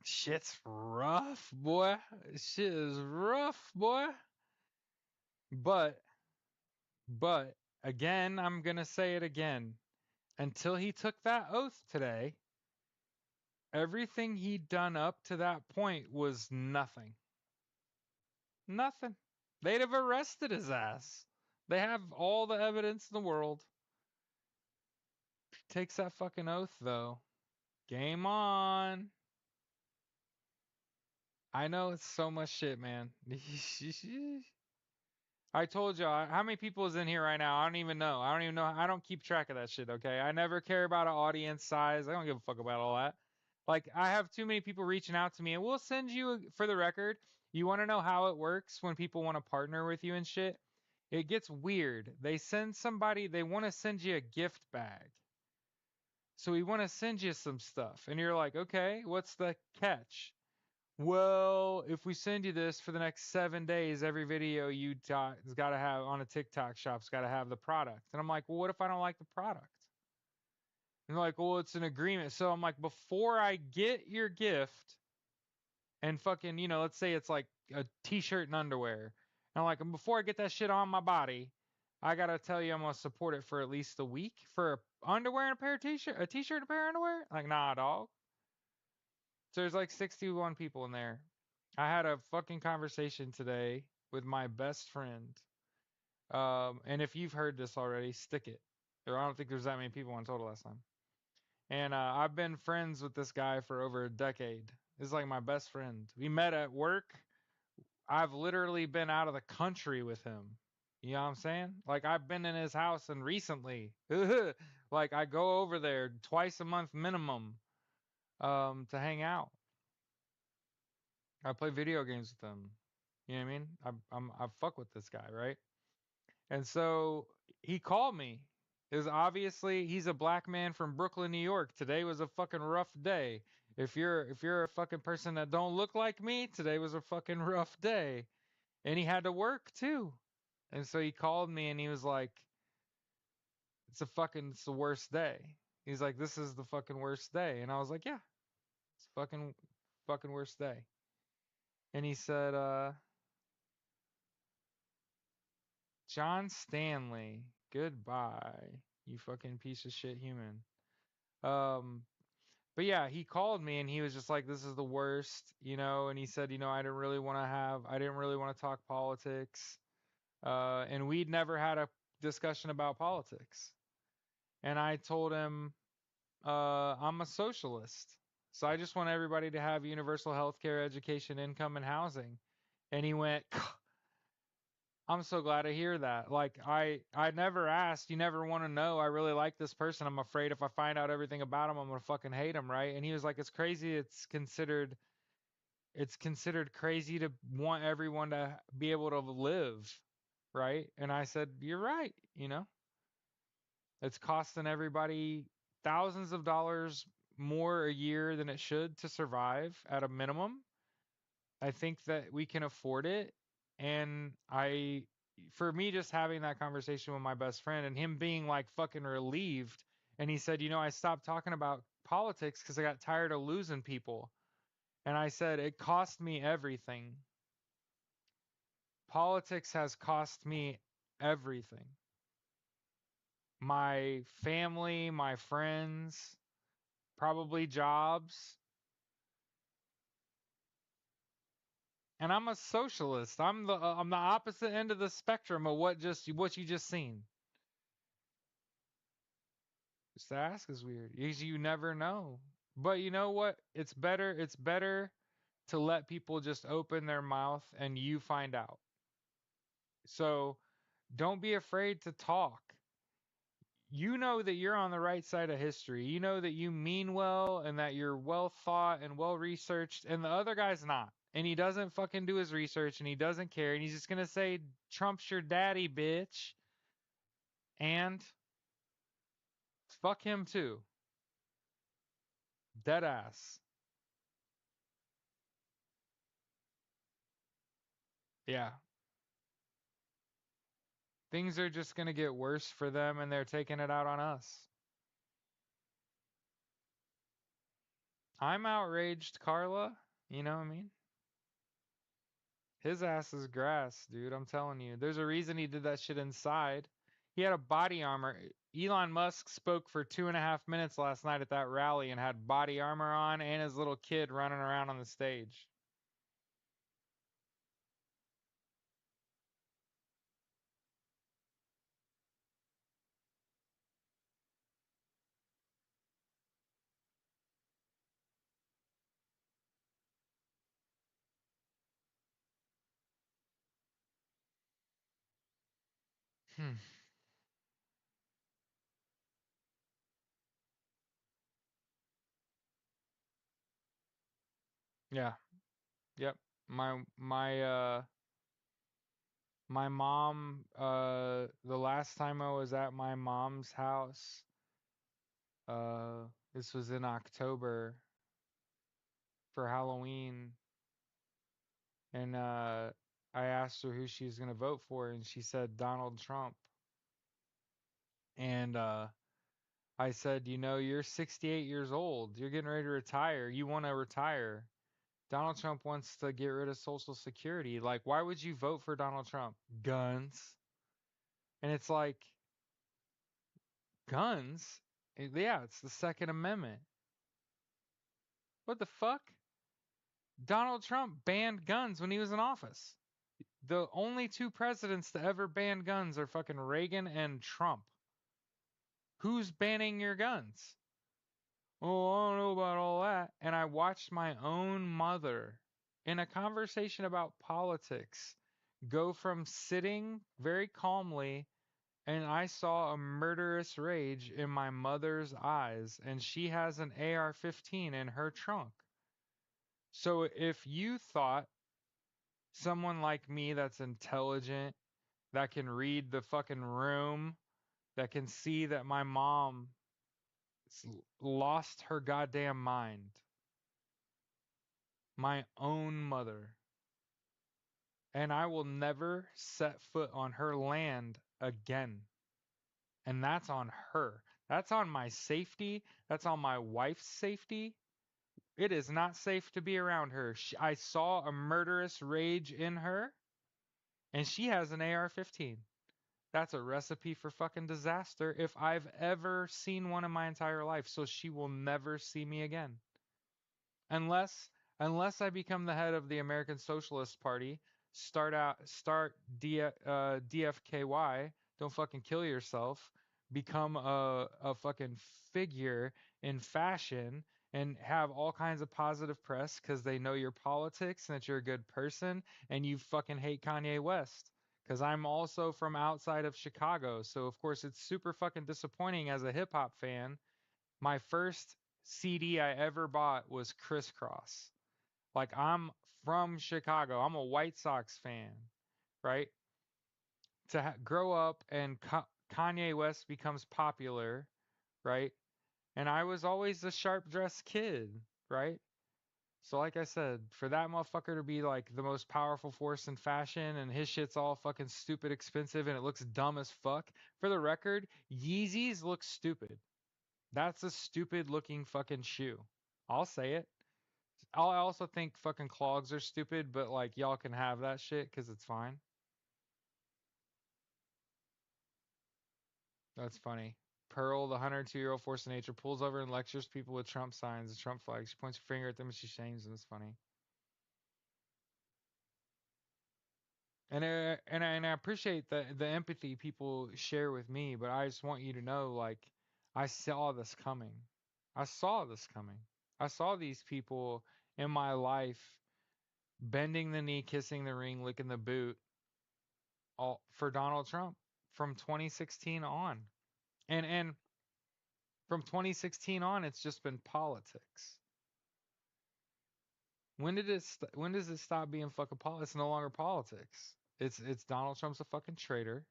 shit's rough, boy. Shit is rough, boy. But, but again, I'm gonna say it again. Until he took that oath today, everything he'd done up to that point was nothing. Nothing. They'd have arrested his ass. They have all the evidence in the world. Takes that fucking oath though. Game on. I know it's so much shit, man. I told y'all how many people is in here right now. I don't even know. I don't even know. I don't keep track of that shit. Okay, I never care about an audience size. I don't give a fuck about all that. Like I have too many people reaching out to me, and we'll send you. For the record, you want to know how it works when people want to partner with you and shit? It gets weird. They send somebody. They want to send you a gift bag. So we want to send you some stuff, and you're like, okay, what's the catch? Well, if we send you this for the next 7 days, every video you has got to have on a TikTok shop's got to have the product. And I'm like, well, what if I don't like the product? And they're like, well, it's an agreement. So I'm like, before I get your gift and fucking, let's say it's like a t-shirt and underwear. And I'm like, before I get that shit on my body, I gotta tell you I'm gonna support it for at least a week for underwear and a pair of t-shirt, a t-shirt and a pair of underwear. Like, nah, dog. So there's like 61 people in there. I had a fucking conversation today with my best friend. And if you've heard this already, stick it. Or I don't think there's that many people on total last time. And I've been friends with this guy for over a decade. This is like my best friend. We met at work. I've literally been out of the country with him. You know what I'm saying? Like I've been in his house and recently, like I go over there twice a month minimum, to hang out. I play video games with him. You know what I mean? I fuck with this guy, right? And so he called me. Is obviously he's a black man from Brooklyn, New York. Today was a fucking rough day. If you're a fucking person that don't look like me, today was a fucking rough day. And he had to work too. And so he called me and he was like, it's the worst day. He's like, this is the fucking worst day. And I was like, yeah, it's fucking worst day. And he said, John Stanley, goodbye, you fucking piece of shit human. Um, but yeah, he called me and he was just like, "This is the worst," and he said, I didn't really want to talk politics, and we'd never had a discussion about politics. And I told him, I'm a socialist, so I just want everybody to have universal health care, education, income, and housing. And he went, I'm so glad to hear that. Like I never asked. You never want to know. I really like this person. I'm afraid if I find out everything about him, I'm gonna fucking hate him, right? And he was like, it's crazy. It's considered crazy to want everyone to be able to live, right? And I said, you're right. It's costing everybody thousands of dollars more a year than it should to survive at a minimum. I think that we can afford it. And for me, just having that conversation with my best friend and him being like fucking relieved. And he said, I stopped talking about politics because I got tired of losing people. And I said, it cost me everything. Politics has cost me everything. My family, my friends, probably jobs. And I'm a socialist. I'm the opposite end of the spectrum of what you just seen. Just to ask is weird. You never know. But you know what? It's better to let people just open their mouth and you find out. So don't be afraid to talk. You know that you're on the right side of history. You know that you mean well and that you're well thought and well researched, and the other guy's not. And he doesn't fucking do his research and he doesn't care. And he's just going to say, Trump's your daddy, bitch. And fuck him too. Dead ass. Yeah. Things are just going to get worse for them and they're taking it out on us. I'm outraged, Carla. You know what I mean? His ass is grass, dude. I'm telling you. There's a reason he did that shit inside. He had a body armor. Elon Musk spoke for 2.5 minutes last night at that rally and had body armor on and his little kid running around on the stage. Hmm. Yeah. Yep. My mom the last time I was at my mom's house, uh this was in October for Halloween, and I asked her who she was going to vote for, and she said Donald Trump. And I said, you're 68 years old. You're getting ready to retire. You want to retire. Donald Trump wants to get rid of Social Security. Like, why would you vote for Donald Trump? Guns. And it's like, guns? Yeah, it's the Second Amendment. What the fuck? Donald Trump banned guns when he was in office. The only two presidents to ever ban guns are fucking Reagan and Trump. Who's banning your guns? Oh, I don't know about all that. And I watched my own mother in a conversation about politics go from sitting very calmly, and I saw a murderous rage in my mother's eyes, and she has an AR-15 in her trunk. So if you thought someone like me that's intelligent, that can read the fucking room, that can see that my mom lost her goddamn mind, my own mother, and I will never set foot on her land again. And that's on her. That's on my safety. That's on my wife's safety. It is not safe to be around her. I saw a murderous rage in her, and she has an AR-15. That's a recipe for fucking disaster if I've ever seen one in my entire life. So she will never see me again. unless unless I become the head of the American Socialist Party, start DFKY, don't fucking kill yourself, become a fucking figure in fashion and have all kinds of positive press because they know your politics and that you're a good person and you fucking hate Kanye West. Because I'm also from outside of Chicago, so of course it's super fucking disappointing as a hip hop fan. My first CD I ever bought was Crisscross. Like, I'm from Chicago. I'm a White Sox fan, right? To grow up and Kanye West becomes popular, right? And I was always the sharp dressed kid, right? So like I said, for that motherfucker to be like the most powerful force in fashion and his shit's all fucking stupid expensive and it looks dumb as fuck. For the record, Yeezys look stupid. That's a stupid looking fucking shoe. I'll say it. I also think fucking clogs are stupid, but like y'all can have that shit because it's fine. That's funny. Pearl, the 102-year-old force of nature, pulls over and lectures people with Trump signs and Trump flags. She points her finger at them and she shames them. It's funny. And I appreciate the empathy people share with me, but I just want you to know, like, I saw this coming. I saw this coming. I saw these people in my life bending the knee, kissing the ring, licking the boot, all for Donald Trump from 2016 on. And from 2016 on, it's just been politics. When does it stop being fucking politics? It's no longer politics. It's Donald Trump's a fucking traitor.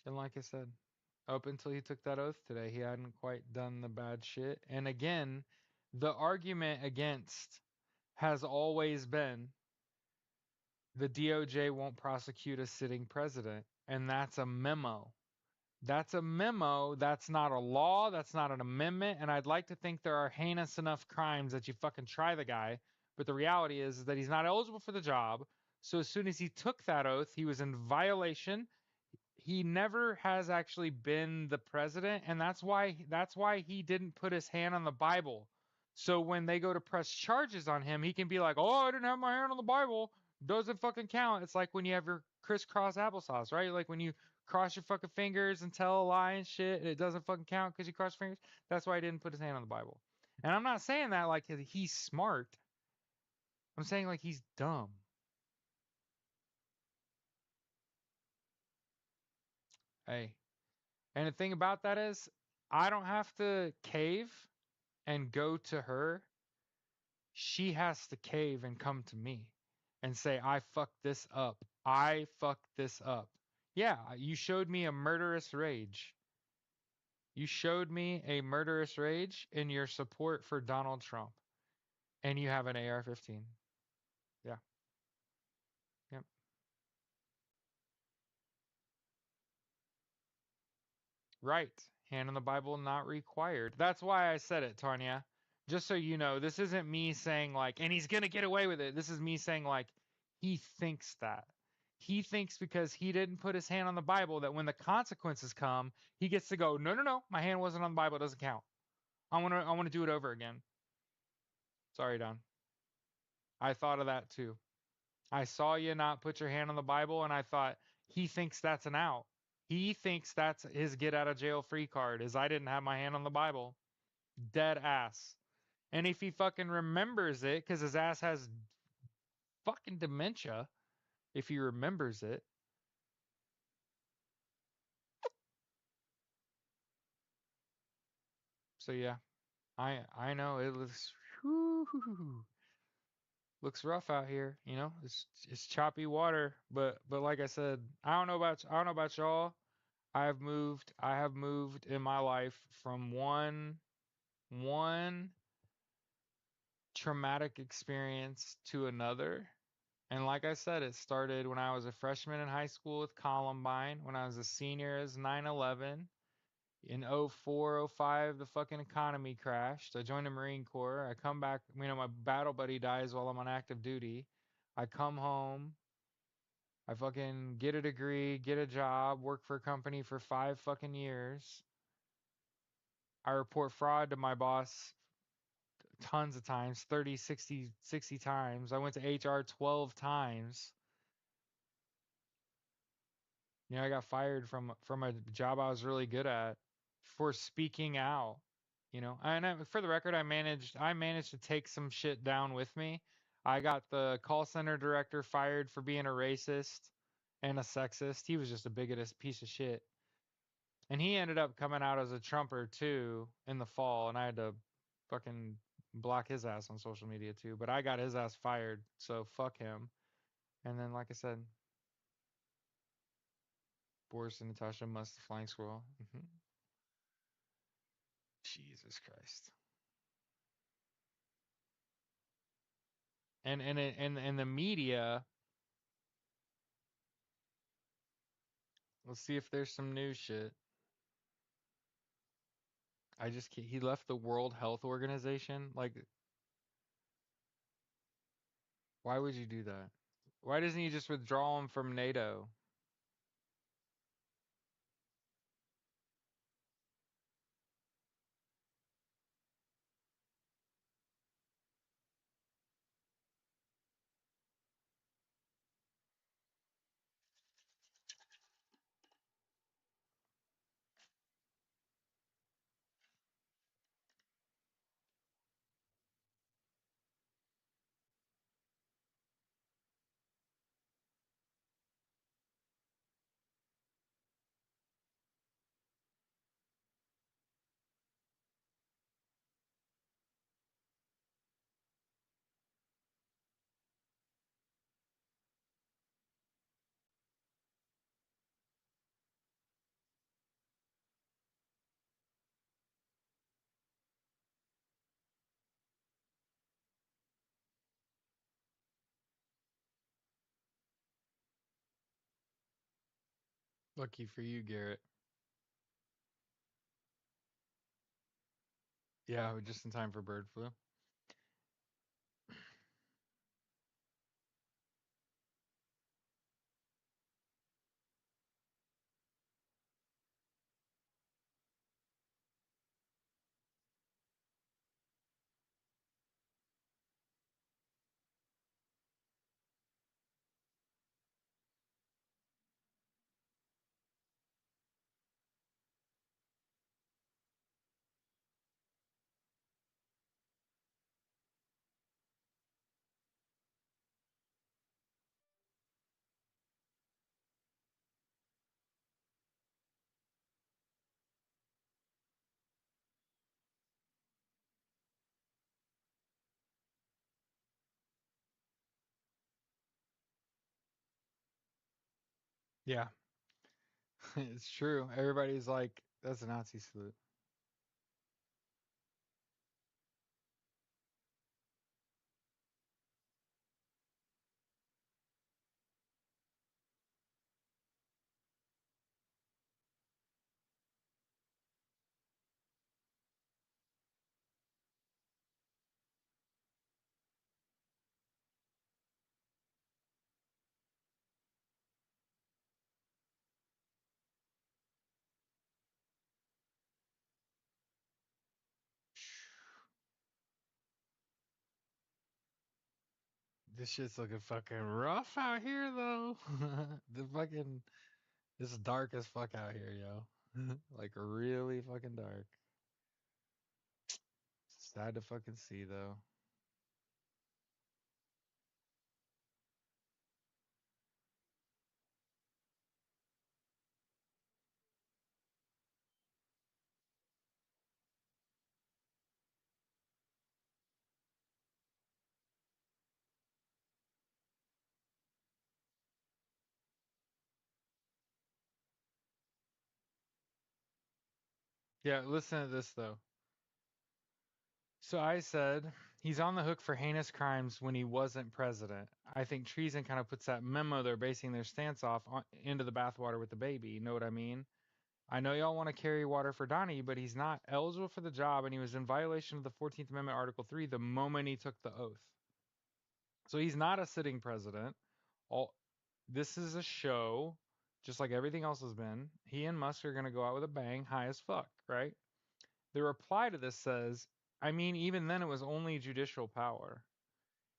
And like I said, up until he took that oath today, he hadn't quite done the bad shit. And again, the argument against has always been the DOJ won't prosecute a sitting president. And that's a memo. That's a memo. That's not a law. That's not an amendment. And I'd like to think there are heinous enough crimes that you fucking try the guy. But the reality is that he's not eligible for the job. So as soon as he took that oath, he was in violation. He never has actually been the president, and that's why he didn't put his hand on the Bible. So when they go to press charges on him, he can be like, "Oh, I didn't have my hand on the Bible. Doesn't fucking count." It's like when you have your crisscross applesauce, right? Like when you cross your fucking fingers and tell a lie and shit, and it doesn't fucking count because you cross your fingers. That's why he didn't put his hand on the Bible. And I'm not saying that like he's smart. I'm saying like he's dumb. Hey, and the thing about that is, I don't have to cave and go to her. She has to cave and come to me and say, I fucked this up. I fucked this up. Yeah, you showed me a murderous rage. You showed me a murderous rage in your support for Donald Trump. And you have an AR 15. Yeah. Yep. Right. Hand on the Bible not required. That's why I said it, Tanya. Just so you know, this isn't me saying like, and he's gonna get away with it. This is me saying like, he thinks that. He thinks because he didn't put his hand on the Bible that when the consequences come, he gets to go, no, no, no, my hand wasn't on the Bible, it doesn't count. I wanna do it over again. Sorry, Don. I thought of that too. I saw you not put your hand on the Bible, and I thought he thinks that's an out. He thinks that's his get out of jail free card, is I didn't have my hand on the Bible. Dead ass. And if he fucking remembers it, because his ass has fucking dementia, if he remembers it. So yeah, I know it looks rough out here. You know, it's choppy water. But like I said, I don't know about y'all. I have moved in my life from one traumatic experience to another. And like I said, it started when I was a freshman in high school with Columbine, when I was a senior as 9/11. In '04, '05, the fucking economy crashed. I joined the Marine Corps. I come back, my battle buddy dies while I'm on active duty. I come home. I fucking get a degree, get a job, work for a company for 5 fucking years. I report fraud to my boss tons of times, 30, 60 times. I went to HR 12 times. I got fired from a job I was really good at for speaking out. And for the record, I managed to take some shit down with me. I got the call center director fired for being a racist and a sexist. He was just a bigoted piece of shit. And he ended up coming out as a Trumper too in the fall, and I had to fucking block his ass on social media too. But I got his ass fired, so fuck him. And then, like I said, Boris and Natasha must flying squirrel. Jesus Christ. And the media. Let's see if there's some new shit. I just can't, he left the World Health Organization. Like, why would you do that? Why doesn't he just withdraw him from NATO? Lucky for you, Garrett. Yeah, just in time for bird flu. Yeah, it's true. Everybody's like, that's a Nazi salute. This shit's looking fucking rough out here, though. the fucking It's dark as fuck out here, yo. Like really fucking dark. Sad to fucking see, though. Yeah, listen to this though. So I said he's on the hook for heinous crimes when he wasn't president. I think treason kind of puts that memo they're basing their stance off into the bathwater with the baby. You know what I mean? I know y'all want to carry water for Donnie, but he's not eligible for the job, and he was in violation of the 14th Amendment, Article 3, the moment he took the oath. So he's not a sitting president. All This is a show, just like everything else has been. He and Musk are going to go out with a bang, high as fuck, right? The reply to this says, I mean, even then it was only judicial power.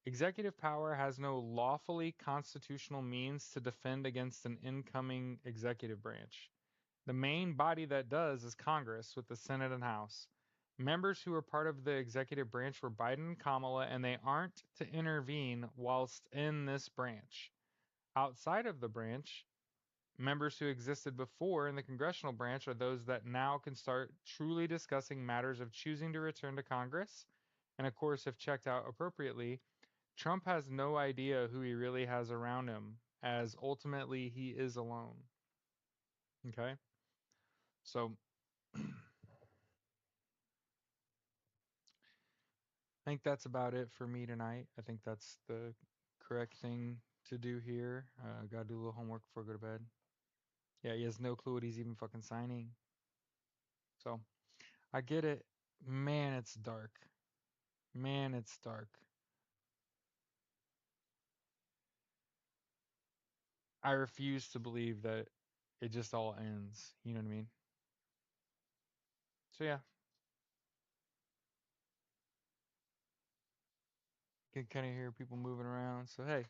Executive power has no lawfully constitutional means to defend against an incoming executive branch. The main body that does is Congress with the Senate and House. Members who are part of the executive branch were Biden and Kamala, and they aren't to intervene whilst in this branch. Outside of the branch, members who existed before in the congressional branch are those that now can start truly discussing matters of choosing to return to Congress. And of course, if checked out appropriately, Trump has no idea who he really has around him, as ultimately he is alone. Okay? So I think that's about it for me tonight. I think that's the correct thing to do here. Gotta do a little homework before I go to bed. Yeah, he has no clue what he's even fucking signing. So I get it. Man, it's dark. Man, it's dark. I refuse to believe that it just all ends. You know what I mean? So yeah, can kind of hear people moving around. So hey,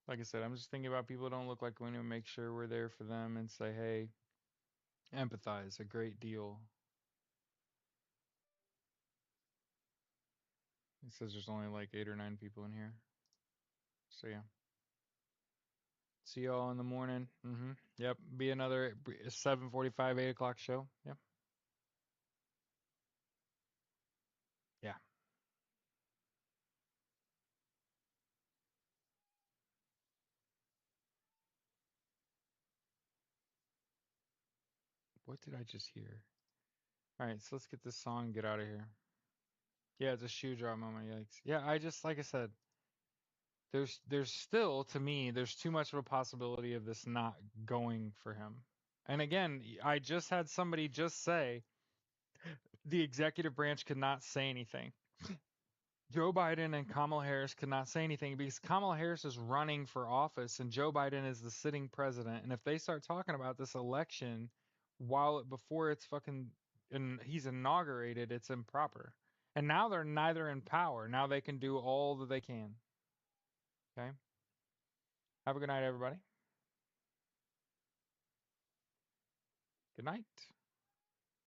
like I said, I'm just thinking about people who don't look like we need to make sure we're there for them and say, hey, empathize a great deal. It says there's only like 8 or 9 people in here. So yeah. See y'all in the morning. Yep. Be another 7:45, 8 o'clock show. Yep. Yeah. What did I just hear? All right, so let's get this song and get out of here. Yeah, it's a shoe drop moment. Yikes. Yeah, I just like I said, there's still to me there's too much of a possibility of this not going for him. And again, I just had somebody just say the executive branch could not say anything. Joe Biden and Kamala Harris could not say anything because Kamala Harris is running for office and Joe Biden is the sitting president. And if they start talking about this election before it's fucking and he's inaugurated, it's improper. And now they're neither in power. Now they can do all that they can. Okay. Have a good night, everybody. Good night.